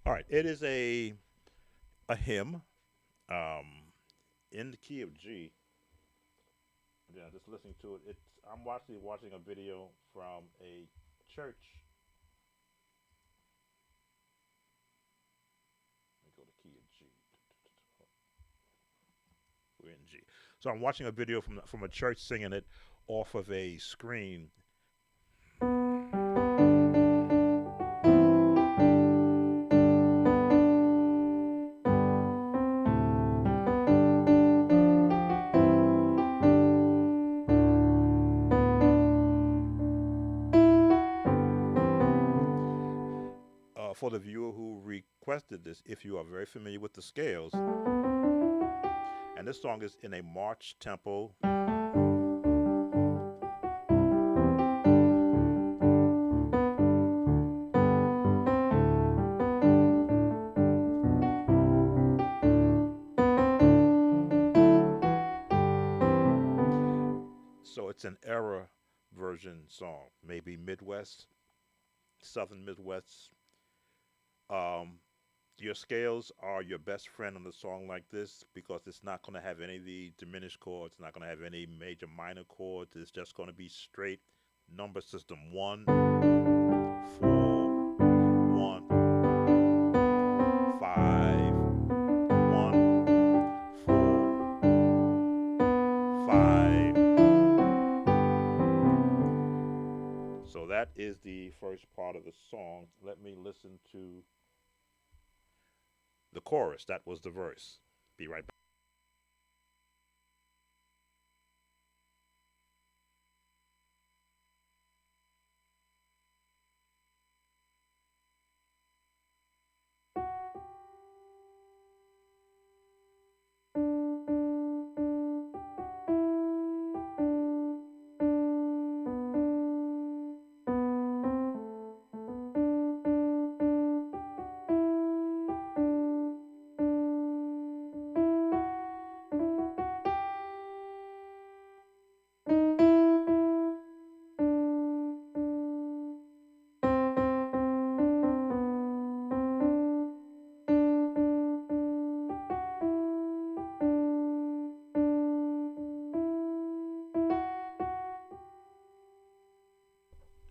All right, it is a hymn in the key of G. Yeah, just listening to it. It's I'm watching a video from a church. Let me go to key of G. We're in G. So I'm watching a video from a church singing it off of a screen. For the viewer who requested this, if you are very familiar with the scales, and this song is in a march tempo. So it's an era version song, maybe Midwest, Southern Midwest. Um, your scales are your best friend on a song like this because it's not going to have any of the diminished chords, it's not going to have any major minor chords. It's just going to be straight number system: 1, 4, 1, 5. So that is the first part of the song. Let me listen to the chorus. That was the verse. Be right back.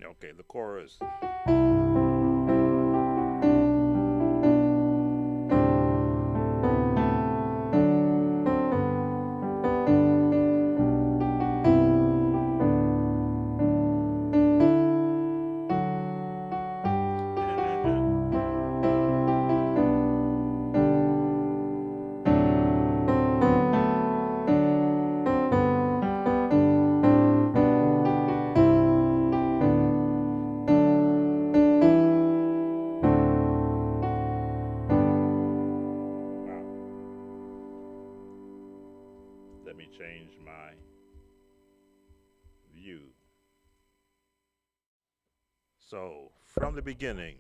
Okay, the chorus. Wow. Let me change my view. So, from the beginning.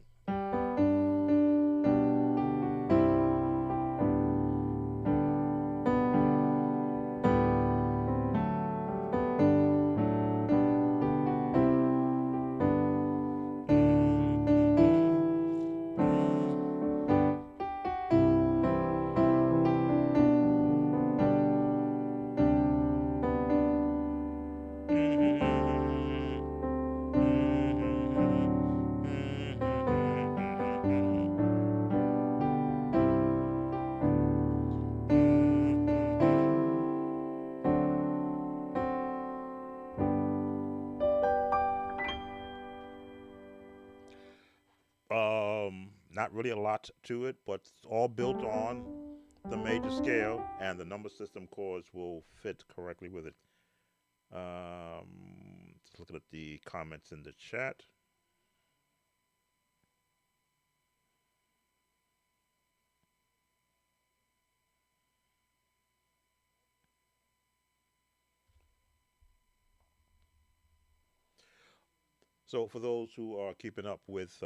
Not really a lot to it, but it's all built on the major scale, and the number system chords will fit correctly with it. Just looking at the comments in the chat. So for those who are keeping up with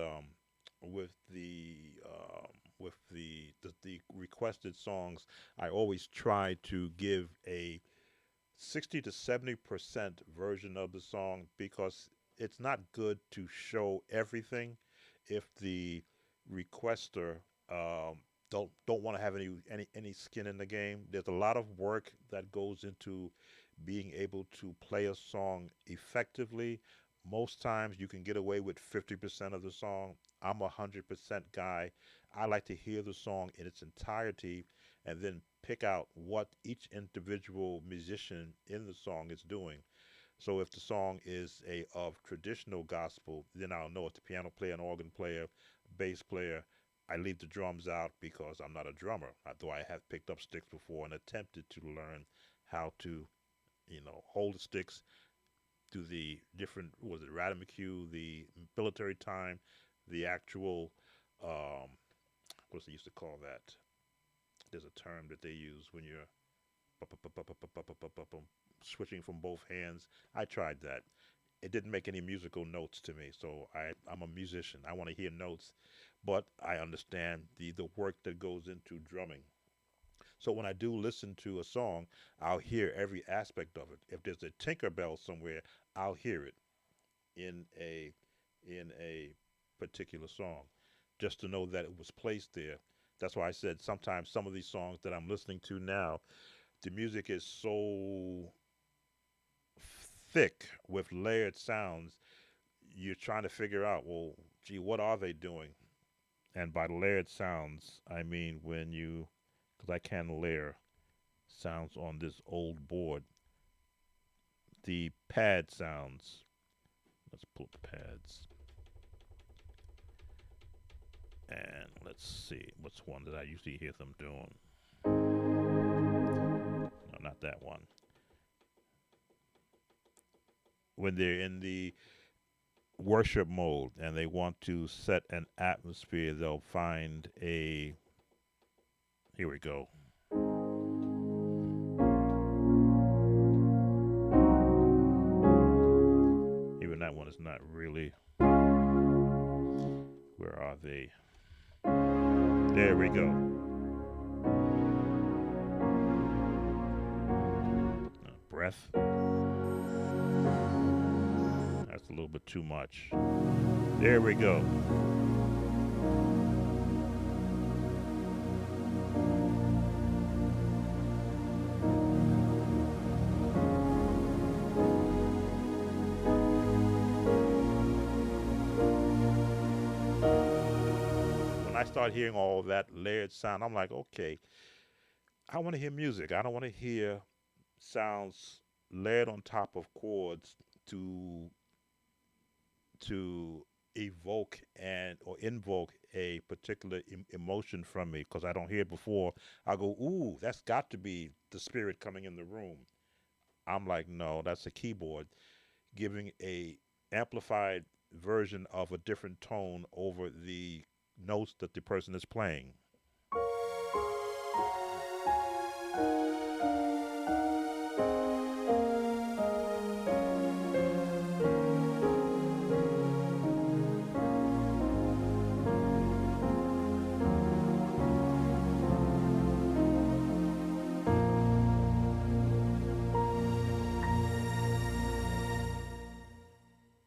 the requested songs, I always try to give a 60 to 70% version of the song because it's not good to show everything if the requester Um, don't want to have any skin in the game. There's a lot of work that goes into being able to play a song effectively. Most times you can get away with 50% of the song. I'm a 100% guy. I like to hear the song in its entirety and then pick out what each individual musician in the song is doing. So if the song is a of traditional gospel, then I'll know it's a piano player, an organ player, bass player. I leave the drums out because I'm not a drummer, though I have picked up sticks before and attempted to learn how to, hold the sticks, do the different, was it Radamacue, the military time, the actual, what's they used to call that? There's a term that they use when you're switching from both hands. I tried that. It didn't make any musical notes to me. So I'm a musician. I want to hear notes, but I understand the work that goes into drumming. So when I do listen to a song, I'll hear every aspect of it. If there's a Tinkerbell somewhere, I'll hear it in a particular song, just to know that it was placed there. That's why I said sometimes some of these songs that I'm listening to now, the music is so thick with layered sounds. You're trying to figure out, well, gee, what are they doing? And by layered sounds, I mean when you, because I can layer sounds on this old board, the pad sounds. Let's pull up the pads. And let's see, what's one that I usually hear them doing? No, not that one. When they're in the worship mode and they want to set an atmosphere, they'll find a. Here we go. Even that one is not really. Where are they? There we go. Breath. That's a little bit too much. There we go. When I start hearing all that layered sound, I'm like, okay, I want to hear music. I don't want to hear sounds layered on top of chords to to evoke and or invoke a particular emotion from me because I don't hear it before. I go, ooh, that's got to be the spirit coming in the room. I'm like, no, that's a keyboard giving a amplified version of a different tone over the notes that the person is playing.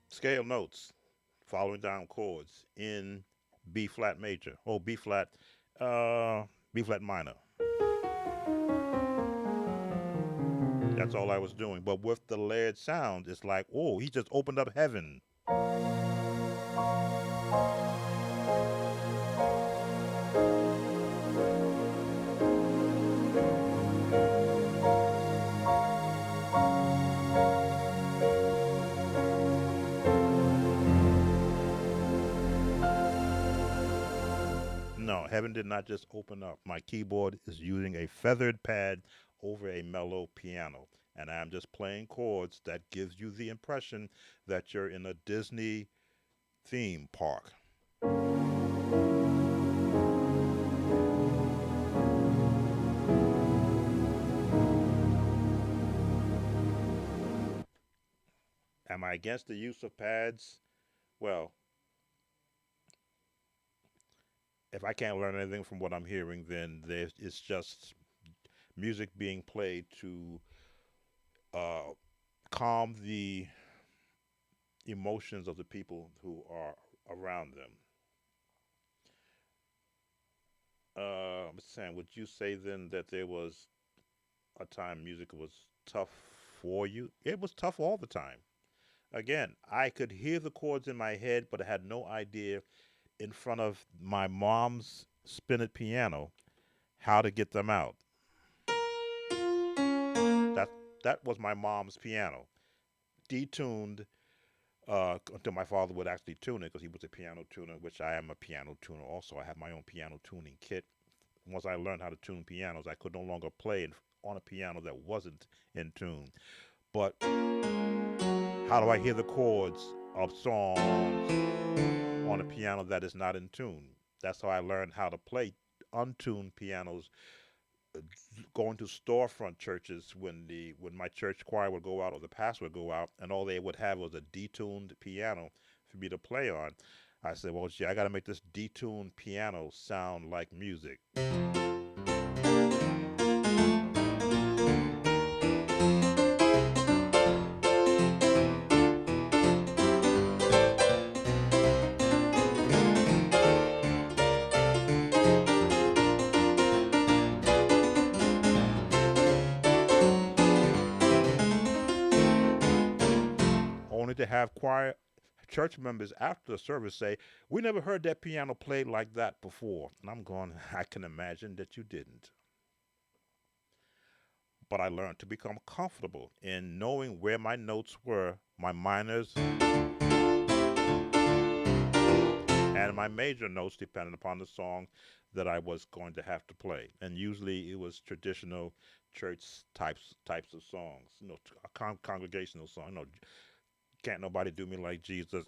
Scale notes, following down chords in B flat major. Oh, B flat minor. That's all I was doing. But with the layered sound, it's like, oh, he just opened up heaven. No, heaven did not just open up. My keyboard is using a feathered pad over a mellow piano. And I'm just playing chords that gives you the impression that you're in a Disney theme park. Am I against the use of pads? Well, if I can't learn anything from what I'm hearing, then it's just music being played to uh, calm the emotions of the people who are around them. Sam, would you say then that there was a time music was tough for you? It was tough all the time. Again, I could hear the chords in my head, but I had no idea in front of my mom's spinet piano how to get them out. That that was my mom's piano, detuned until my father would actually tune it because he was a piano tuner, which I am a piano tuner also. I have my own piano tuning kit. Once I learned how to tune pianos, I could no longer play on a piano that wasn't in tune. But how do I hear the chords of songs on a piano that is not in tune? That's how I learned how to play untuned pianos, uh, going to storefront churches when my church choir would go out or the pastor would go out and all they would have was a detuned piano for me to play on. I said, well, gee, I got to make this detuned piano sound like music. Only to have choir church members after the service say, "We never heard that piano played like that before." And I'm going, I can imagine that you didn't. But I learned to become comfortable in knowing where my notes were, my minors and my major notes, depending upon the song that I was going to have to play. And usually it was traditional church types of songs, congregational songs. Can't nobody do me like Jesus.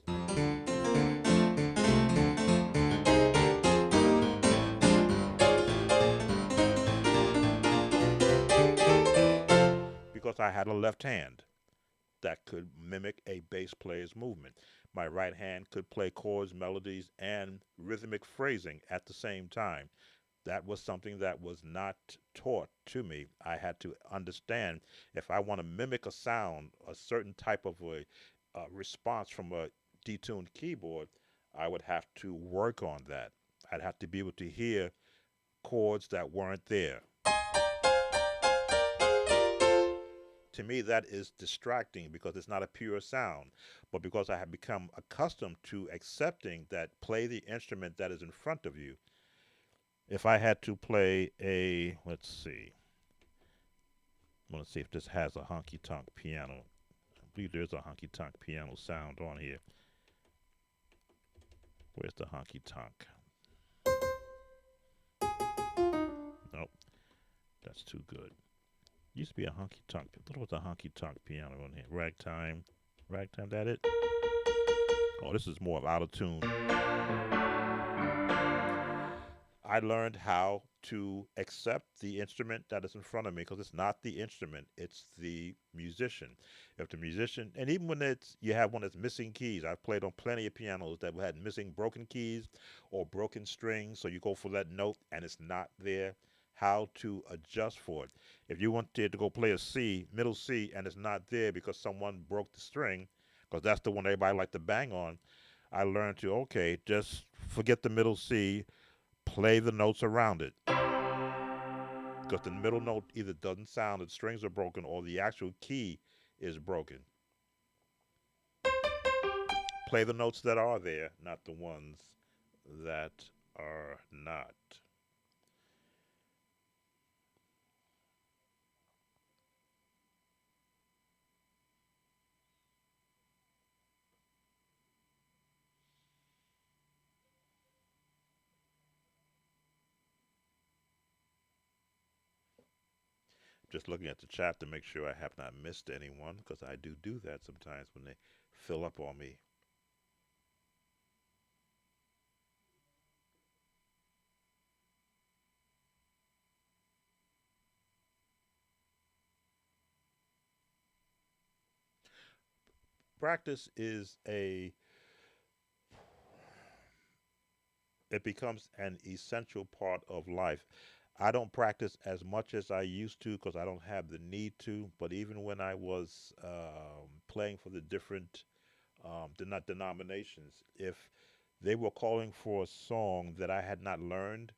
Because I had a left hand that could mimic a bass player's movement. My right hand could play chords, melodies, and rhythmic phrasing at the same time. That was something that was not taught to me. I had to understand if I want to mimic a sound, a certain type of a response from a detuned keyboard, I would have to work on that. I'd have to be able to hear chords that weren't there. To me, that is distracting because it's not a pure sound. But because I have become accustomed to accepting that play the instrument that is in front of you, if I had to play a, let's see, I want to see if this has a honky tonk piano. I believe there's a honky tonk piano sound on here. Where's the honky tonk? Nope, that's too good. Used to be a honky tonk. What was a honky tonk piano on here? Ragtime. Ragtime, that it? Oh, this is more of out of tune. I learned how to accept the instrument that is in front of me because it's not the instrument, it's the musician. If the musician, and even when it's you have one that's missing keys, I've played on plenty of pianos that had missing broken keys or broken strings, so you go for that note and it's not there. How to adjust for it. If you wanted to go play a C, middle C, and it's not there because someone broke the string, because that's the one everybody like to bang on, I learned to, okay, just forget the middle C, play the notes around it. Because the middle note either doesn't sound, the strings are broken, or the actual key is broken. Play the notes that are there, not the ones that are not. Just looking at the chat to make sure I have not missed anyone, because I do that sometimes when they fill up on me. Practice is it becomes an essential part of life. I don't practice as much as I used to because I don't have the need to. But even when I was playing for the different denominations, if they were calling for a song that I had not learned,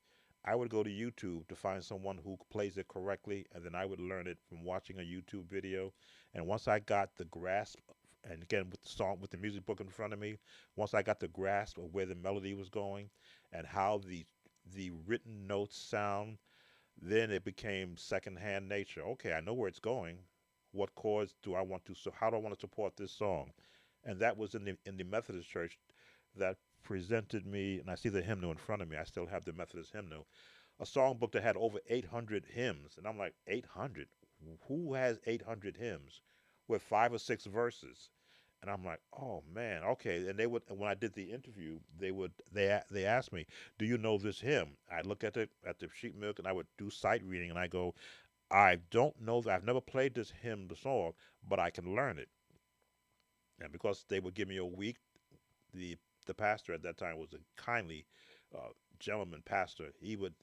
I would go to YouTube to find someone who plays it correctly, and then I would learn it from watching a YouTube video. And once I got the grasp, and again with the song, with the music book in front of me, once I got the grasp of where the melody was going and how the written notes sound, then it became secondhand nature. Okay, I know where it's going. What chords do I want to? So how do I want to support this song? And that was in the Methodist church that presented me. And I see the hymnal in front of me. I still have the Methodist hymnal, a songbook that had over 800 hymns, and I'm like, 800? Who has 800 hymns with 5 or 6 verses? And I'm like, oh man, okay. And they would, and when I did the interview, they asked me, do you know this hymn? I look at the sheet music and I would do sight reading, and I go, I don't know that. I've never played this hymn, the song, but I can learn it. And because they would give me a week, the the pastor at that time was a kindly uh, gentleman pastor. He would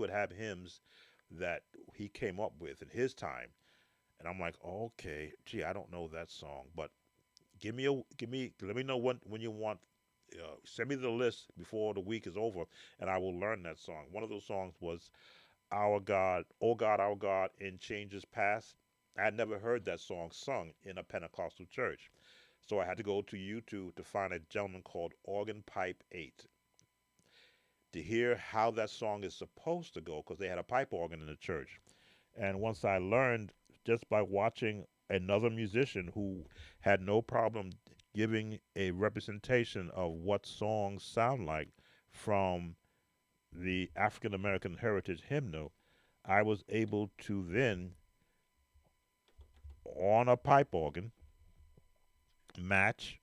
have hymns that he came up with in his time, and I'm like, okay, gee, I don't know that song, but let me know when you want. Send me the list before the week is over, and I will learn that song. One of those songs was "Our God, Oh God, Our God" in Changes Past. I had never heard that song sung in a Pentecostal church, so I had to go to YouTube to find a gentleman called Organ Pipe 8 to hear how that song is supposed to go, because they had a pipe organ in the church. And once I learned just by watching another musician who had no problem giving a representation of what songs sound like from the African American Heritage Hymnal, I was able to then, on a pipe organ, match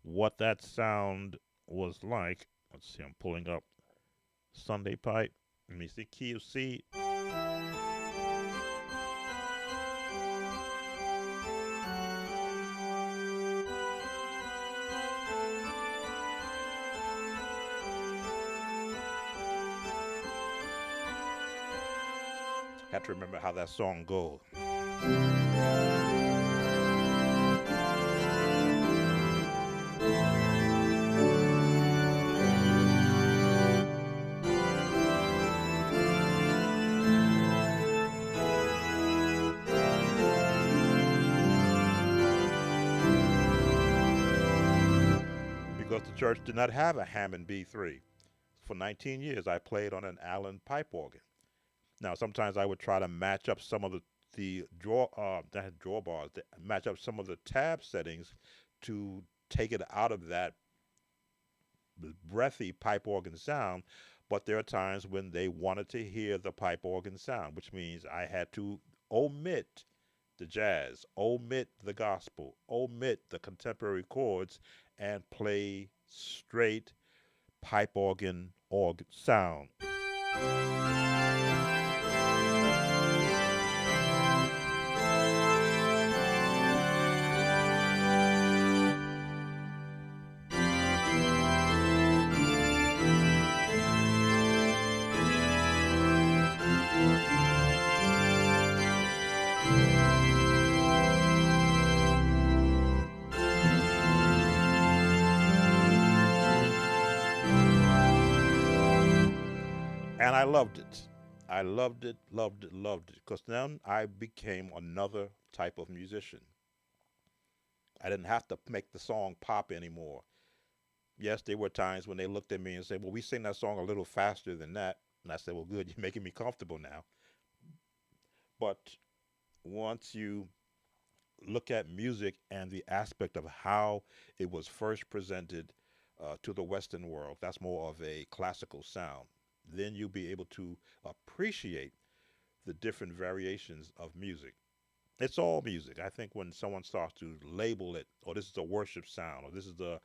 what that sound was like. Let's see, I'm pulling up Sunday pipe. Let me see, key of C. Had to remember how that song goes. Because the church did not have a Hammond B3. For 19 years, I played on an Allen pipe organ. Now, sometimes I would try to match up some of the that had drawbars, match up some of the tab settings to take it out of that breathy pipe organ sound. But there are times when they wanted to hear the pipe organ sound, which means I had to omit the jazz, omit the gospel, omit the contemporary chords, and play straight pipe organ sound. And I loved it. I loved it, loved it, loved it. Because then I became another type of musician. I didn't have to make the song pop anymore. Yes, there were times when they looked at me and said, well, we sing that song a little faster than that. And I said, well, good, you're making me comfortable now. But once you look at music and the aspect of how it was first presented to the Western world, that's more of a classical sound. Then you'll be able to appreciate the different variations of music. It's all music. I think when someone starts to label it, or this is a worship sound, or this is a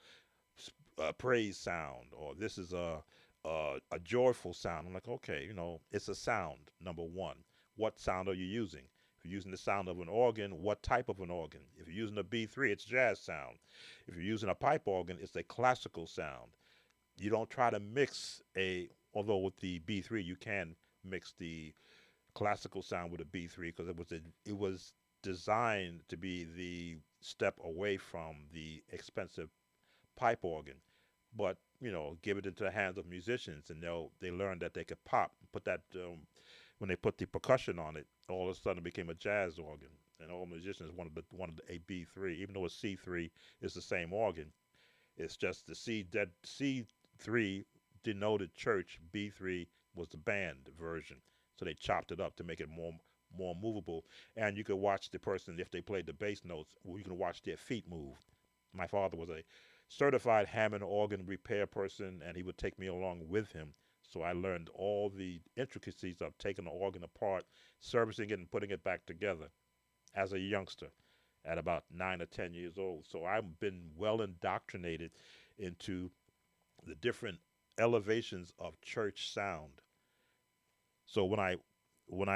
praise sound, or this is a joyful sound, I'm like, okay, it's a sound. Number one, what sound are you using? If you're using the sound of an organ, what type of an organ? If you're using a B3, it's jazz sound. If you're using a pipe organ, it's a classical sound. You don't try to mix although with the B3 you can mix the classical sound with a B3, because it was designed to be the step away from the expensive pipe organ. but give it into the hands of musicians, and they learn that they could put that when they put the percussion on it, all of a sudden it became a jazz organ, and all musicians wanted a B3, even though a C3 is the same organ. It's just the C3 denoted church, B3 was the band version, so they chopped it up to make it more movable, and you could watch the person if they played the bass notes. Well, you can watch their feet move. My father was a certified Hammond organ repair person, and he would take me along with him. So I learned all the intricacies of taking the organ apart, servicing it, and putting it back together as a youngster at about 9 or 10 years old. So I've been well indoctrinated into the different elevations of church sound. So when I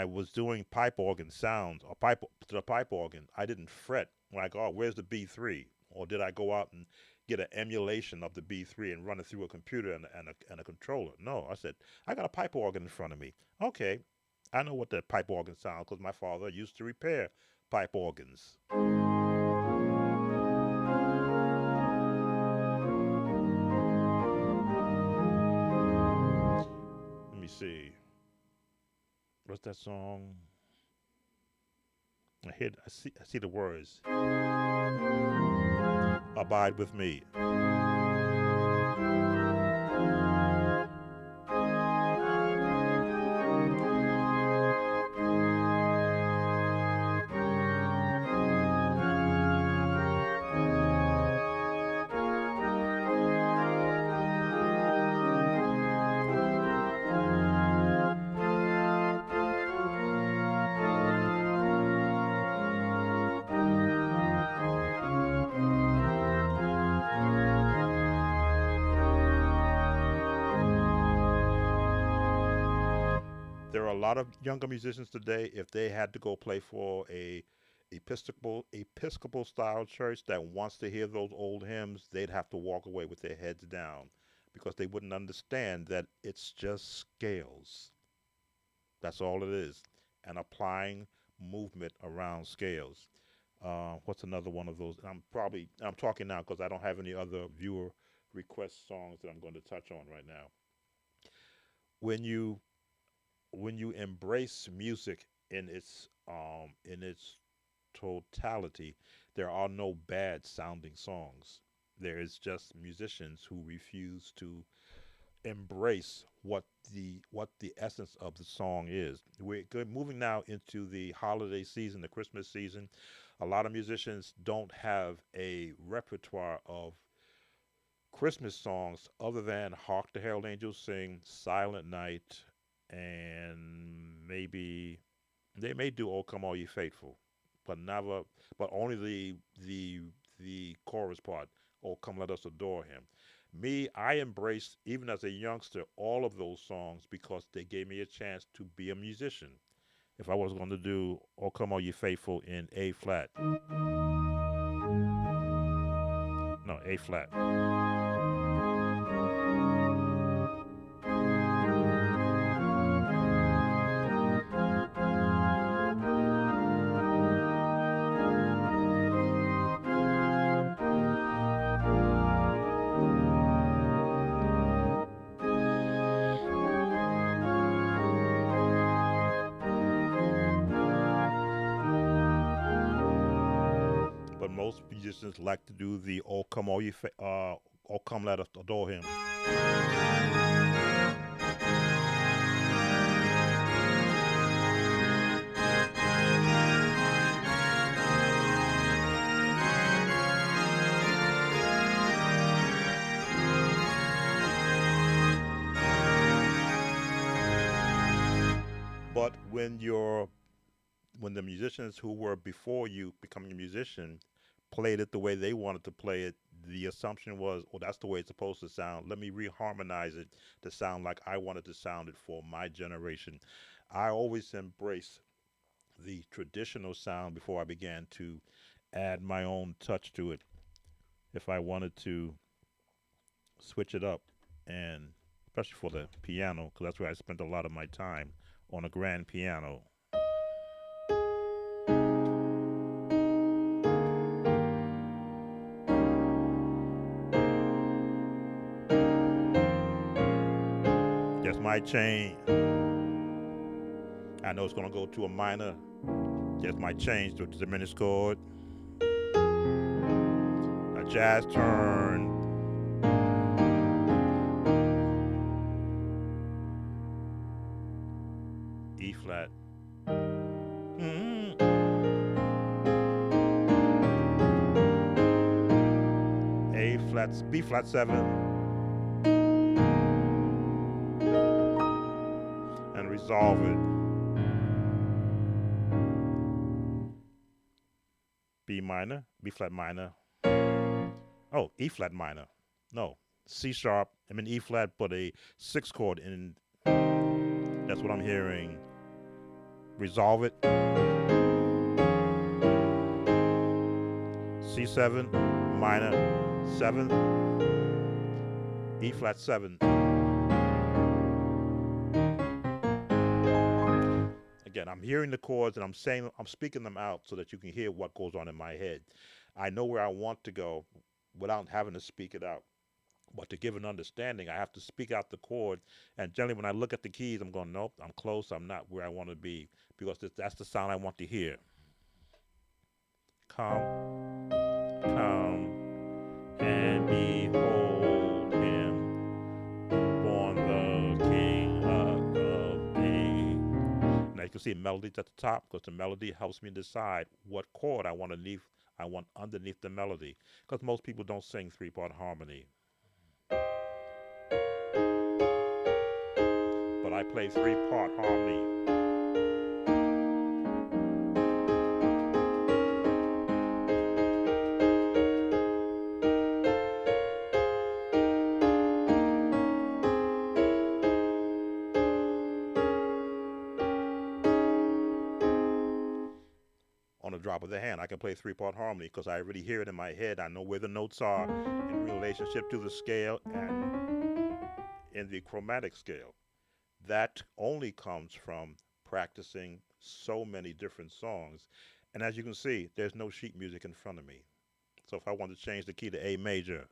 was doing pipe organ sounds or pipe to the pipe organ, I didn't fret like, oh, where's the B3? Or did I go out and get an emulation of the B3 and run it through a computer and a controller? No, I said, I got a pipe organ in front of me. Okay, I know what that pipe organ sounds because my father used to repair pipe organs. Let me see. What's that song? I see the words. Abide with me. There are a lot of younger musicians today. If they had to go play for a Episcopal style church that wants to hear those old hymns, they'd have to walk away with their heads down because they wouldn't understand that it's just scales. That's all it is, and applying movement around scales. What's another one of those? I'm talking now because I don't have any other viewer request songs that I'm going to touch on right now. When you embrace music in its totality, there are no bad sounding songs. There is just musicians who refuse to embrace what the essence of the song is. We're good, moving now into the holiday season, the Christmas season. A lot of musicians don't have a repertoire of Christmas songs other than "Hark the Herald Angels Sing," "Silent Night," and maybe they may do "Oh Come All Ye Faithful," but never, but only the chorus part. "Oh Come Let Us Adore Him." Me, I embraced even as a youngster all of those songs because they gave me a chance to be a musician. If I was going to do "Oh Come All Ye Faithful" in A flat, no A flat, but most musicians like to do the "Oh Come Let Us Adore Him." But when the musicians who were before you becoming a musician played it the way they wanted to play it, the assumption was, well, that's the way it's supposed to sound. Let me reharmonize it to sound like I wanted to sound it for my generation. I always embraced the traditional sound before I began to add my own touch to it. If I wanted to switch it up, and especially for the piano, because that's where I spent a lot of my time on a grand piano. Just might change. I know it's going to go to a minor. Just might change to a diminished chord. A jazz turn. E flat. A flat, B flat 7. And resolve it. B minor, B flat minor. Oh, E flat minor. No, C sharp. I'm in E flat, but a 6 chord in. That's what I'm hearing. Resolve it. C7, minor, 7, E flat 7. Again, I'm hearing the chords and I'm speaking them out so that you can hear what goes on in my head. I know where I want to go without having to speak it out. But to give an understanding, I have to speak out the chord. And generally, when I look at the keys, I'm going, nope, I'm close. I'm not where I want to be. Because that's the sound I want to hear. Come, and behold him, born the King of Kings. Now you can see melodies at the top because the melody helps me decide what chord I want underneath the melody. Because most people don't sing 3-part harmony. But I play 3-part harmony. On a drop of the hand, I can play 3-part harmony because I already hear it in my head. I know where the notes are in relationship to the scale and in the chromatic scale. That only comes from practicing so many different songs. And as you can see, there's no sheet music in front of me. So if I want to change the key to A major,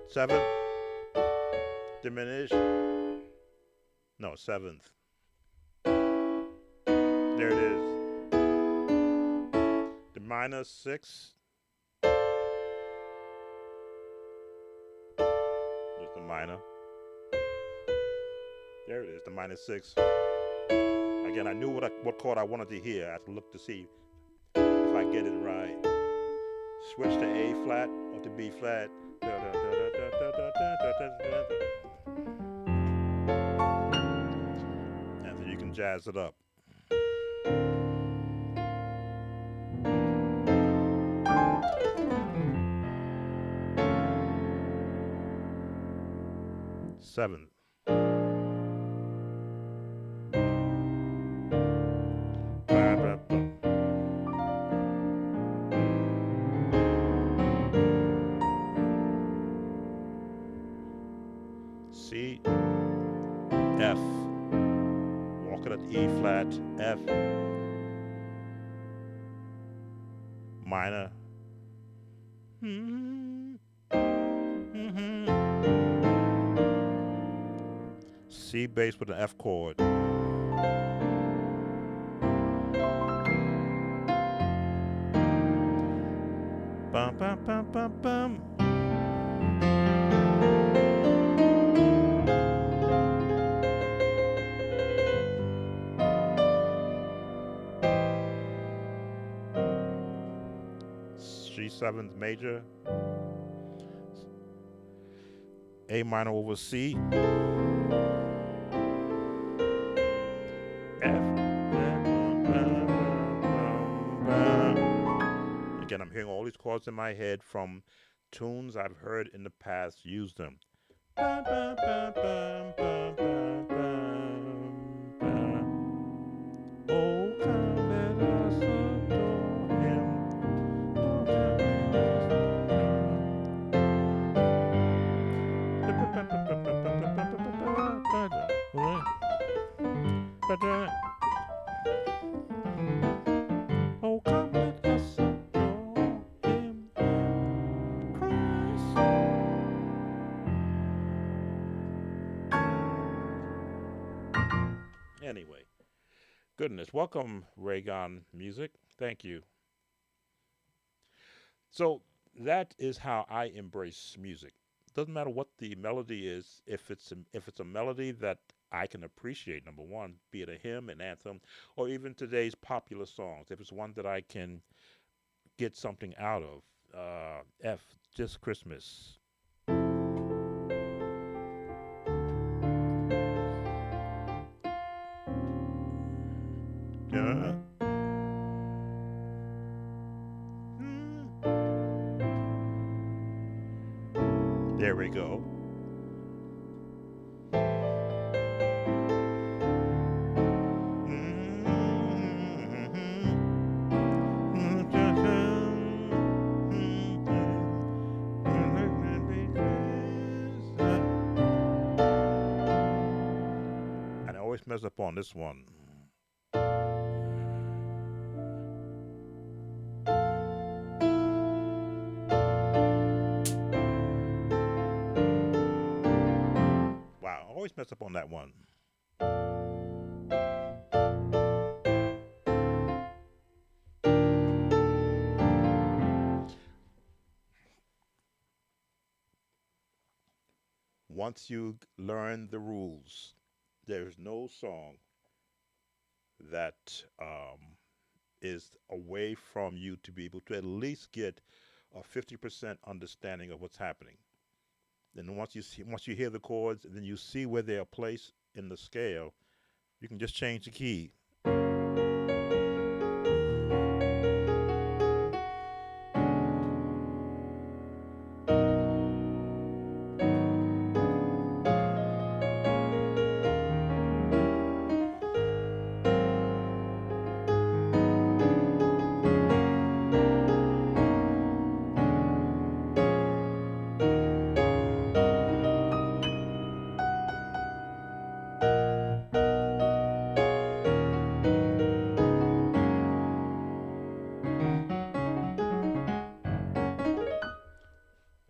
seventh, diminished, no, 7th. There it is. The minor 6. There's the minor. There it is, the minor 6. Again, I knew what chord I wanted to hear. I had to look to see if I get it right. Switch to A flat or to B flat. And then you can jazz it up. Seven. C, F, walk it at E flat, F, minor, C bass with an F chord, bum bum bum bum bum. G7 major, A minor over C, F. Again, I'm hearing all these chords in my head from tunes I've heard in the past use them. Oh, come let us adore him. Goodness. Welcome, Raygon Music. Thank you. So that is how I embrace music. Doesn't matter what the melody is. If it's a melody that I can appreciate, number one, be it a hymn, an anthem, or even today's popular songs. If it's one that I can get something out of, F, just Christmas. Yeah. There we go. And I always mess up on this one. Wow, I always mess up on that one. Once you learn the rules, there's no song that is away from you to be able to at least get a 50% understanding of what's happening. Then once you hear the chords, and then you see where they are placed in the scale, you can just change the key.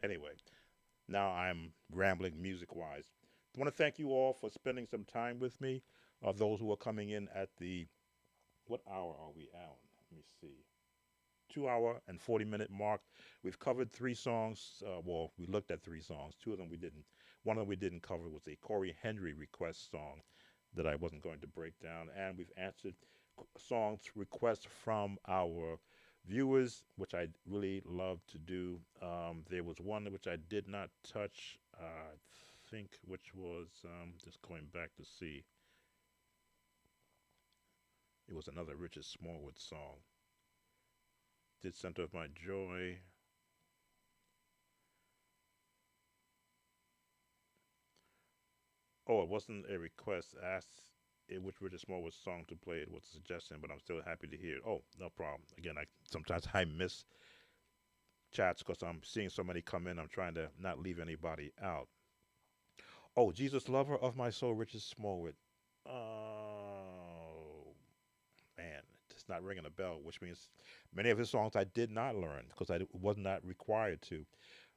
Anyway, now I'm rambling music wise. I want to thank you all for spending some time with me. Those who are coming in at the, what hour are we on? Let me see. 2 hour and 40-minute mark. We've covered three songs. Well, we looked at three songs. Two of them we didn't. One of them we didn't cover was a Corey Henry request song that I wasn't going to break down. And we've answered songs requests from our viewers, which I really love to do. There was one which I did not touch, I think, which was just going back to see. It was another Richard Smallwood song. Did Center of My Joy. Oh, it wasn't a request. Asked which Richard Smallwood song to play. It was a suggestion, but I'm still happy to hear it. Oh, no problem. Again, I sometimes I miss chats because I'm seeing so many come in. I'm trying to not leave anybody out. Oh, Jesus Lover of My Soul, Richard Smallwood. Oh, man, it's not ringing a bell, which means many of his songs I did not learn because I was not required to.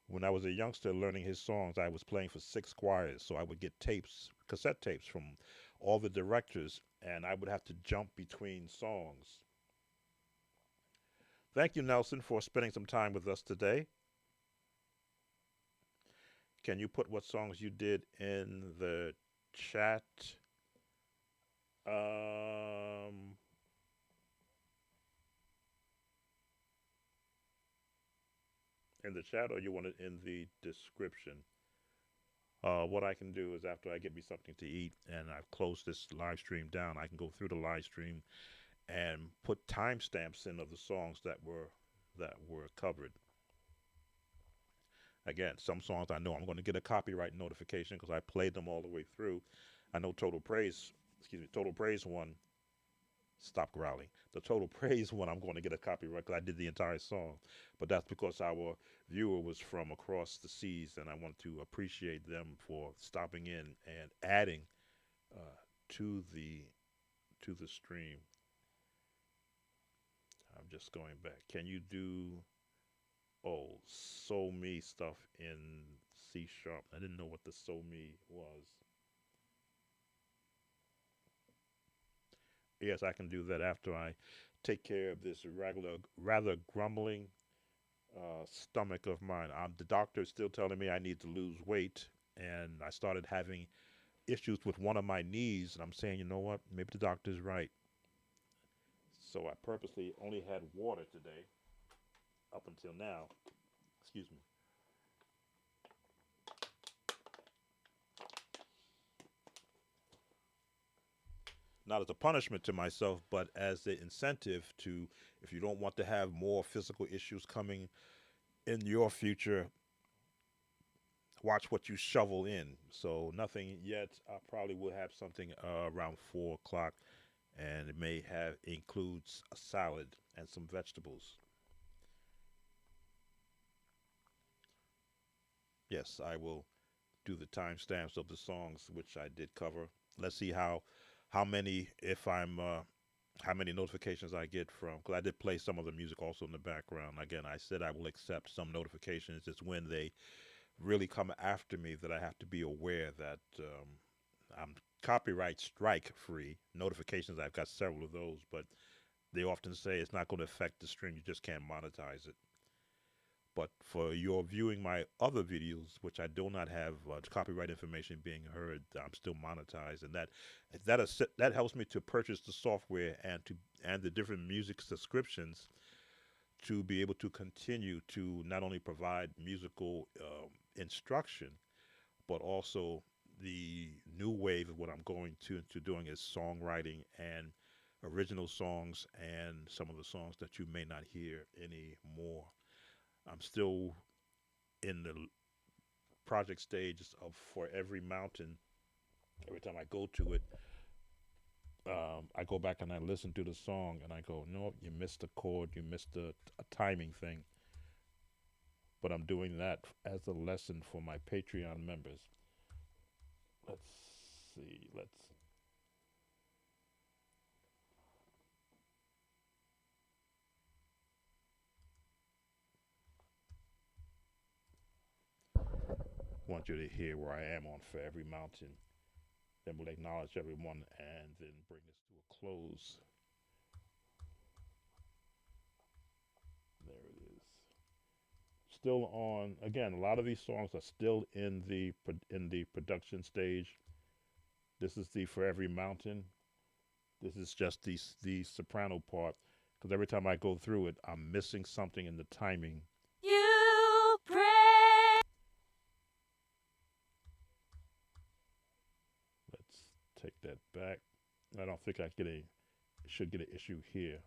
When I was a youngster learning his songs, I was playing for six choirs, so I would get tapes, cassette tapes from all the directors, and I would have to jump between songs. Thank you, Nelson, for spending some time with us today. Can you put what songs you did in the chat? Um, in the chat, or you want it in the description? What I can do is after I get me something to eat and I've closed this live stream down, I can go through the live stream and put timestamps in of the songs that were covered. Again, some songs I know I'm going to get a copyright notification because I played them all the way through. I know Total Praise one. Stop growling. The Total Praise one, I'm going to get a copyright because I did the entire song, but that's because our viewer was from across the seas, and I want to appreciate them for stopping in and adding uh, to the stream. I'm just going back. Can you do So Me stuff in C sharp? I didn't know what the So Me was. Yes, I can do that after I take care of this rather grumbling stomach of mine. The doctor is still telling me I need to lose weight, and I started having issues with one of my knees, and I'm saying, you know what? Maybe the doctor's right. So I purposely only had water today up until now. Excuse me. Not as a punishment to myself, but as the incentive to, if you don't want to have more physical issues coming in your future, watch what you shovel in. So nothing yet. I probably will have something around 4 o'clock, and it may have includes a salad and some vegetables. Yes, I will do the timestamps of the songs which I did cover. Let's see how many if I'm how many notifications I get from, because I did play some of the music also in the background. Again, I said I will accept some notifications. It's when they really come after me that I have to be aware that I'm copyright strike free. Notifications, I've got several of those, but they often say it's not going to affect the stream. You just can't monetize it. But for your viewing my other videos, which I do not have copyright information being heard, I'm still monetized, and that helps me to purchase the software and the different music subscriptions to be able to continue to not only provide musical instruction, but also the new wave of what I'm going to doing is songwriting and original songs and some of the songs that you may not hear anymore. I'm still in the project stages of For Every Mountain. Every time I go to it, I go back and I listen to the song and I go, no, you missed a chord, you missed a timing thing. But I'm doing that as a lesson for my Patreon members. Let's see. Let's want you to hear where I am on For Every Mountain. Then we'll acknowledge everyone and then bring this to a close. There it is. Still on. Again, a lot of these songs are still in the production stage. This is the For Every Mountain. This is just the soprano part. Because every time I go through it, I'm missing something in the timing. You pray. Let's take that back. I don't think I get a should get an issue here.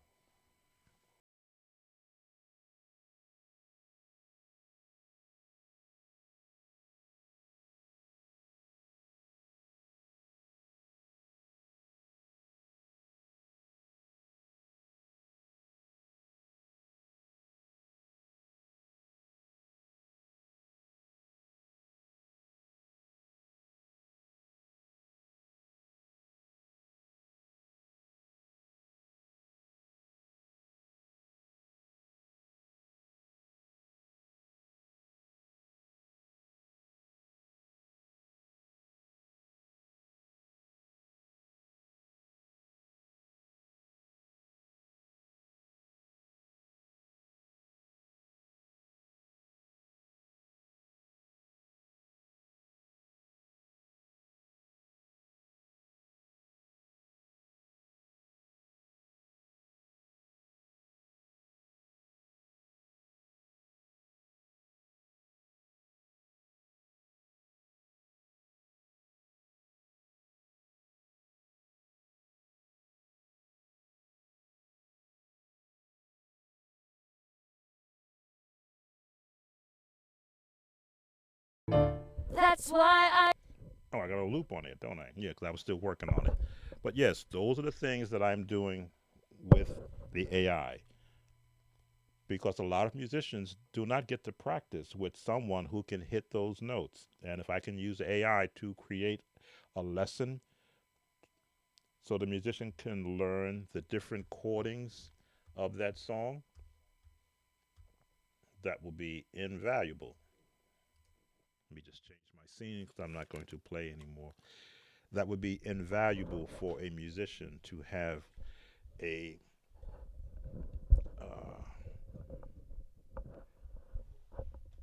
That's why I. Oh, I got a loop on it, don't I? Yeah, because I was still working on it. But yes, those are the things that I'm doing with the AI. Because a lot of musicians do not get to practice with someone who can hit those notes. And if I can use AI to create a lesson so the musician can learn the different chordings of that song, that will be invaluable. Let me just change my scene because I'm not going to play anymore. that would be invaluable for a musician to have a uh,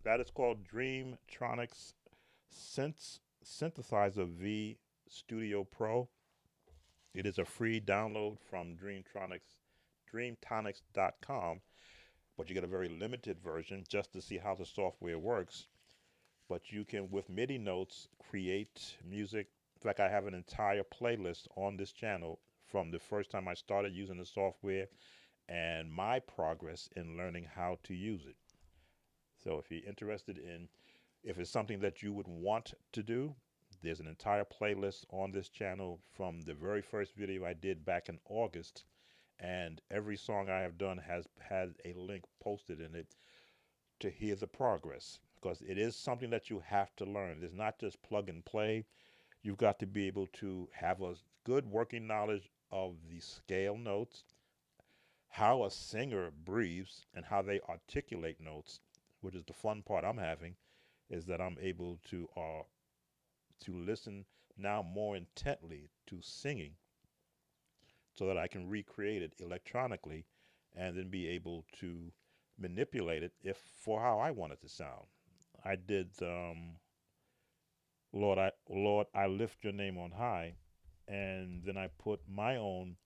that is called Dreamtronics Synthesizer V Studio Pro. It is a free download from Dreamtonics.com, but you get a very limited version just to see how the software works. But you can, with MIDI notes, create music. In fact, I have an entire playlist on this channel from the first time I started using the software and my progress in learning how to use it. So if you're interested in, if it's something that you would want to do, there's an entire playlist on this channel from the very first video I did back in August, and every song I have done has had a link posted in it to hear the progress, because it is something that you have to learn. It's not just plug and play. You've got to be able to have a good working knowledge of the scale notes, how a singer breathes, and how they articulate notes, which is the fun part I'm having, is that I'm able to listen now more intently to singing so that I can recreate it electronically and then be able to manipulate it if for how I want it to sound. I did Lord I lift your name on high, and then I put my own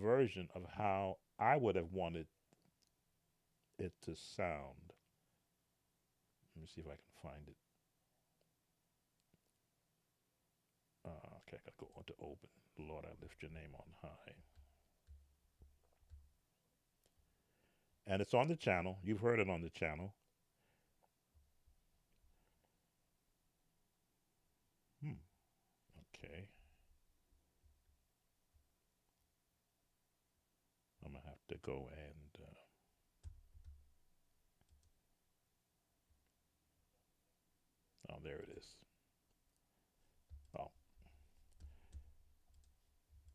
version of how I would have wanted it to sound. Let me see if I can find it. Okay, I gotta go on to open. Lord, I lift your name on high. And it's on the channel. You've heard it on the channel. Okay. I'm gonna have to go and oh, there it is. Oh,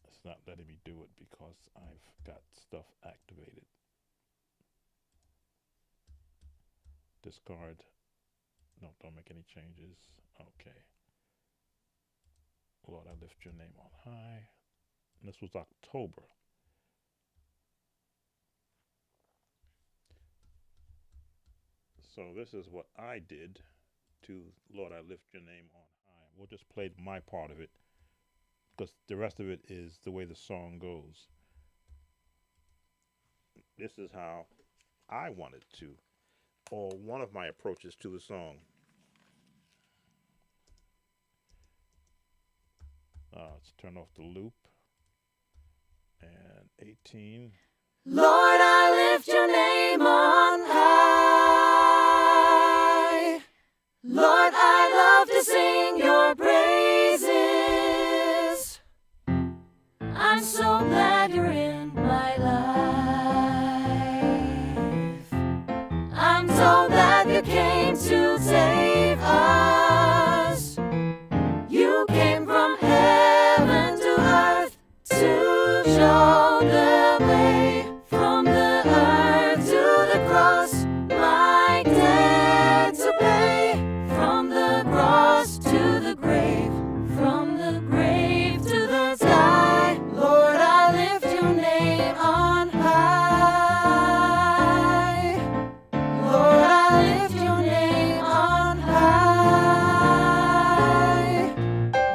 it's not letting me do it because I've got stuff activated. Discard. No, don't make any changes. Okay. Lord, I lift your name on high. And this was October. So this is what I did to Lord, I lift your name on high. We'll just play my part of it because the rest of it is the way the song goes. This is how I wanted to, or one of my approaches to the song. Let's turn off the loop. And 18. Lord, I lift your name on high. Lord, I love to sing your praises. I'm so glad you're in my life. I'm so glad you came to save us. You came from heaven to earth to show the way, from the earth to the cross, my debt to pay, from the cross to the grave, from the grave to the sky. Lord, I lift your name on high. Lord, I lift your name on high.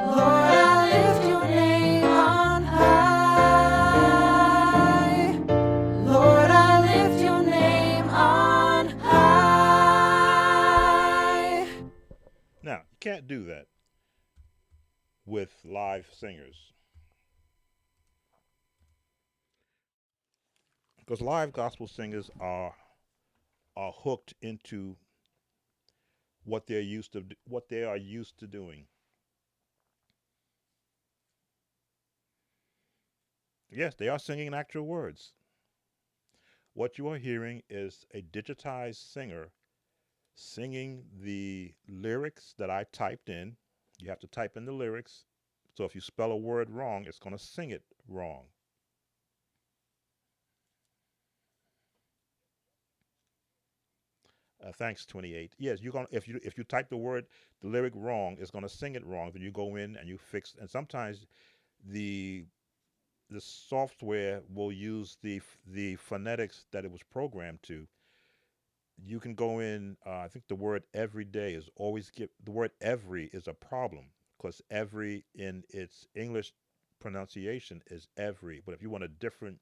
Lord, I lift your name on high. Lord, I lift your name on high. Now, you can't do that with live singers because live gospel singers are hooked into what they are used to doing. Yes, they are singing actual words. What you are hearing is a digitized singer singing the lyrics that I typed in. You have to type in the lyrics. So if you spell a word wrong, it's going to sing it wrong. Thanks, 28. Yes, you're gonna if you type the lyric wrong, it's gonna sing it wrong. Then you go in and you fix. And sometimes the the software will use the phonetics that it was programmed to. You can go in. I think the word every day is always give the word every is a problem because every in its English pronunciation is every. But if you want a different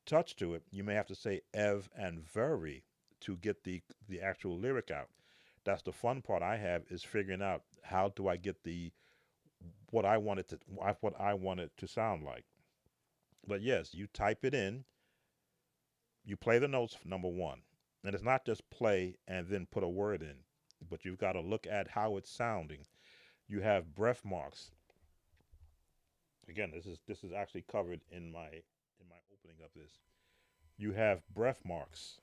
touch to it, you may have to say ev and very to get the actual lyric out. That's the fun part I have is figuring out how do I get the what I want it to sound like. But yes, you type it in, you play the notes number one, and it's not just play and then put a word in, but you've got to look at how it's sounding. You have breath marks. Again, this is actually covered in my opening of this. You have breath marks.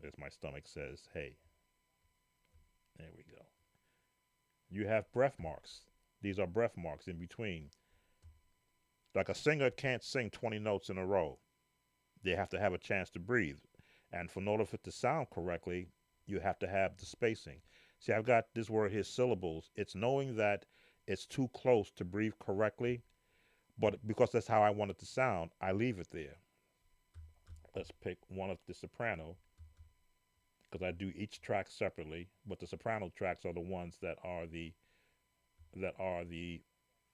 As my stomach says, hey, there we go. You have breath marks. These are breath marks in between. Like a singer can't sing 20 notes in a row. They have to have a chance to breathe. And in order for it to sound correctly, you have to have the spacing. See, I've got this word here, syllables. It's knowing that it's too close to breathe correctly, but because that's how I want it to sound, I leave it there. Let's pick one of the soprano, because I do each track separately, but the soprano tracks are the ones that are the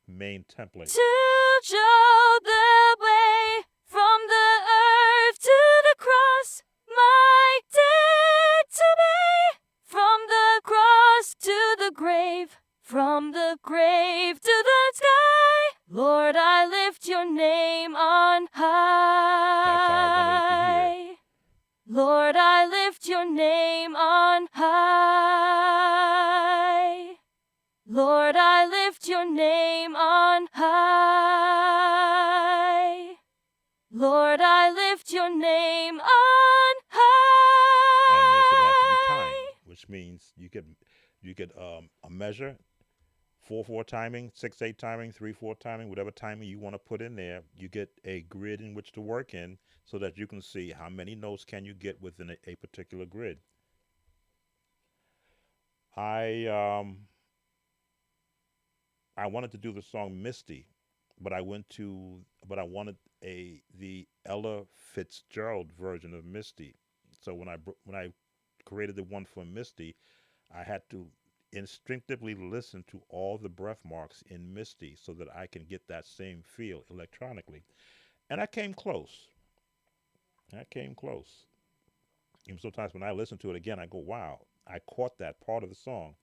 main template. To show the way from the earth to the cross, my debt to pay. From the cross to the grave, from the grave to the sky. Lord, I lift your name on That's how I wanted it to hear. high. Lord, I lift your name on high. Lord, I lift your name on high. Lord, I lift your name on And yes, it has to be high. timed, which means you get a measure, 4/4 timing, 6/8 timing, 3/4 timing, whatever timing you want to put in there. You get a grid in which to work in, so that you can see how many notes can you get within a particular grid. I I wanted to do the song Misty, but I wanted a the Ella Fitzgerald version of Misty. So when I created the one for Misty, I had to instinctively listen to all the breath marks in Misty so that I can get that same feel electronically. And I came close. I came close. Even sometimes when I listen to it again, I go, wow, I caught that part of the song.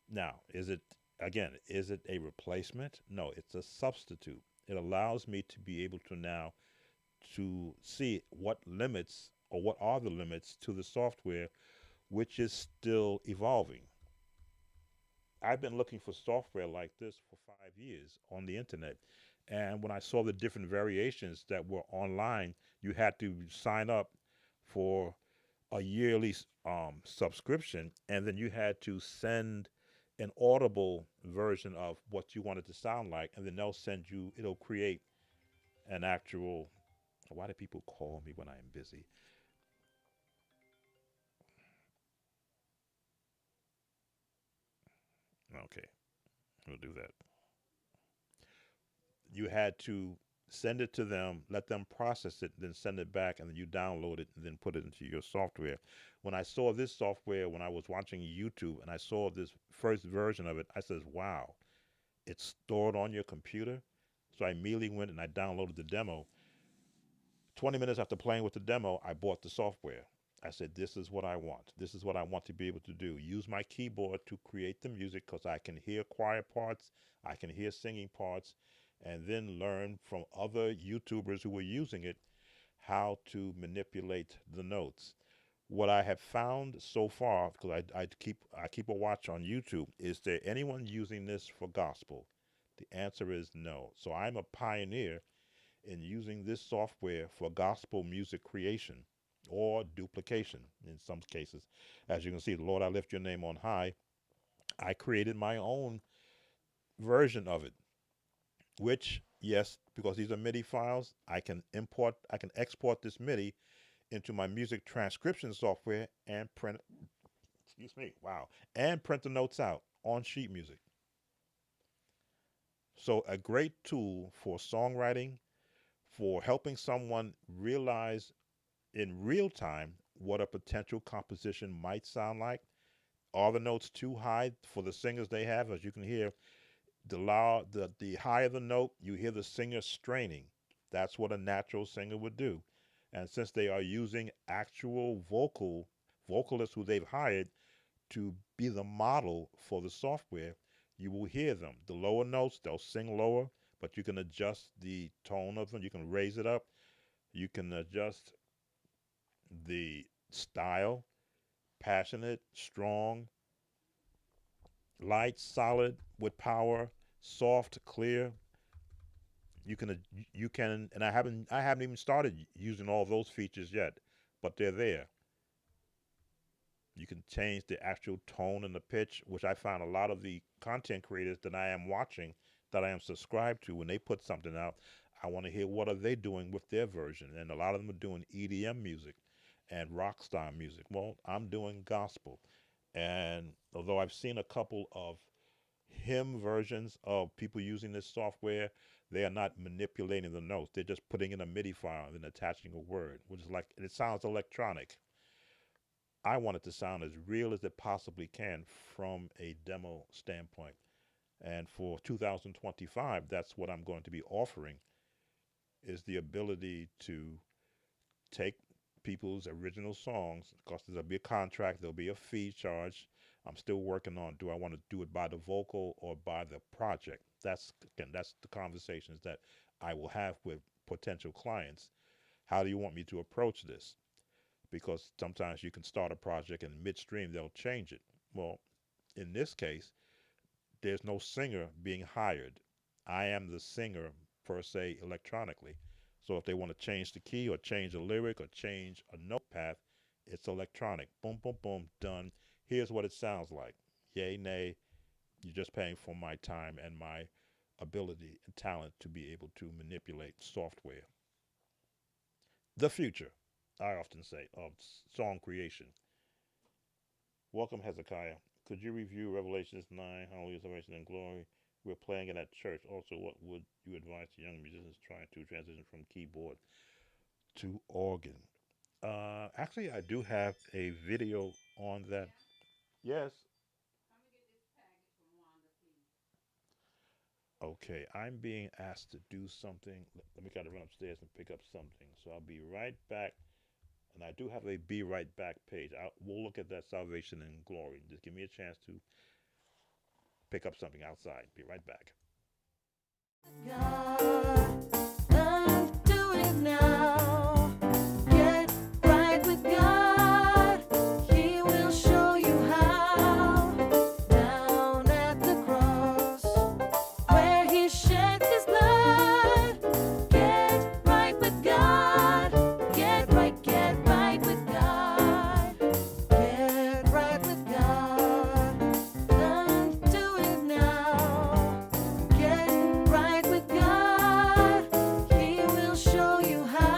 Now, is it a replacement? No, it's a substitute. It allows me to be able to now to see what limits or what are the limits to the software, which is still evolving. I've been looking for software like this for 5 years on the internet. And when I saw the different variations that were online, you had to sign up for a yearly subscription, and then you had to send an audible version of what you wanted to sound like, and then it'll create an actual. Why do people call me when I'm busy? Okay, we'll do that. You had to send it to them, let them process it, then send it back, and then you download it and then put it into your software. When I saw this software, when I was watching YouTube and I saw this first version of it, I said, wow, it's stored on your computer. So I immediately went and I downloaded the demo. 20 minutes after playing with the demo, I bought the software. I said, this is what I want. This is what I want to be able to do. Use my keyboard to create the music because I can hear choir parts, I can hear singing parts, and then learn from other YouTubers who were using it how to manipulate the notes. What I have found so far, because I keep a watch on YouTube, is there anyone using this for gospel? The answer is no. So I'm a pioneer in using this software for gospel music creation or duplication in some cases. As you can see, Lord, I lift your name on high. I created my own version of it, which, yes, because these are MIDI files, I can export this MIDI into my music transcription software and print, excuse me, wow, and print the notes out on sheet music. So a great tool for songwriting, for helping someone realize in real time what a potential composition might sound like. Are the notes too high for the singers they have? As you can hear, the higher the note, you hear the singer straining. That's what a natural singer would do. And since they are using actual vocalists who they've hired to be the model for the software, you will hear them. The lower notes, they'll sing lower, but you can adjust the tone of them. You can raise it up. You can adjust the style, passionate, strong, light, solid, with power, soft, clear. You can, and I haven't even started using all those features yet, but they're there. You can change the actual tone and the pitch, which I find a lot of the content creators that I am watching, that I am subscribed to, when they put something out, I want to hear what are they doing with their version. And a lot of them are doing EDM music and rock star music. Well, I'm doing gospel. And although I've seen a couple of hymn versions of people using this software, they are not manipulating the notes. They're just putting in a MIDI file and attaching a word, which is like, it sounds electronic. I want it to sound as real as it possibly can from a demo standpoint. And for 2025, that's what I'm going to be offering, is the ability to take people's original songs. Of course, there'll be a contract, there'll be a fee charge. I'm still working on, do I want to do it by the vocal or by the project? That's the conversations that I will have with potential clients. How do you want me to approach this? Because sometimes you can start a project and midstream they'll change it. Well, in this case, there's no singer being hired. I am the singer per se electronically. So if they want to change the key or change a lyric or change a note path, it's electronic. Boom, boom, boom, done. Here's what it sounds like. Yay, nay. You're just paying for my time and my ability and talent to be able to manipulate software. The future, I often say, of song creation. Welcome, Hezekiah. Could you review Revelations 9, Hallelujah, Salvation, and Glory? We're playing it at church. Also, what would you advise to young musicians trying to transition from keyboard to organ? Actually, I do have a video on that. Yes. Okay, I'm being asked to do something. Let me kind of run upstairs and pick up something. So I'll be right back. And I do have a Be Right Back page. We'll look at that Salvation and Glory. Just give me a chance to pick up something outside. Be right back. God, do it now. Get right with God. He will show you how. Down at the cross, where He shed His blood. Get right with God. Get right with God. Get right with God. Don't do it now. Get right with God. He will show you how.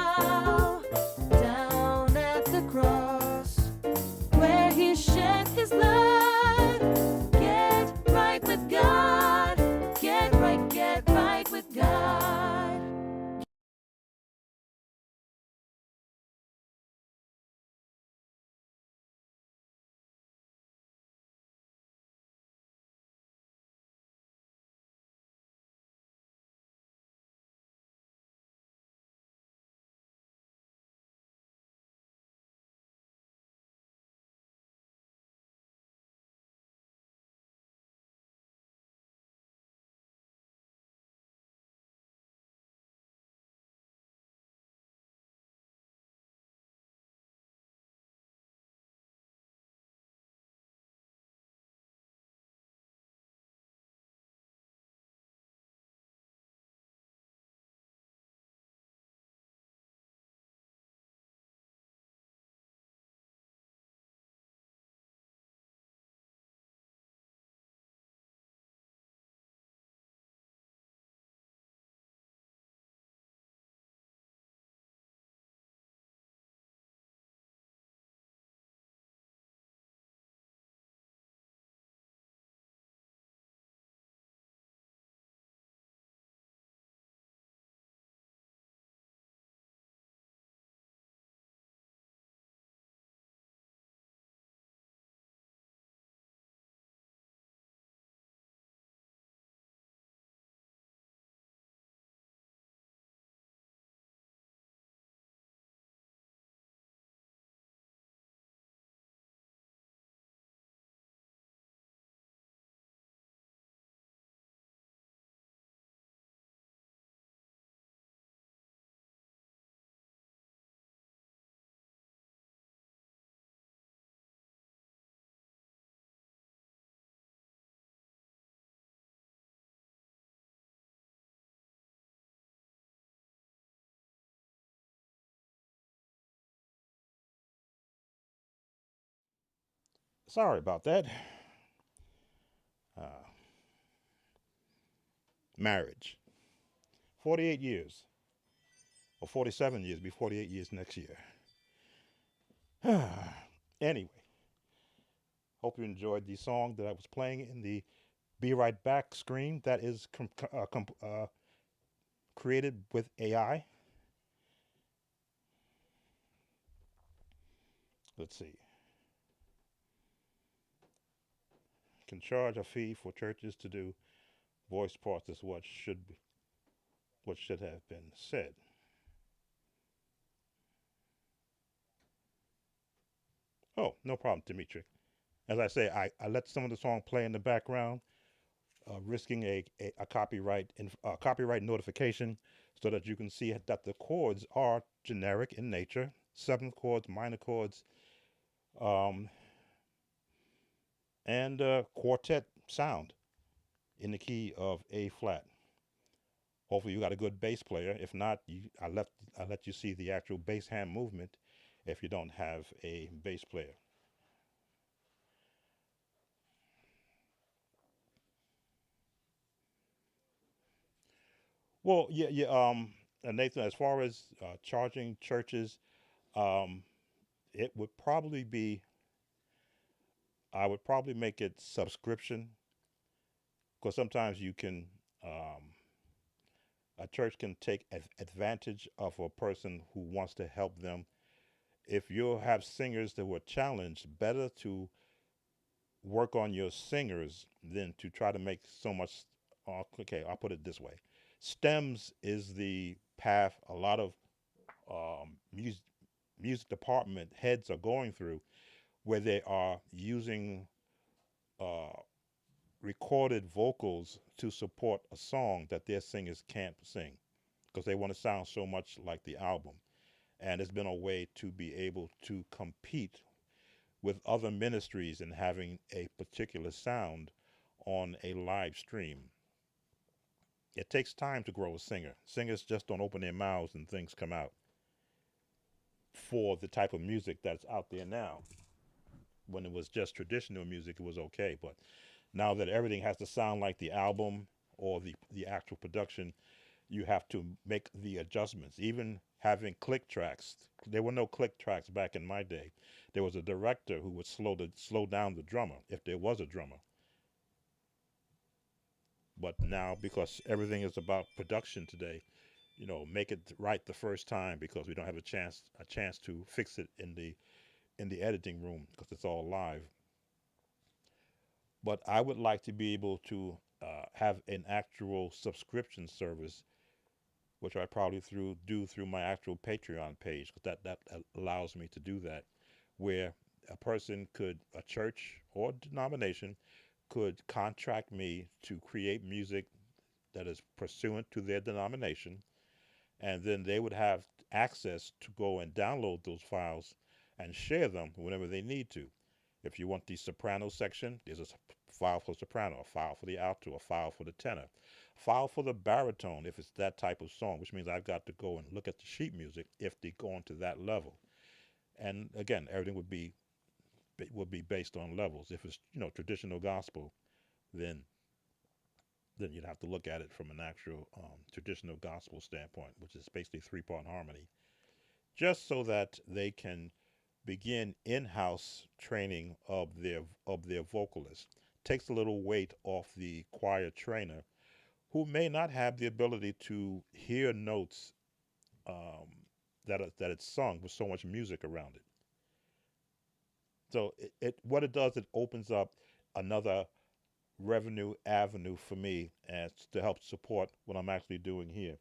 Sorry about that. Uh, Marriage. 48 years, or 47 years, be 48 years next year. Anyway, hope you enjoyed the song that I was playing in the Be Right Back screen that is created with AI. Let's see. Can charge a fee for churches to do voice parts is what should have been said. Oh, no problem, Dimitri. As I say, I let some of the song play in the background, risking a copyright notification, so that you can see that the chords are generic in nature: seventh chords, minor chords, um, and quartet sound in the key of A flat. Hopefully, you got a good bass player. If not, I let you see the actual bass hand movement. If you don't have a bass player, well, yeah, yeah. Nathan, as far as charging churches, um, it would probably be. I would probably make it subscription, because sometimes you can. A church can take advantage of a person who wants to help them. If you have singers that were challenged, better to work on your singers than to try to make so much. Okay, I'll put it this way: stems is the path a lot of music department heads are going through, where they are using uh, recorded vocals to support a song that their singers can't sing, because they want to sound so much like the album. And it's been a way to be able to compete with other ministries and having a particular sound on a live stream. It takes time to grow a singer. Singers just don't open their mouths and things come out for the type of music that's out there now. When it was just traditional music, it was okay. But now that everything has to sound like the album or the actual production, you have to make the adjustments. Even having click tracks, there were no click tracks back in my day. There was a director who would slow down the drummer if there was a drummer. But now, because everything is about production today, make it right the first time, because we don't have a chance to fix it in the editing room, because it's all live. But I would like to be able to have an actual subscription service, which I probably do through my actual Patreon page, because that allows me to do that, where a church or denomination, could contract me to create music that is pursuant to their denomination, and then they would have access to go and download those files and share them whenever they need to. If you want the soprano section, there's a file for soprano, a file for the alto, a file for the tenor, a file for the baritone if it's that type of song, which means I've got to go and look at the sheet music if they go on to that level. And again, everything would be based on levels. If it's traditional gospel, then you'd have to look at it from an actual traditional gospel standpoint, which is basically three-part harmony, just so that they can begin in-house training of their vocalists. Takes a little weight off the choir trainer, who may not have the ability to hear notes um, that it's sung with so much music around it. So what it does, it opens up another revenue avenue for me, as to help support what I'm actually doing here.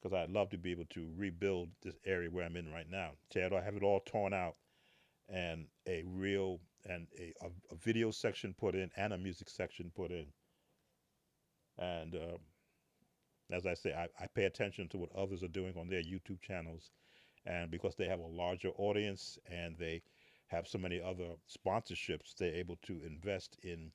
Because I'd love to be able to rebuild this area where I'm in right now. I have it all torn out, and a video section put in, and a music section put in. And as I say, I pay attention to what others are doing on their YouTube channels, and because they have a larger audience and they have so many other sponsorships, they're able to invest in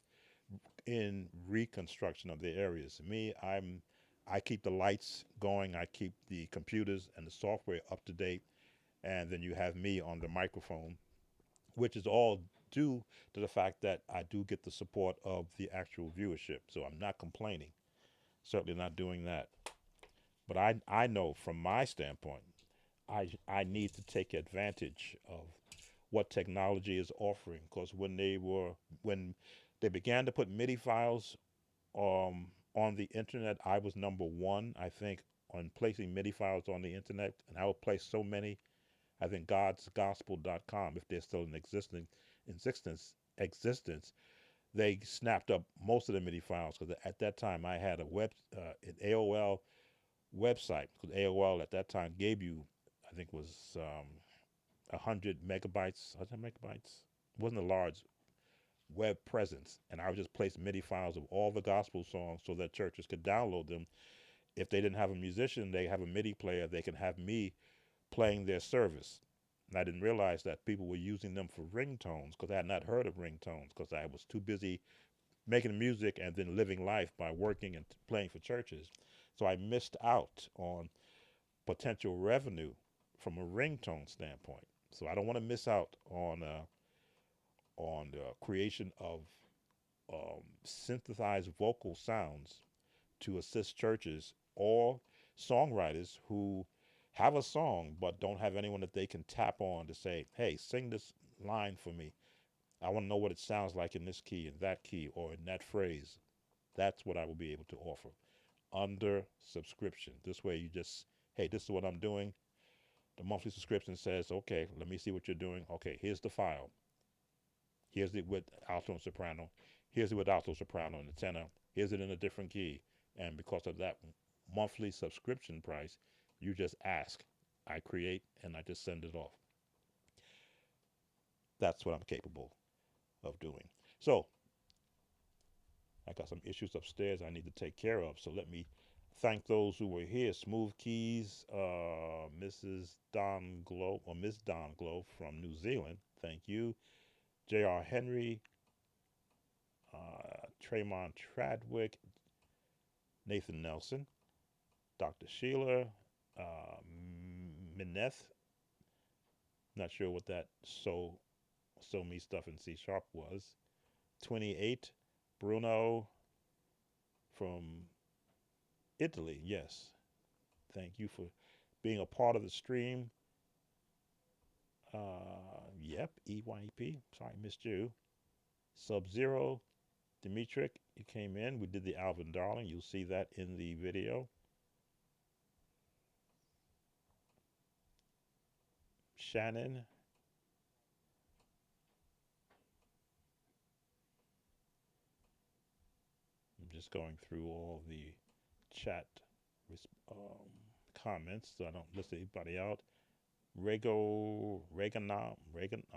reconstruction of their areas. Me, I keep the lights going, I keep the computers and the software up to date, and then you have me on the microphone, which is all due to the fact that I do get the support of the actual viewership. So I'm not complaining. Certainly not doing that. But I know from my standpoint, I need to take advantage of what technology is offering, because when they began to put MIDI files on the internet, I was number one, I think, on placing MIDI files on the internet, and I would place so many. I think godsgospel.com, if they're still in existence, they snapped up most of the MIDI files, because at that time I had an AOL website, because AOL at that time gave you, I think, was 100 megabytes. 100 megabytes. It wasn't a large web presence, and I would just place MIDI files of all the gospel songs so that churches could download them. If they didn't have a musician, they have a MIDI player. They can have me playing their service. And I didn't realize that people were using them for ringtones, because I had not heard of ringtones, because I was too busy making music and then living life by working and playing for churches. So I missed out on potential revenue from a ringtone standpoint. So I don't want to miss out on the creation of synthesized vocal sounds to assist churches or songwriters who have a song but don't have anyone that they can tap on to say, hey, sing this line for me. I want to know what it sounds like in this key, in that key, or in that phrase. That's what I will be able to offer under subscription. This way you just, hey, this is what I'm doing. The monthly subscription says, okay, let me see what you're doing. Okay, here's the file. Here's it with alto and soprano. Here's it with alto, soprano, and the tenor. Here's it in a different key. And because of that monthly subscription price, you just ask. I create and I just send it off. That's what I'm capable of doing. So I got some issues upstairs I need to take care of. So let me thank those who were here. Smooth Keys, Mrs. Don Glow, or Miss Don Glow from New Zealand. Thank you. J.R. Henry, Tremont Tradwick, Nathan Nelson, Dr. Sheila, Mineth. Not sure what that so me stuff in C sharp was. 28, Bruno from Italy. Yes. Thank you for being a part of the stream. Yep, EYP. Sorry, missed you. Sub-Zero, Dimitrik, you came in. We did the Alvin Darling. You'll see that in the video. Shannon. I'm just going through all the chat comments so I don't list anybody out. Reagan,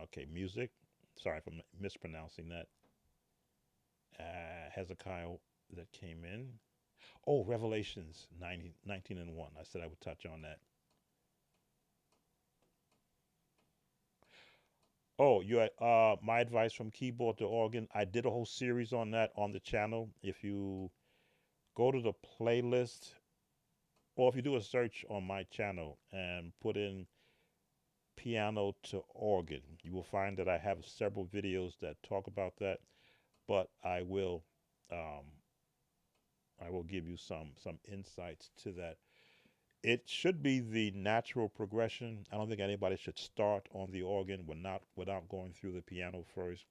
okay, music. Sorry if I'm mispronouncing that. Hezekiah that came in. Oh, Revelations 19 and 1. I said I would touch on that. Oh, my advice from keyboard to organ. I did a whole series on that on the channel. If you go to the playlist, or if you do a search on my channel and put in piano to organ, you will find that I have several videos that talk about that. But I will give you some insights to that. It should be the natural progression. I don't think anybody should start on the organ without going through the piano first,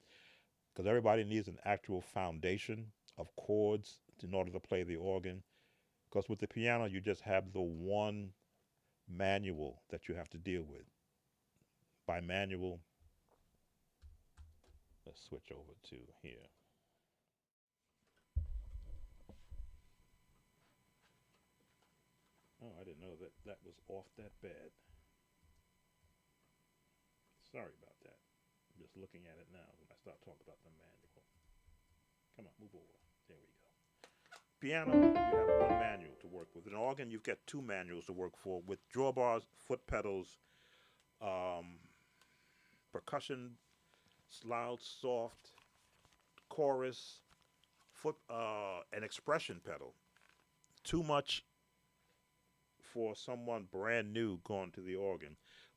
because everybody needs an actual foundation of chords in order to play the organ. Because with the piano, you just have the one manual that you have to deal with. By manual, let's switch over to here. Oh, I didn't know that was off that bad. Sorry about that. I'm just looking at it now when I start talking about the manual. Come on, move over. There we go. Piano, you have one manual to work with. In organ, you've got two manuals to work for with drawbars, foot pedals, percussion, loud, soft, chorus, an expression pedal. Too much for someone brand new going to the organ.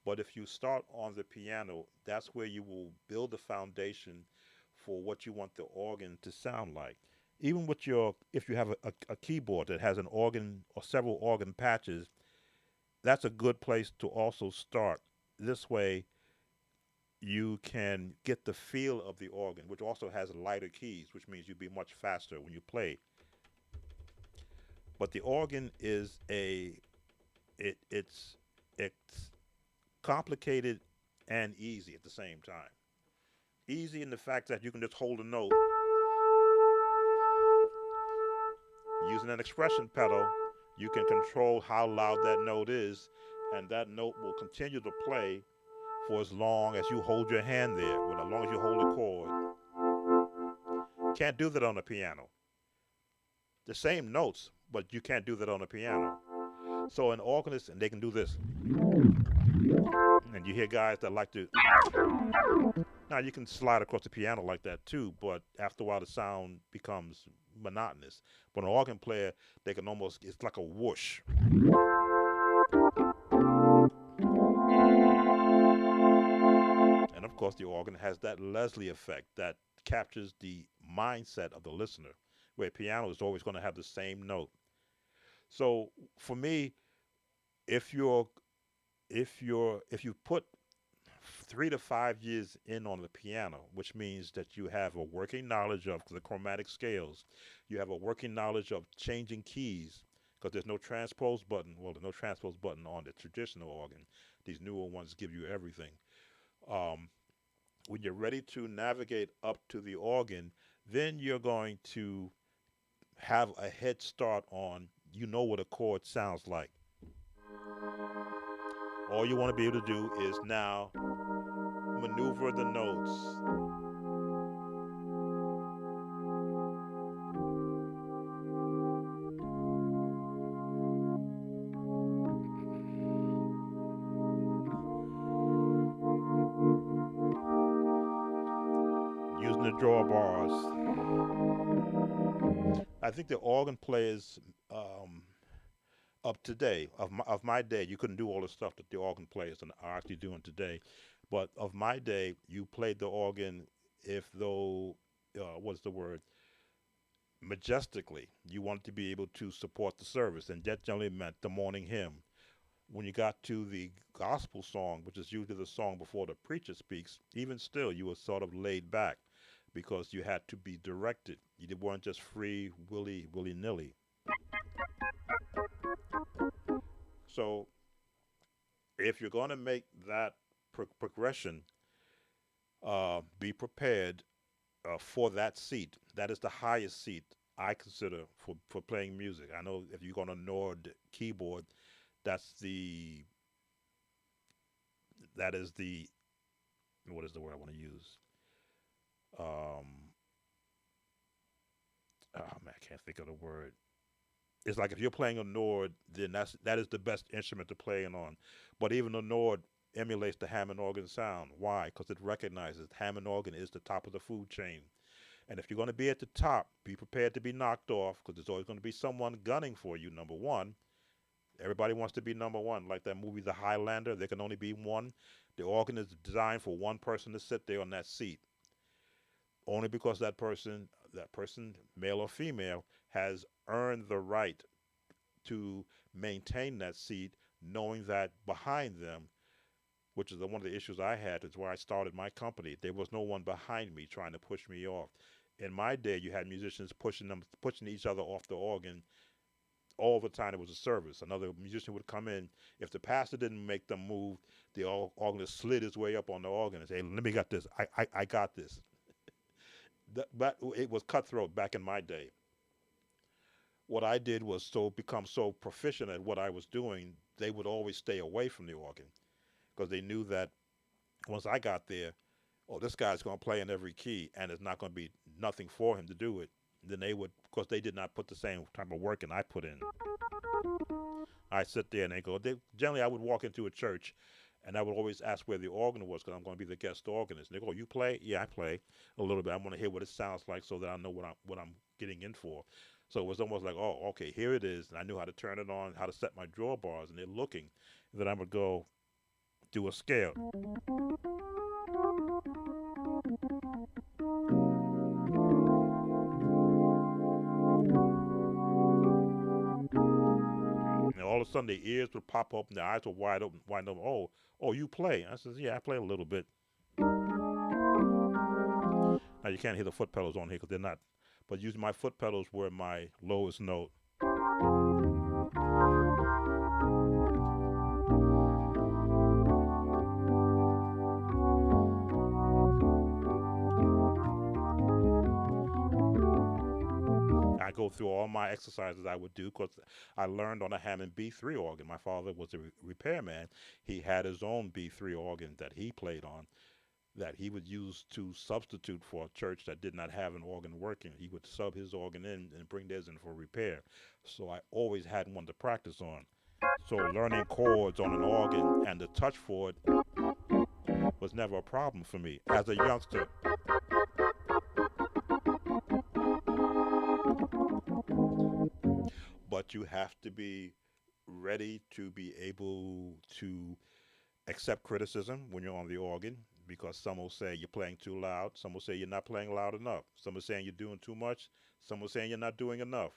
But if you start on the piano, that's where you will build the foundation for what you want the organ to sound like. Even with your, if you have a keyboard that has an organ or several organ patches, that's a good place to also start. This way, you can get the feel of the organ, which also has lighter keys, which means you'll be much faster when you play. But the organ is it's complicated and easy at the same time. Easy in the fact that you can just hold a note using an expression pedal. You can control how loud that note is, and that note will continue to play for as long as you hold your hand there, with as long as you hold a chord. Can't do that on a piano. The same notes, but you can't do that on a piano. So an organist, and they can do this. And you hear guys that like to. Now you can slide across the piano like that too, but after a while the sound becomes monotonous. But an organ player, they can almost, it's like a whoosh. And of course, the organ has that Leslie effect that captures the mindset of the listener, where piano is always going to have the same note. So for me, if you're if you put 3 to 5 years in on the piano, which means that you have a working knowledge of the chromatic scales, you have a working knowledge of changing keys, because there's no transpose button. Well, there's no transpose button on the traditional organ. These newer ones give you everything. Um, when you're ready to navigate up to the organ, then you're going to have a head start on, you know what a chord sounds like. All you want to be able to do is now maneuver the notes. Using the drawbars. I think the organ players of today, of my day, you couldn't do all the stuff that the organ players are actually doing today. But of my day, you played the organ, if though, what's the word, majestically. You wanted to be able to support the service, and that generally meant the morning hymn. When you got to the gospel song, which is usually the song before the preacher speaks, even still, you were sort of laid back because you had to be directed. You weren't just free, willy nilly. So if you're going to make that progression, be prepared for that seat. That is the highest seat I consider for playing music. I know if you're going to Nord keyboard, that's the that is the what is the word I want to use? Um, oh man, I can't think of the word. It's like if you're playing a Nord, then that is the best instrument to play it on. But even the Nord emulates the Hammond organ sound. Why? Because it recognizes Hammond organ is the top of the food chain. And if you're going to be at the top, be prepared to be knocked off, because there's always going to be someone gunning for you. Number one, everybody wants to be number one. Like that movie, The Highlander, there can only be one. The organ is designed for one person to sit there on that seat. Only because that person, male or female, has earned the right to maintain that seat, knowing that behind them, which is one of the issues I had, is where I started my company. There was no one behind me trying to push me off. In my day, you had musicians pushing each other off the organ all the time. It was a service. Another musician would come in. If the pastor didn't make them move, the organist slid his way up on the organ and say, "Let me got this. I got this." But it was cutthroat back in my day. What I did was become so proficient at what I was doing, they would always stay away from the organ, because they knew that once I got there, oh, this guy's going to play in every key, and it's not going to be nothing for him to do it. Then they would, because they did not put the same type of work in I put in. I sit there and they go. Generally, I would walk into a church, and I would always ask where the organ was, because I'm going to be the guest organist. And they go, "You play?" "Yeah, I play a little bit. I want to hear what it sounds like so that I know what I'm getting in for." So it was almost like, "Oh, okay, here it is." And I knew how to turn it on, how to set my drawbars, and they're looking. And then I would go, do a scale. And all of a sudden, their ears would pop open, their eyes were wide open, wide open. Oh, you play? I says, yeah, I play a little bit. Now you can't hear the foot pedals on here because they're not. But using my foot pedals were my lowest note. I go through all my exercises I would do because I learned on a Hammond B3 organ. My father was a repairman. He had his own B3 organ that he played on, that he would use to substitute for a church that did not have an organ working. He would sub his organ in and bring theirs in for repair. So I always had one to practice on. So learning chords on an organ and the touch for it was never a problem for me as a youngster. But you have to be ready to be able to accept criticism when you're on the organ, because some will say you're playing too loud. Some will say you're not playing loud enough. Some are saying you're doing too much. Some are saying you're not doing enough.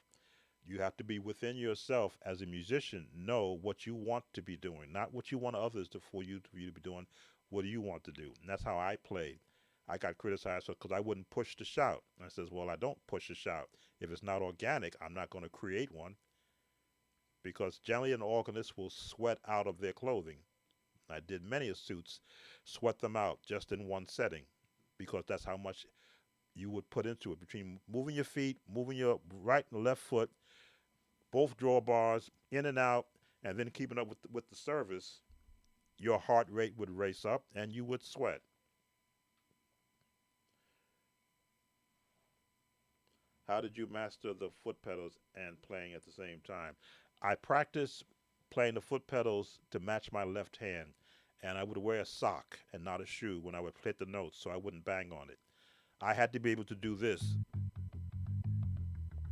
You have to be within yourself as a musician, know what you want to be doing, not what you want others to for you to be doing. What do you want to do? And that's how I played. I got criticized because I wouldn't push the shout. And I says, well, I don't push the shout. If it's not organic, I'm not going to create one, because generally an organist will sweat out of their clothing. I did many suits, sweat them out just in one setting, because that's how much you would put into it. Between moving your feet, moving your right and left foot, both drawbars, in and out, and then keeping up with the service, your heart rate would race up and you would sweat. How did you master the foot pedals and playing at the same time? I practiced playing the foot pedals to match my left hand, and I would wear a sock and not a shoe when I would hit the notes so I wouldn't bang on it. I had to be able to do this.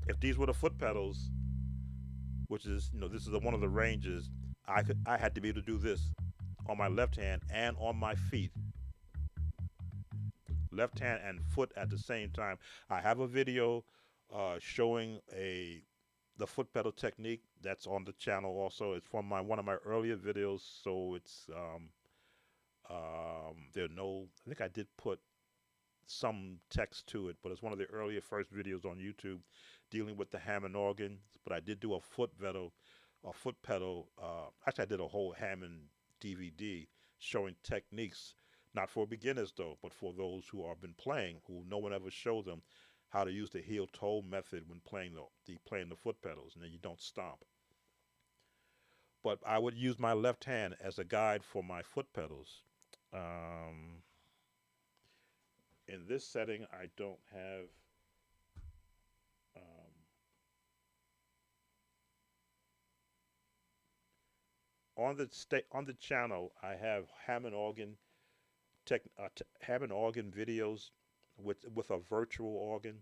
If these were the foot pedals, which is, this is one of the ranges, I had to be able to do this on my left hand and on my feet. Left hand and foot at the same time. I have a video showing the foot pedal technique that's on the channel also. It's from one of my earlier videos, so it's I think I did put some text to it, but it's one of the earlier first videos on YouTube dealing with the Hammond organ. But I did do a foot pedal. Actually, I did a whole Hammond DVD showing techniques, not for beginners though, but for those who have been playing, who no one ever showed them how to use the heel-toe method when playing the foot pedals, and then you don't stomp. But I would use my left hand as a guide for my foot pedals. In this setting, I don't have on the channel. I have Hammond organ Hammond organ videos with a virtual organ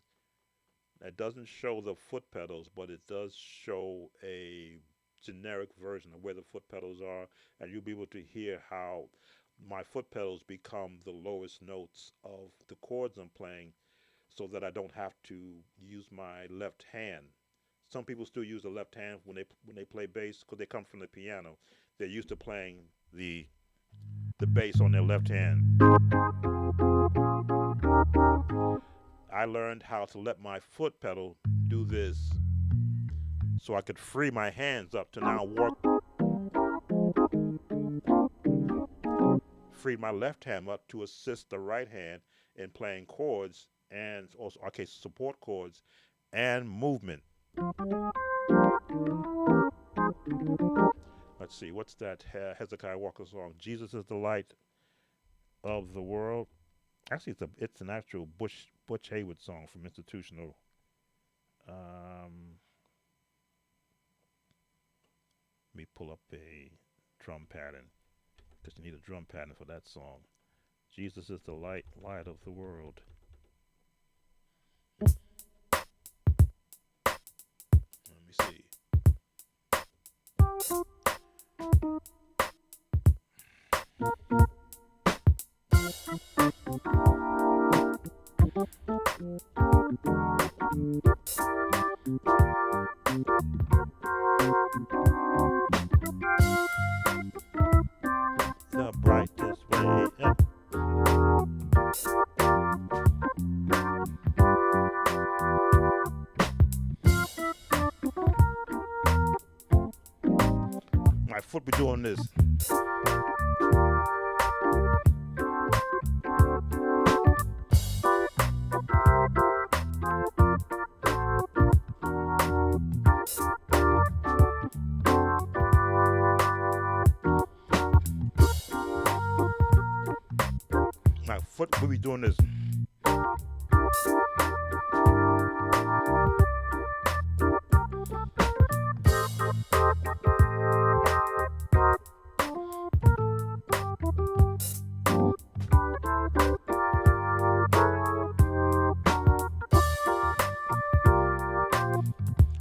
that doesn't show the foot pedals, but it does show a generic version of where the foot pedals are, and you'll be able to hear how my foot pedals become the lowest notes of the chords I'm playing, so that I don't have to use my left hand. Some people still use the left hand when they play bass because they come from the piano. They're used to playing the bass on their left hand. I learned how to let my foot pedal do this so I could free my hands up to now work. Free my left hand up to assist the right hand in playing chords and also, support chords and movement. Let's see, what's that Hezekiah Walker song? Jesus is the light of the world. Actually, it's an actual Butch Haywood song from Institutional. Let me pull up a drum pattern, because you need a drum pattern for that song. Jesus is the light of the world. Let me see. foot be doing this. My foot will be doing this.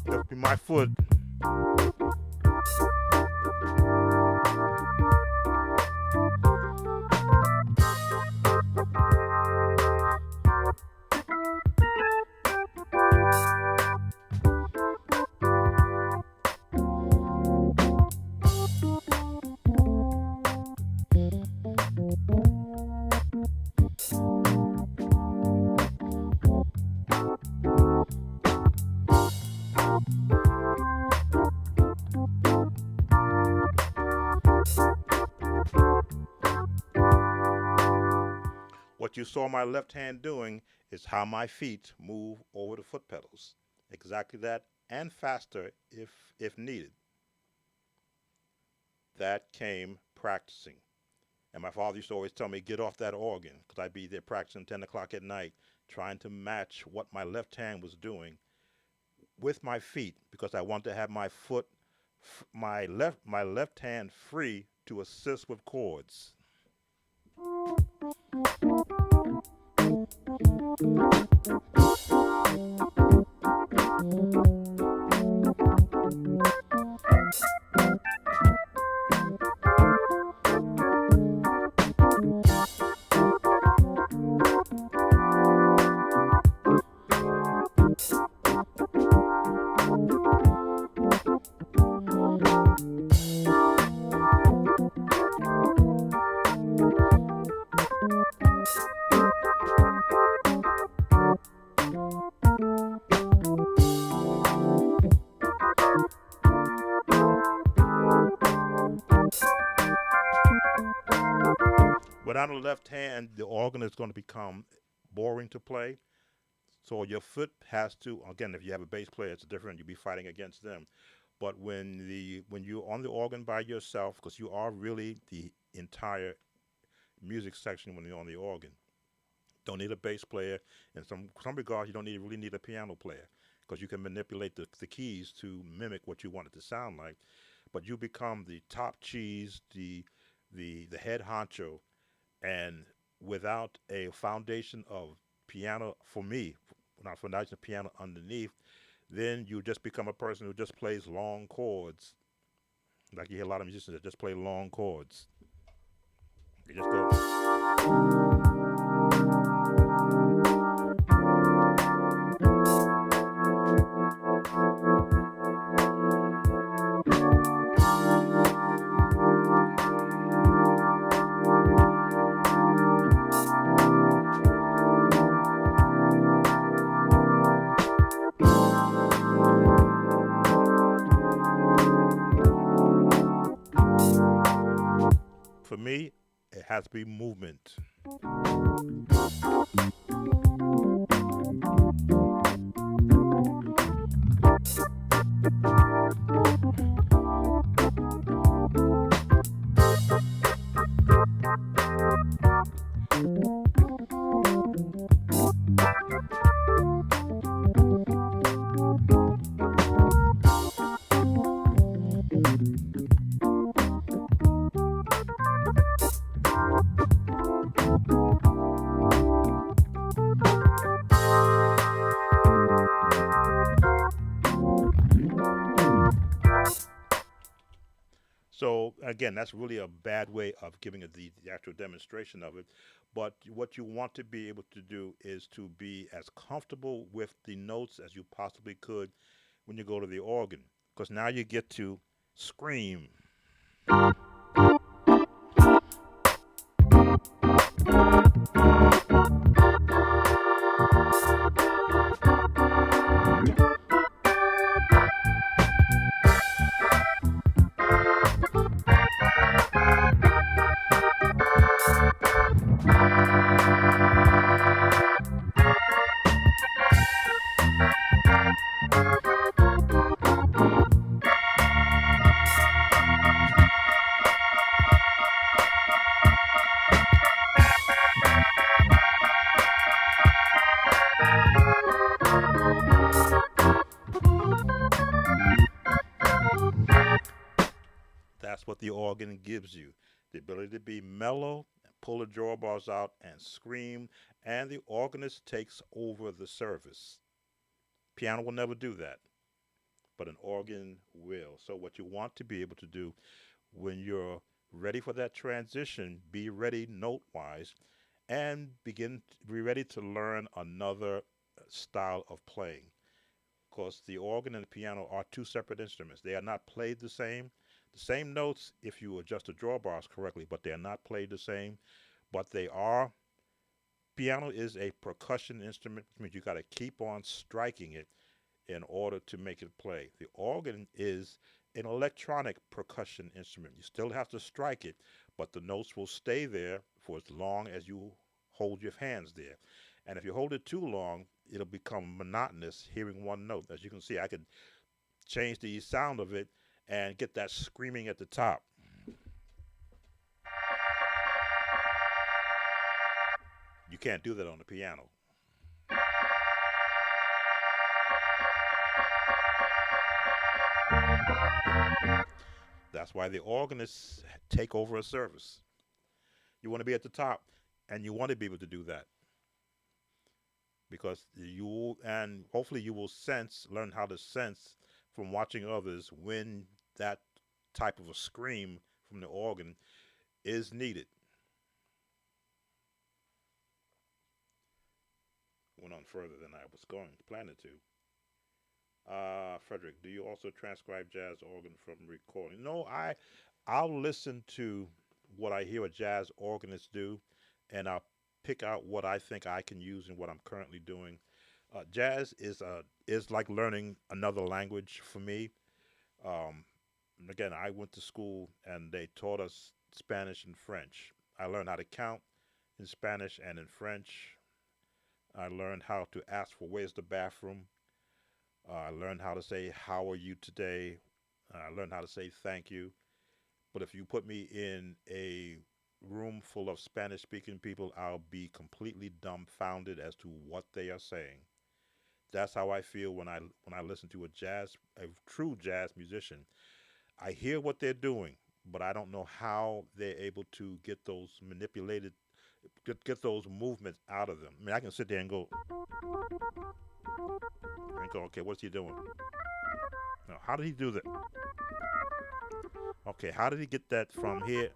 That'll be my foot. What you saw my left hand doing is how my feet move over the foot pedals. Exactly that, and faster if needed. That came practicing. And my father used to always tell me, get off that organ, because I'd be there practicing 10 o'clock at night, trying to match what my left hand was doing with my feet, because I wanted to have my foot, my left hand free to assist with chords. Without a left hand, the organ is going to become boring to play. So your foot has to, again, if you have a bass player, it's different. You'll be fighting against them. But when you're on the organ by yourself, because you are really the entire music section when you're on the organ, don't need a bass player. In some regards, you don't really need a piano player, because you can manipulate the keys to mimic what you want it to sound like. But you become the top cheese, the head honcho. And without a foundation of piano, for me, not a foundation of piano underneath, then you just become a person who just plays long chords. Like you hear a lot of musicians that just play long chords. They just go. For me, it has to be movement. So again, that's really a bad way of giving the actual demonstration of it. But what you want to be able to do is to be as comfortable with the notes as you possibly could when you go to the organ, because now you get to scream. the organ gives you the ability to be mellow, pull the drawbars out and scream, and the organist takes over the service. Piano will never do that, but an organ will. So, what you want to be able to do when you're ready for that transition, be ready note wise and be ready to learn another style of playing. Because the organ and the piano are two separate instruments. They are not played the same. The same notes if you adjust the drawbars correctly, but they are not played the same. But they are. Piano is a percussion instrument, which means you got to keep on striking it in order to make it play. The organ is an electronic percussion instrument. You still have to strike it, but the notes will stay there for as long as you hold your hands there. And if you hold it too long, it'll become monotonous hearing one note. As you can see, I could change the sound of it and get that screaming at the top. You can't do that on the piano. That's why the organists take over a service. You want to be at the top, and you want to be able to do that because you and hopefully you will learn how to sense from watching others when that type of a scream from the organ is needed. Went on further than I was going planning to. Frederick, do you also transcribe jazz organ from recording? No, I'll listen to what I hear a jazz organist do, and I'll pick out what I think I can use in what I'm currently doing. Jazz is like learning another language for me. Um, Again, I went to school and they taught us Spanish and French. I learned how to count in Spanish and in French. I learned how to ask for where's the bathroom. I learned how to say, how are you today? I learned how to say thank you. But if you put me in a room full of Spanish speaking people, I'll be completely dumbfounded as to what they are saying. That's how I feel when I listen to a true jazz musician. I hear what they're doing, but I don't know how they're able to get those get those movements out of them. I mean, I can sit there and go, okay, what's he doing? Now, how did he do that? Okay, how did he get that from here?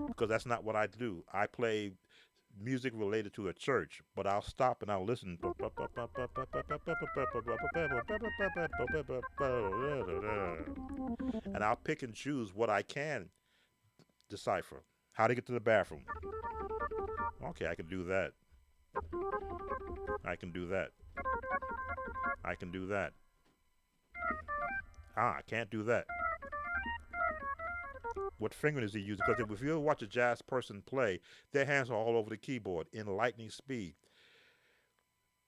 Because that's not what I do. I play music related to a church, but I'll stop and I'll listen. And I'll pick and choose what I can decipher. How to get to the bathroom. Okay, I can do that. I can do that. I can do that. I can't do that. What finger is he using? Because if you ever watch a jazz person play, their hands are all over the keyboard in lightning speed.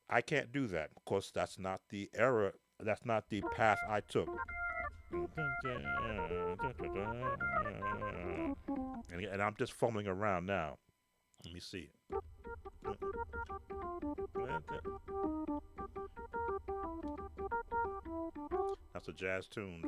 I can't do that because that's not the era, that's not the path I took. And I'm just fumbling around now. Let me see. That's a jazz tune.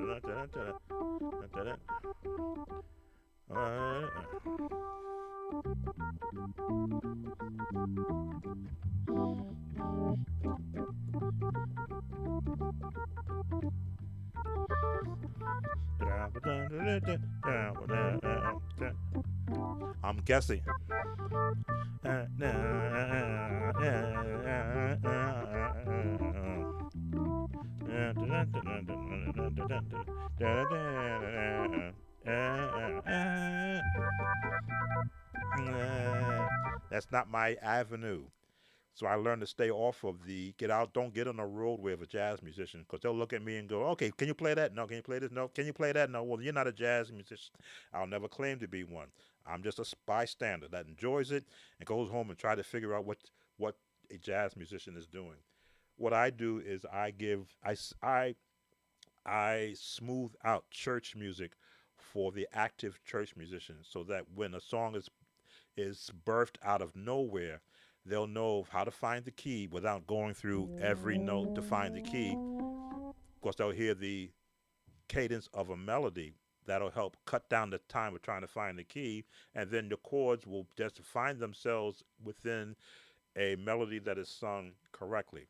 I'm guessing. That's not my avenue. So I learned to stay off of don't get on the roadway of a jazz musician because they'll look at me and go, okay, can you play that? No. Can you play this? No. Can you play that? No. Well, you're not a jazz musician. I'll never claim to be one. I'm just a bystander that enjoys it and goes home and try to figure out what a jazz musician is doing. What I do is I smooth out church music for the active church musicians so that when a song is birthed out of nowhere, they'll know how to find the key without going through every note to find the key. Of course, they'll hear the cadence of a melody That'll help cut down the time of trying to find the key, and then the chords will just find themselves within a melody that is sung correctly.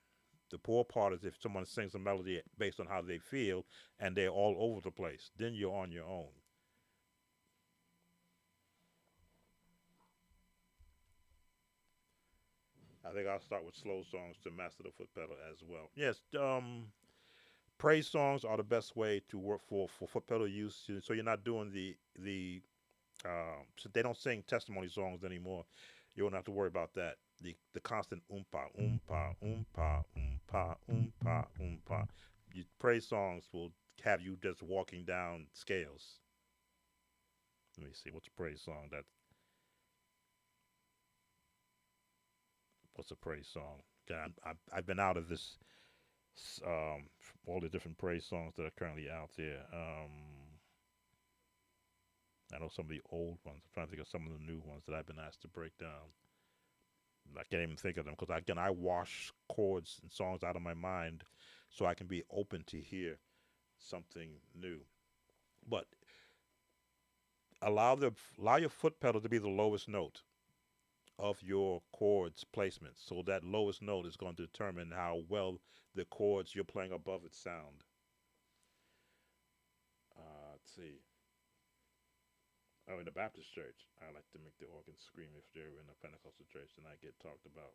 The poor part is if someone sings a melody based on how they feel and they're all over the place, then you're on your own. I think I'll start with slow songs to master the foot pedal as well. Yes, praise songs are the best way to work for foot pedal use. So you're not doing so they don't sing testimony songs anymore. You don't have to worry about that. The constant oompa oompa oompa oompa oompa oompa. Praise songs will have you just walking down scales. Let me see what's a praise song that what's a praise song. Okay, I've been out of this all the different praise songs that are currently out there. I know some of the old ones. I'm trying to think of some of the new ones that I've been asked to break down. I can't even think of them because again, I wash chords and songs out of my mind so I can be open to hear something new. But allow your foot pedal to be the lowest note of your chords placement. So that lowest note is going to determine how well the chords you're playing above it sound. Let's see. Oh, in the Baptist church, I like to make the organ scream. If they're in a Pentecostal church, then I get talked about.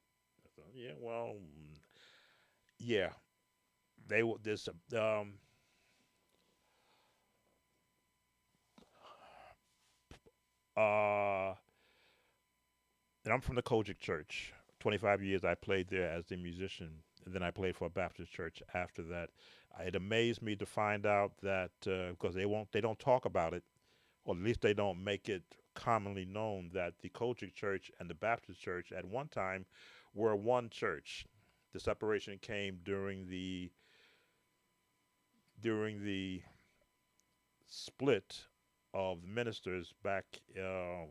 So, yeah, well, yeah, they will. This uh, and I'm from the Kojic Church. 25 years I played there as a musician, and then I played for a Baptist church after that. It amazed me to find out that because they don't talk about it, or at least they don't make it commonly known that the Kojic Church and the Baptist Church at one time were one church. The separation came during the split of ministers back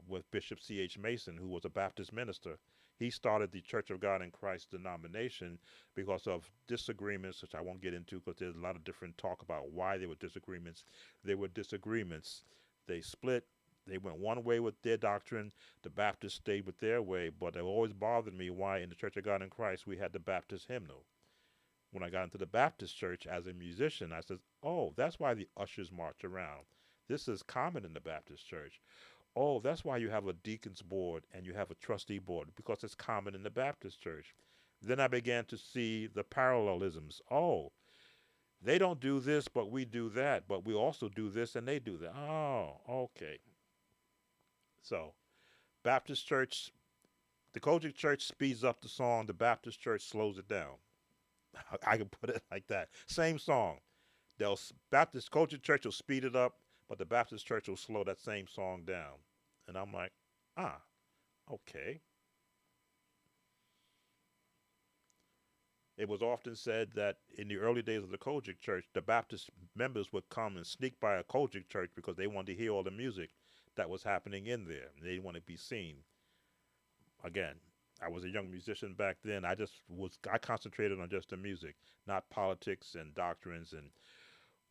with Bishop C.H. Mason, who was a Baptist minister. He started the Church of God in Christ denomination because of disagreements, which I won't get into because there's a lot of different talk about why there were disagreements. There were disagreements. They split. They went one way with their doctrine. The Baptists stayed with their way, but it always bothered me why in the Church of God in Christ we had the Baptist hymnal. When I got into the Baptist church as a musician, I said, oh, that's why the ushers march around. This is common in the Baptist church. Oh, that's why you have a deacon's board and you have a trustee board, because it's common in the Baptist church. Then I began to see the parallelisms. Oh, they don't do this, but we do that, but we also do this and they do that. Oh, okay. So, Baptist church, the Kojic church speeds up the song, the Baptist church slows it down. I can put it like that. Same song. Baptist Kojic church will speed it up, but the Baptist church will slow that same song down. And I'm like, ah, okay. It was often said that in the early days of the Kojic church, the Baptist members would come and sneak by a Kojic church because they wanted to hear all the music that was happening in there. They didn't want to be seen. Again, I was a young musician back then. I concentrated on just the music, not politics and doctrines and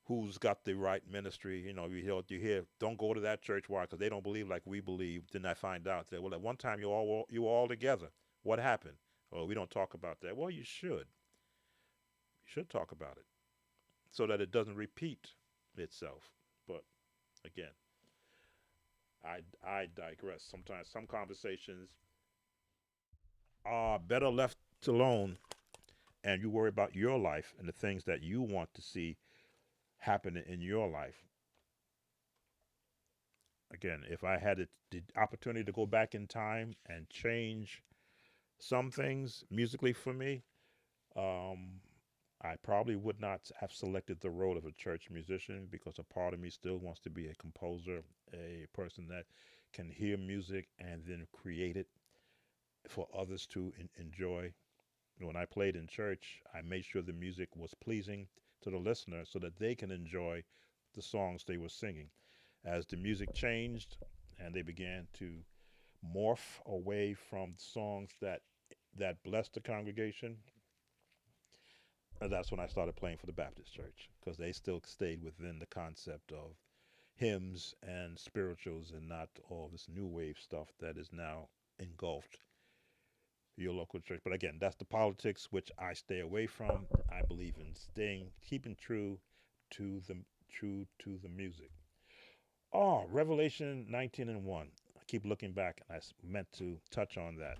who's got the right ministry. You hear, don't go to that church. Why? Because they don't believe like we believe. Then I find out that, well, at one time you were all together. What happened? Oh, we don't talk about that. Well, you should. You should talk about it so that it doesn't repeat itself. But again, I digress. Sometimes some conversations are better left alone, and you worry about your life and the things that you want to see happen in your life. Again, if I had the opportunity to go back in time and change some things musically for me, um, I probably would not have selected the road of a church musician because a part of me still wants to be a composer, a person that can hear music and then create it for others to enjoy. When I played in church, I made sure the music was pleasing to the listener so that they can enjoy the songs they were singing. As the music changed and they began to morph away from songs that blessed the congregation, and that's when I started playing for the Baptist church because they still stayed within the concept of hymns and spirituals and not all this new wave stuff that is now engulfed your local church. But again, that's the politics which I stay away from. I believe in keeping true to the music. Oh, Revelation 19 and 1. I keep looking back, and meant to touch on that.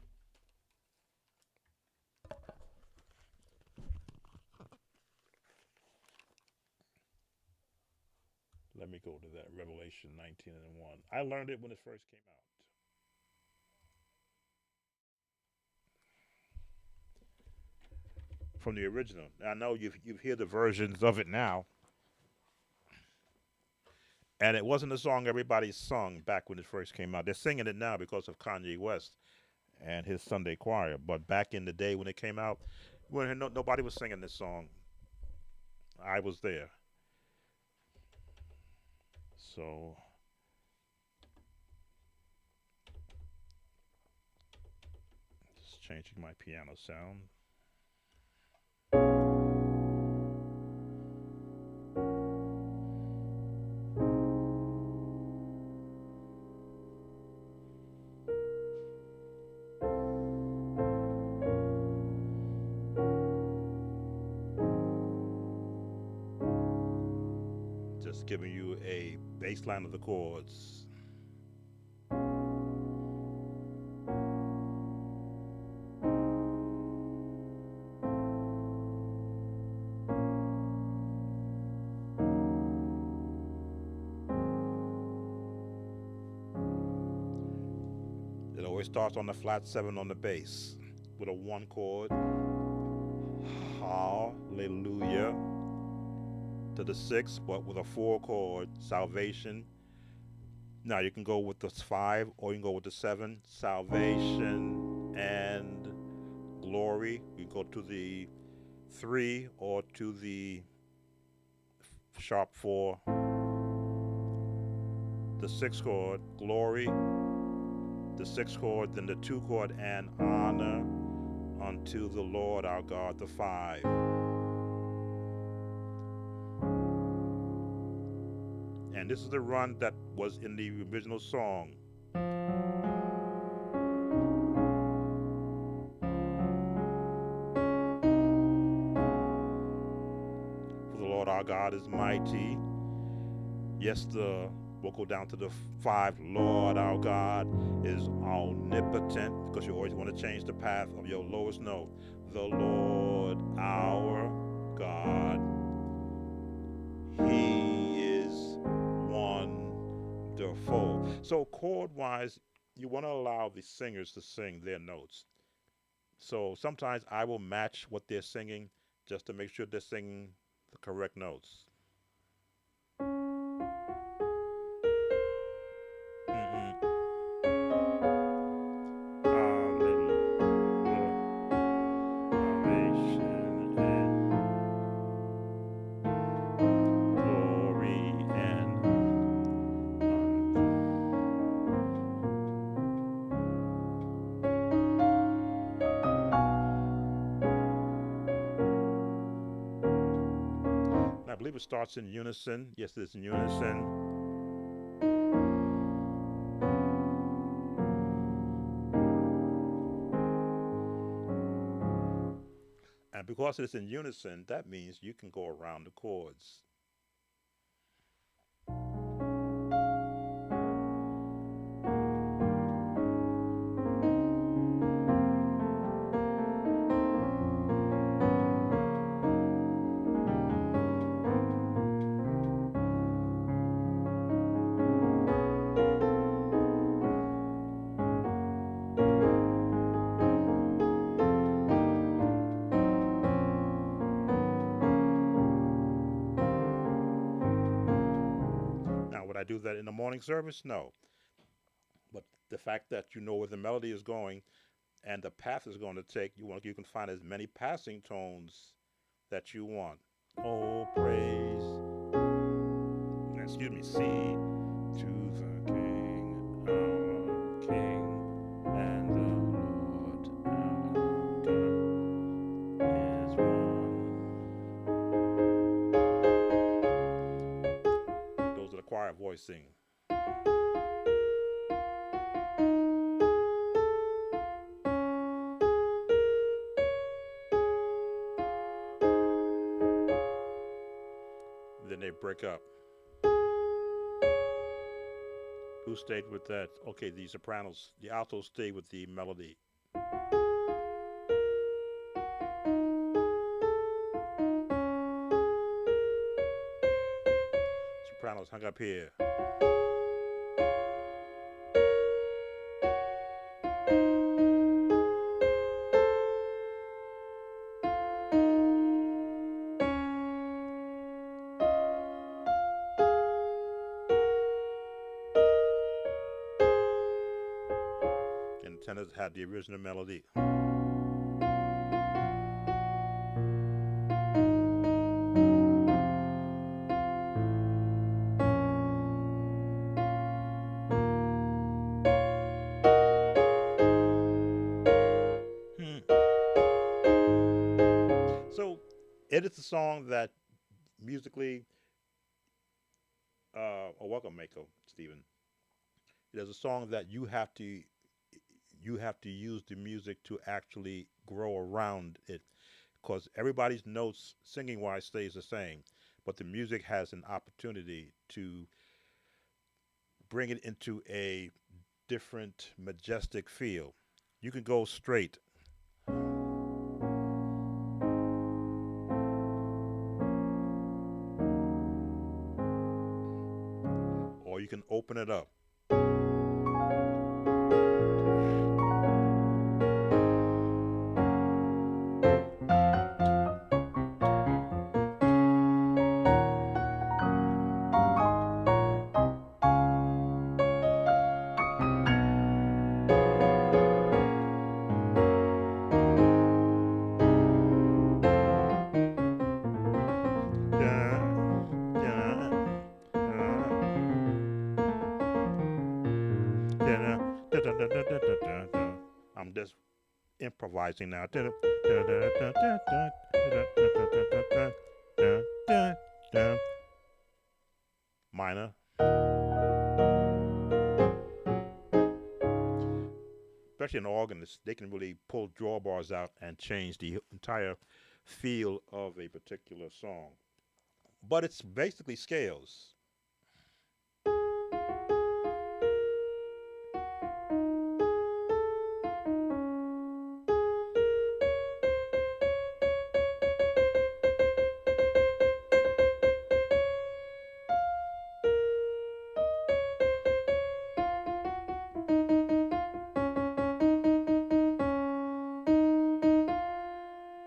Let me go to that. Revelation 19 and 1. I learned it when it first came out. From the original. I know you've heard the versions of it now, and it wasn't a song everybody sung back when it first came out. They're singing it now because of Kanye West and his Sunday choir. But back in the day when it came out, when nobody was singing this song, I was there. So just changing my piano sound. Just giving you a bass line of the chords. It always starts on the flat 7 on the bass with a 1 chord. Hallelujah. To the 6, but with a 4 chord, salvation. Now you can go with the 5 or you can go with the 7, salvation and glory. You go to the 3 or to the sharp 4, the 6 chord, glory, the 6 chord, then the 2 chord, and honor unto the Lord our God, the 5. And this is the run that was in the original song. For the Lord our God is mighty. Yes, we'll go down to the 5. Lord our God is omnipotent, because you always want to change the path of your lowest note. The Lord our God, He is wonderful. So chord-wise, you want to allow the singers to sing their notes. So sometimes I will match what they're singing just to make sure they're singing the correct notes. I believe it starts in unison. Yes, it's in unison. And because it's in unison, that means you can go around the chords. Would I do that in the morning service? No. But the fact that you know where the melody is going and the path is going to take, you can find as many passing tones that you want. Oh, praise, C to the King, our King, and the Lord our God is one. Those are the choir voices. voicing. Then they break up. Who stayed with that? Okay, the sopranos, the altos stay with the melody. Sopranos hung up here. And the tenors had the original melody. So it is a song that musically, oh, welcome, Mako, Stephen. It is a song that you have to use the music to actually grow around it, because everybody's notes singing wise stays the same, but the music has an opportunity to bring it into a different majestic feel. You can go straight, or you can open it up. I'm just improvising now. Minor. Especially an organist, they can really pull drawbars out and change the entire feel of a particular song. But it's basically scales.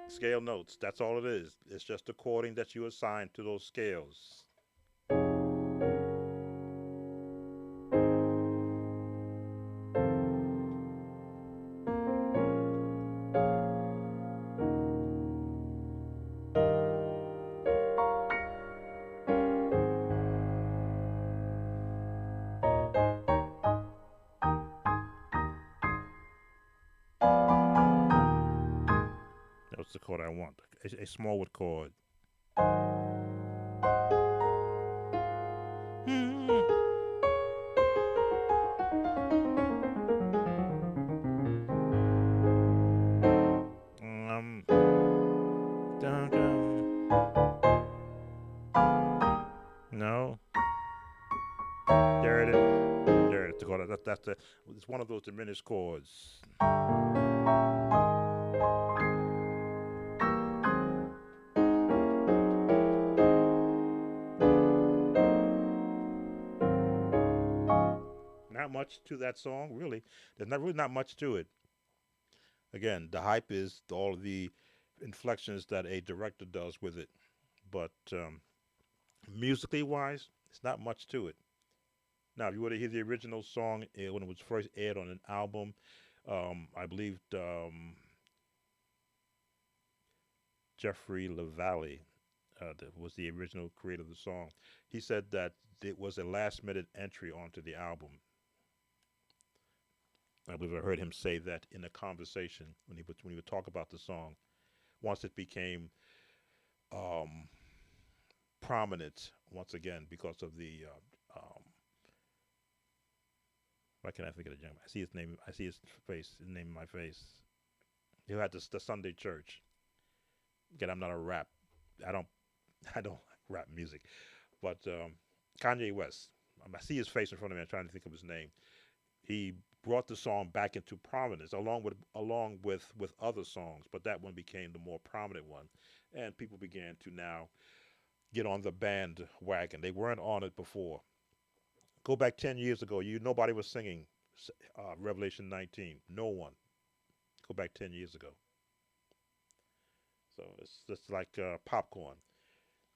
Scale notes, that's all it is. It's just a chording that you assign to those scales. That's the chord I want, a Smallwood chord. Dun, dun. No. There it is. There it is. The chord. It's one of those diminished chords. Not much to that song, really. There's not much to it. Again, the hype is all the inflections that a director does with it, but musically wise, it's not much to it. Now, if you were to hear the original song when it was first aired on an album, I believe Jeffrey LaValle that was the original creator of the song. He said that it was a last-minute entry onto the album. I believe I heard him say that in a conversation when he would talk about the song. Once it became prominent once again because of the Why can't I think of the gentleman? I see his name. I see his face. His name in my face. He had the Sunday church. Again, I'm not a rap. I don't. I don't like rap music. But Kanye West. I see his face in front of me. I'm trying to think of his name. He brought the song back into prominence along with other songs, but that one became the more prominent one, and people began to now get on the bandwagon. They weren't on it before. Go back 10 years ago, nobody was singing Revelation 19. No one. Go back 10 years ago. So it's just like popcorn.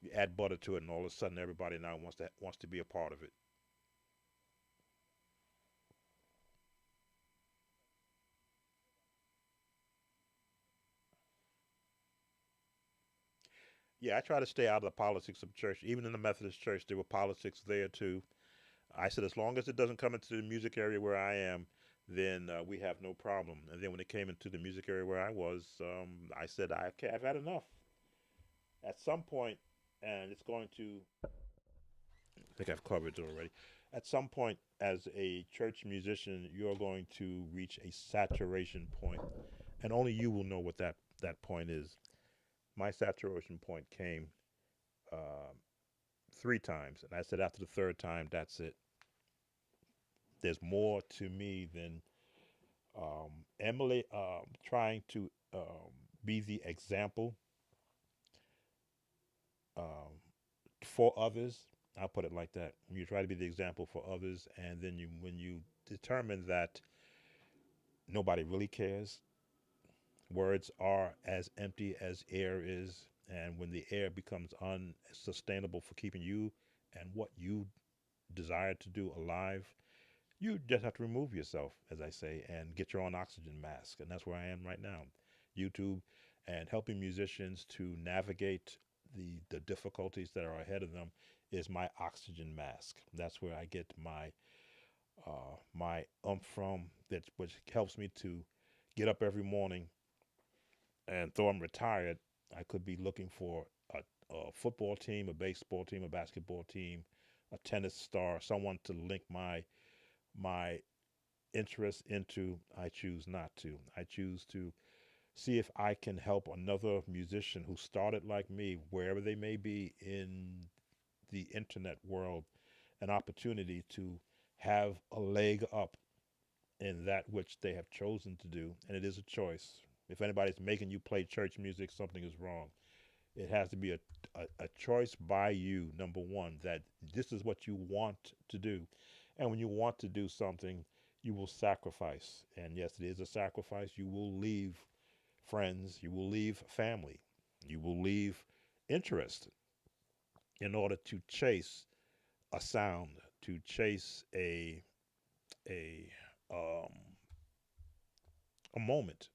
You add butter to it, and all of a sudden, everybody now wants to be a part of it. Yeah, I try to stay out of the politics of church. Even in the Methodist church, there were politics there too. I said, as long as it doesn't come into the music area where I am, then we have no problem. And then when it came into the music area where I was, I said, okay, I've had enough. At some point, and it's going to, I think I've covered it already. At some point, as a church musician, you're going to reach a saturation point, and only you will know what that point is. My saturation point came uh, 3 times, and I said after the third time, that's it. There's more to me than Emily trying to be the example um, for others. I'll put it like that. You try to be the example for others, and then when you determine that nobody really cares, words are as empty as air is, and when the air becomes unsustainable for keeping you and what you desire to do alive, you just have to remove yourself, as I say, and get your own oxygen mask. And that's where I am right now. YouTube and helping musicians to navigate the difficulties that are ahead of them is my oxygen mask. That's where I get my from, that which helps me to get up every morning. And though I'm retired, I could be looking for a football team, a baseball team, a basketball team, a tennis star, someone to link my interest into. I choose not to. I choose to see if I can help another musician who started like me, wherever they may be in the internet world, an opportunity to have a leg up in that which they have chosen to do. And it is a choice. If anybody's making you play church music, something is wrong. It has to be a choice by you, number one, that this is what you want to do. And when you want to do something, you will sacrifice. And yes, it is a sacrifice. You will leave friends, you will leave family, you will leave interest in order to chase a sound, to chase a um, a moment.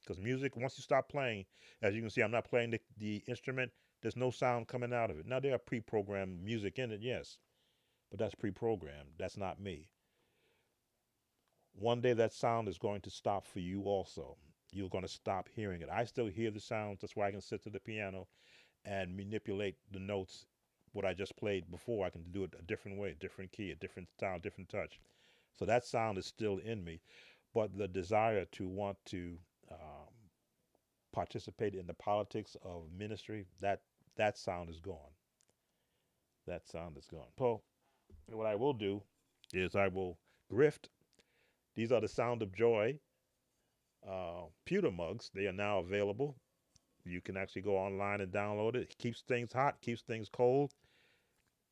Because music, once you stop playing, as you can see, I'm not playing the instrument. There's no sound coming out of it. Now there are pre-programmed music in it, yes, but that's pre-programmed. That's not me. One day that sound is going to stop for you also. You're going to stop hearing it. I still hear the sounds. That's why I can sit to the piano and manipulate the notes. What I just played before, I can do it a different way, a different key, a different style, different touch. So that sound is still in me. But the desire to want to participate in the politics of ministry, that sound is gone. That sound is gone. So what I will do is I will grift. These are the Sound of Joy pewter mugs. They are now available. You can actually go online and download it. It keeps things hot, keeps things cold.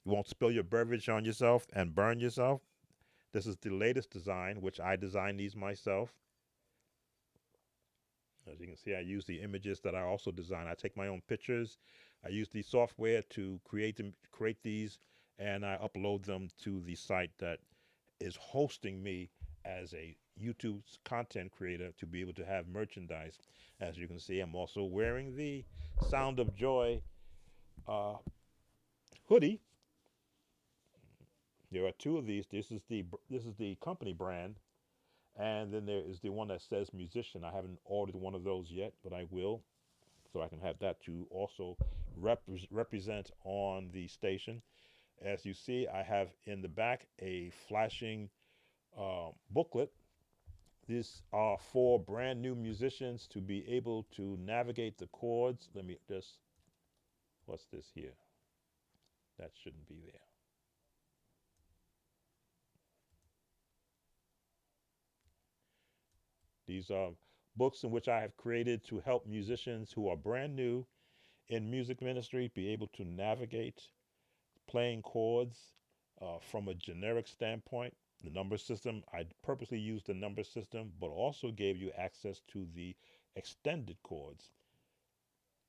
You won't spill your beverage on yourself and burn yourself. This is the latest design, which I designed these myself. As you can see, I use the images that I also design. I take my own pictures. I use the software to create these, and I upload them to the site that is hosting me as a YouTube content creator to be able to have merchandise. As you can see, I'm also wearing the Sound of Joy hoodie. There are 2 of these. This is the company brand, and then there is the one that says musician. I haven't ordered one of those yet, but I will, so I can have that to also represent on the station. As you see, I have in the back a flashing booklet. These are for brand new musicians to be able to navigate the chords. Let me just, what's this here? That shouldn't be there. These are books in which I have created to help musicians who are brand new in music ministry be able to navigate playing chords from a generic standpoint. The number system, I purposely used the number system, but also gave you access to the extended chords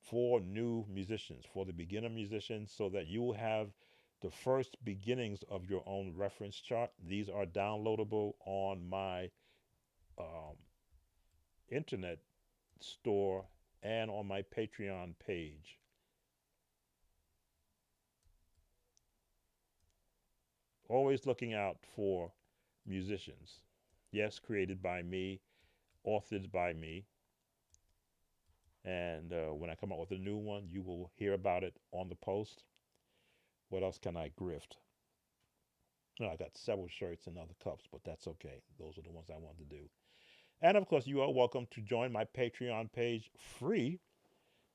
for new musicians, for the beginner musicians, so that you will have the first beginnings of your own reference chart. These are downloadable on my um, internet store and on my Patreon page. Always looking out for musicians. Yes, created by me, authored by me. And when I come out with a new one, you will hear about it on the post. What else can I grift? No, I got several shirts and other cups, but that's okay. Those are the ones I want to do. And of course, you are welcome to join my Patreon page free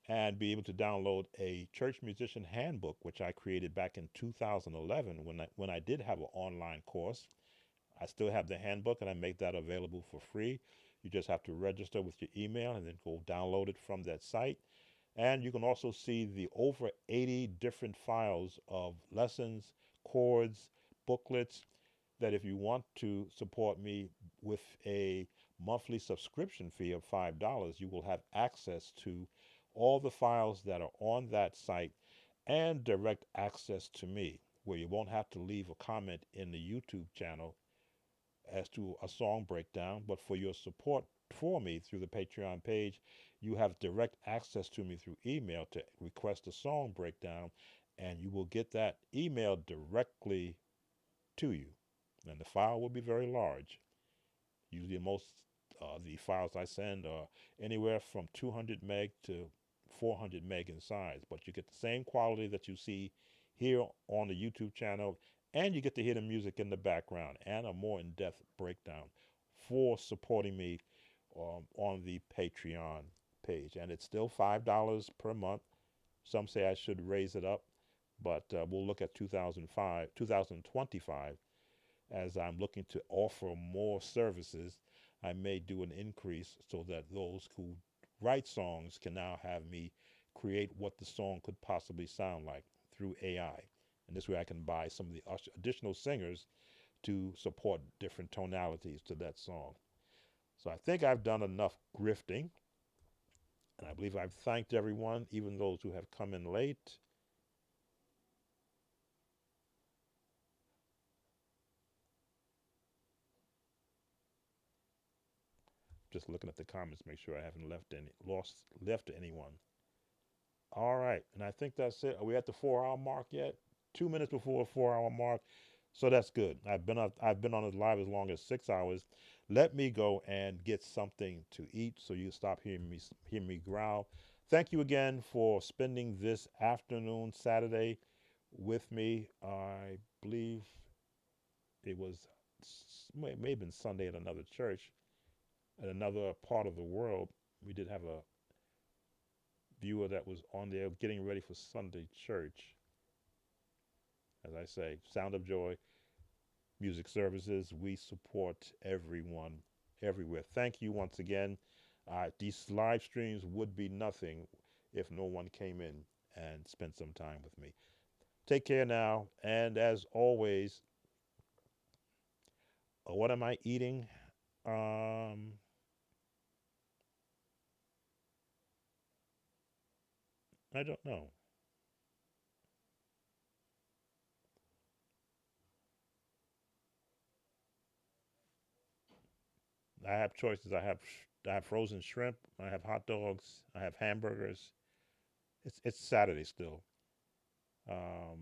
and be able to download a church musician handbook, which I created back in 2011 when I did have an online course. I still have the handbook and I make that available for free. You just have to register with your email and then go download it from that site. And you can also see the over 80 different files of lessons, chords, booklets, that if you want to support me with a monthly subscription fee of $5, you will have access to all the files that are on that site and direct access to me, where you won't have to leave a comment in the YouTube channel as to a song breakdown, but for your support for me through the Patreon page, you have direct access to me through email to request a song breakdown, and you will get that email directly to you. And the file will be very large. Usually, most the files I send are anywhere from 200 meg to 400 meg in size, but you get the same quality that you see here on the YouTube channel, and you get to hear the music in the background and a more in-depth breakdown for supporting me on the Patreon page. And it's still $5 per month. Some say I should raise it up, but we'll look at 2025 as I'm looking to offer more services. I may do an increase so that those who write songs can now have me create what the song could possibly sound like through AI. And this way I can buy some of the additional singers to support different tonalities to that song. So I think I've done enough grifting. And I believe I've thanked everyone, even those who have come in late. Just looking at the comments, make sure I haven't left anyone. All right, and I think that's it. Are we at the 4 hour mark yet? 2 minutes before the 4 hour mark, so that's good. I've been on this live as long as 6 hours. Let me go and get something to eat, so you stop hearing me growl. Thank you again for spending this afternoon, Saturday, with me. I believe it was may have been Sunday at another church, at another part of the world. We did have a viewer that was on there getting ready for Sunday church. As I say, Sound of Joy Music Services, we support everyone everywhere. Thank you once again. These live streams would be nothing if no one came in and spent some time with me. Take care now. And as always, what am I eating? I don't know. I have choices. I have frozen shrimp. I have hot dogs. I have hamburgers. It's Saturday still. Um,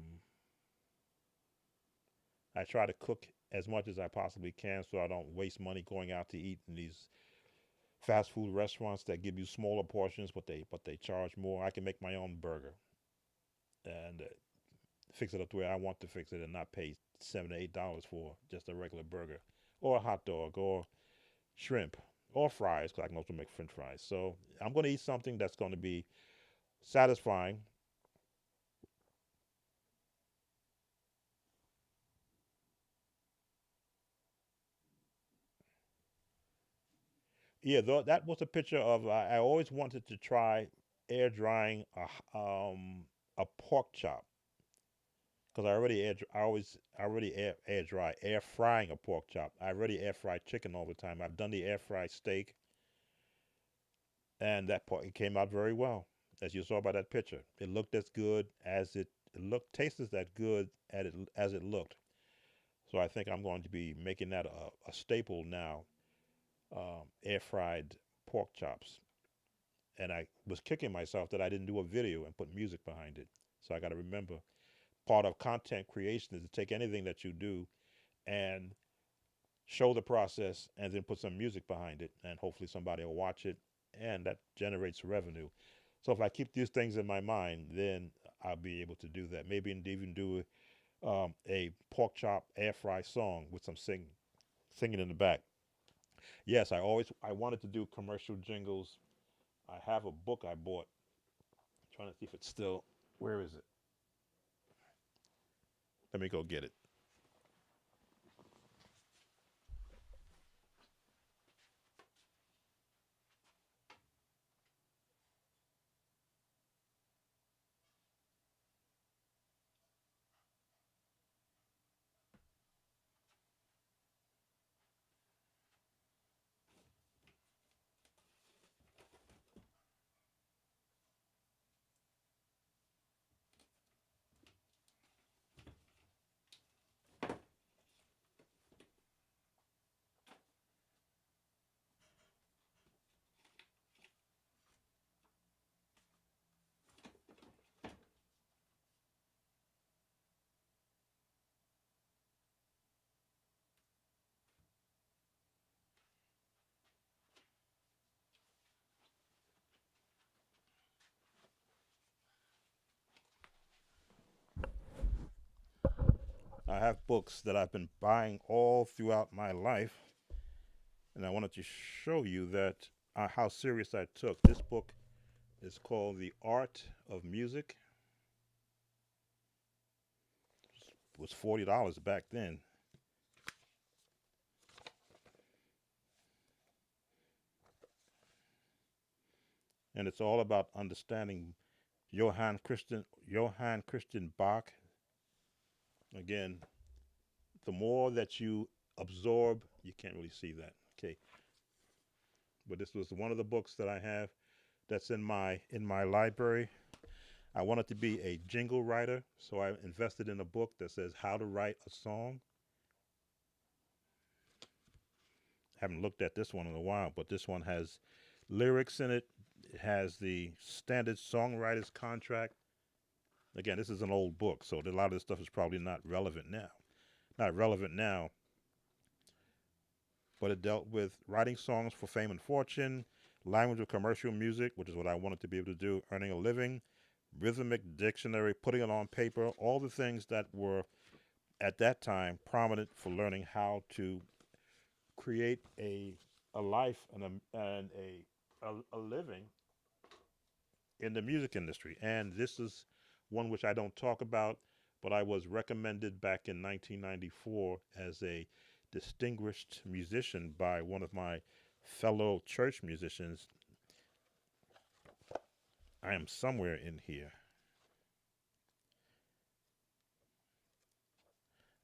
I try to cook as much as I possibly can so I don't waste money going out to eat in these fast food restaurants that give you smaller portions, but they charge more. I can make my own burger and fix it up the way I want to fix it and not pay $7 to $8 for just a regular burger. or a hot dog, or shrimp, or fries, because I can also make French fries. So I'm going to eat something that's going to be satisfying. Yeah, that was a picture of. I always wanted to try air drying a pork chop because I already air dry air frying a pork chop. I already air fry chicken all the time. I've done the air fry steak, and that pork it came out very well, as you saw by that picture. It looked as good as it looked, tasted that good as it looked. So I think I'm going to be making that a staple now. Air fried pork chops. And I was kicking myself that I didn't do a video and put music behind it. So I got to remember part of content creation is to take anything that you do and show the process and then put some music behind it. And hopefully somebody will watch it and that generates revenue. So if I keep these things in my mind, then I'll be able to do that. Maybe even do a pork chop air fry song with some singing in the back. Yes, I wanted to do commercial jingles. I have a book I bought. I'm trying to see if it's still. Where is it? Let me go get it. I have books that I've been buying all throughout my life, and I wanted to show you that how serious I took. This book is called The Art of Music. It was $40 back then, and it's all about understanding Johann Christian Bach. Again, the more that you absorb, you can't really see that. Okay, but this was one of the books that I have that's in my library. I wanted to be a jingle writer, so I invested in a book that says how to write a song. I haven't looked at this one in a while, but this one has lyrics in it. It has the standard songwriter's contract. Again, this is an old book, so a lot of this stuff is probably not relevant now. Not relevant now, but it dealt with writing songs for fame and fortune, language of commercial music, which is what I wanted to be able to do, earning a living, rhythmic dictionary, putting it on paper, all the things that were at that time prominent for learning how to create a life and a living in the music industry. And this is one which I don't talk about, but I was recommended back in 1994 as a distinguished musician by one of my fellow church musicians. I am somewhere in here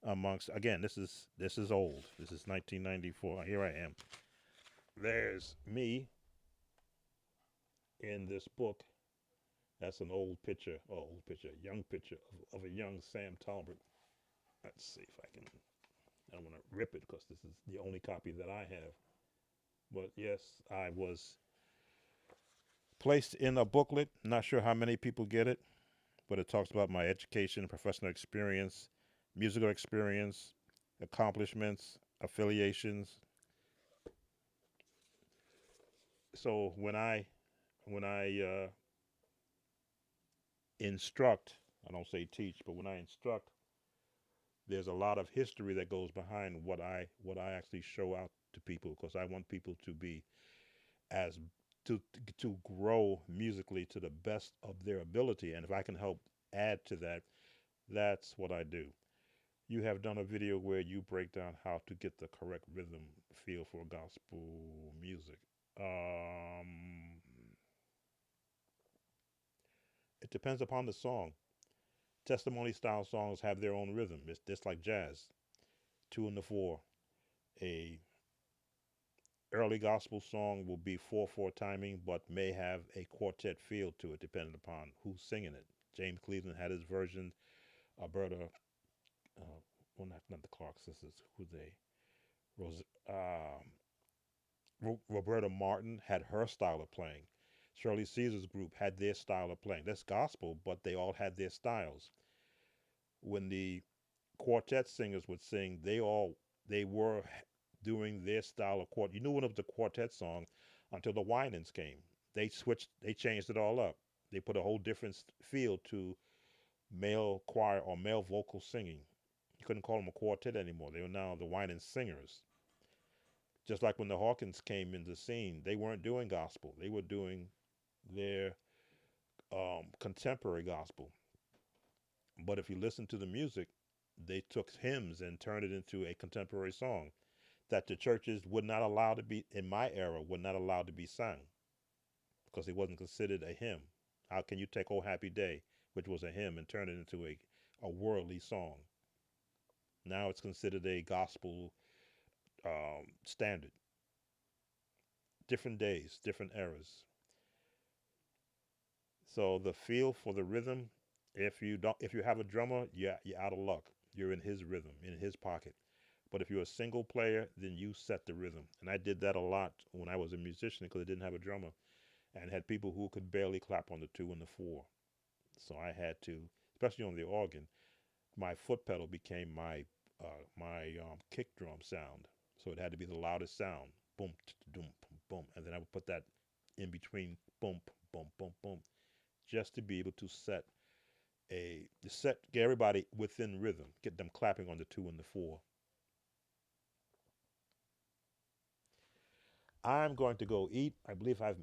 amongst, again, this is old. This is 1994. Here I am. There's me in this book. That's an young picture of a young Sam Talbot. Let's see if I can. I don't want to rip it because this is the only copy that I have. But yes, I was placed in a booklet. Not sure how many people get it, but it talks about my education, professional experience, musical experience, accomplishments, affiliations. So when I instruct, I don't say teach, but when I instruct There's a lot of history that goes behind what I actually show out to people because I want people to be as to to grow musically to the best of their ability, and if I can help add to that, that's what I do. You have done a video where you break down how to get the correct rhythm feel for gospel music. Um, it depends upon the song. Testimony style songs have their own rhythm. It's just like jazz, two and the four. A early gospel song will be 4/4 timing, but may have a quartet feel to it, depending upon who's singing it. James Cleveland had his version. Alberta, well, not the Clark sisters. Who they? Rose, Roberta Martin had her style of playing. Shirley Caesar's group had their style of playing. That's gospel, but they all had their styles. When the quartet singers would sing, they were doing their style of quartet. You knew when it was a quartet song until the Winans came. They switched, they changed it all up. They put a whole different feel to male choir or male vocal singing. You couldn't call them a quartet anymore. They were now the Winans singers. Just like when the Hawkins came into the scene, they weren't doing gospel. They were doing their contemporary gospel. But if you listen to the music, they took hymns and turned it into a contemporary song that the churches would not allow to be, in my era, would not allow to be sung because it wasn't considered a hymn. How can you take "Oh Happy Day," which was a hymn, and turn it into a worldly song? Now it's considered a gospel standard. Different days, different eras. So the feel for the rhythm, if you have a drummer, yeah, you're out of luck. You're in his rhythm, in his pocket. But if you're a single player, then you set the rhythm. And I did that a lot when I was a musician because I didn't have a drummer and had people who could barely clap on the two and the four. So I had to, especially on the organ, my foot pedal became my kick drum sound. So it had to be the loudest sound. Boom, boom, boom, and then I would put that in between. Boom, boom, boom, boom, just to be able to get everybody within rhythm, get them clapping on the two and the four. I'm going to go eat. I believe I've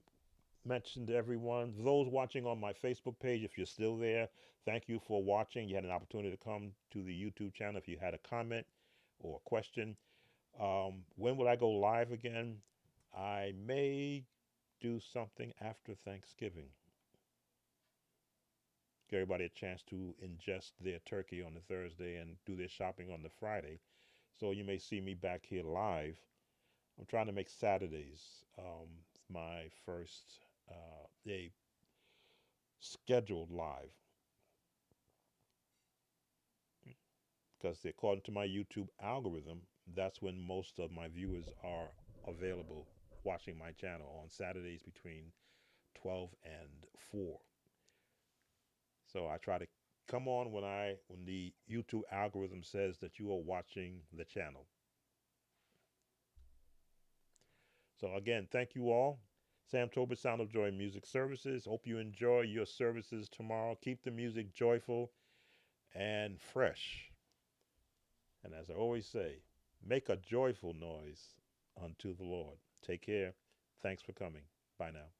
mentioned to everyone. Those watching on my Facebook page, if you're still there, thank you for watching. You had an opportunity to come to the YouTube channel if you had a comment or a question. When will I go live again? I may do something after Thanksgiving. Give everybody a chance to ingest their turkey on the Thursday and do their shopping on the Friday. So you may see me back here live. I'm trying to make Saturdays my first day scheduled live because according to my YouTube algorithm, that's when most of my viewers are available watching my channel on Saturdays between 12 and 4. So I try to come on when the YouTube algorithm says that you are watching the channel. So again, thank you all. Sam Tobin, Sound of Joy Music Services. Hope you enjoy your services tomorrow. Keep the music joyful and fresh. And as I always say, make a joyful noise unto the Lord. Take care. Thanks for coming. Bye now.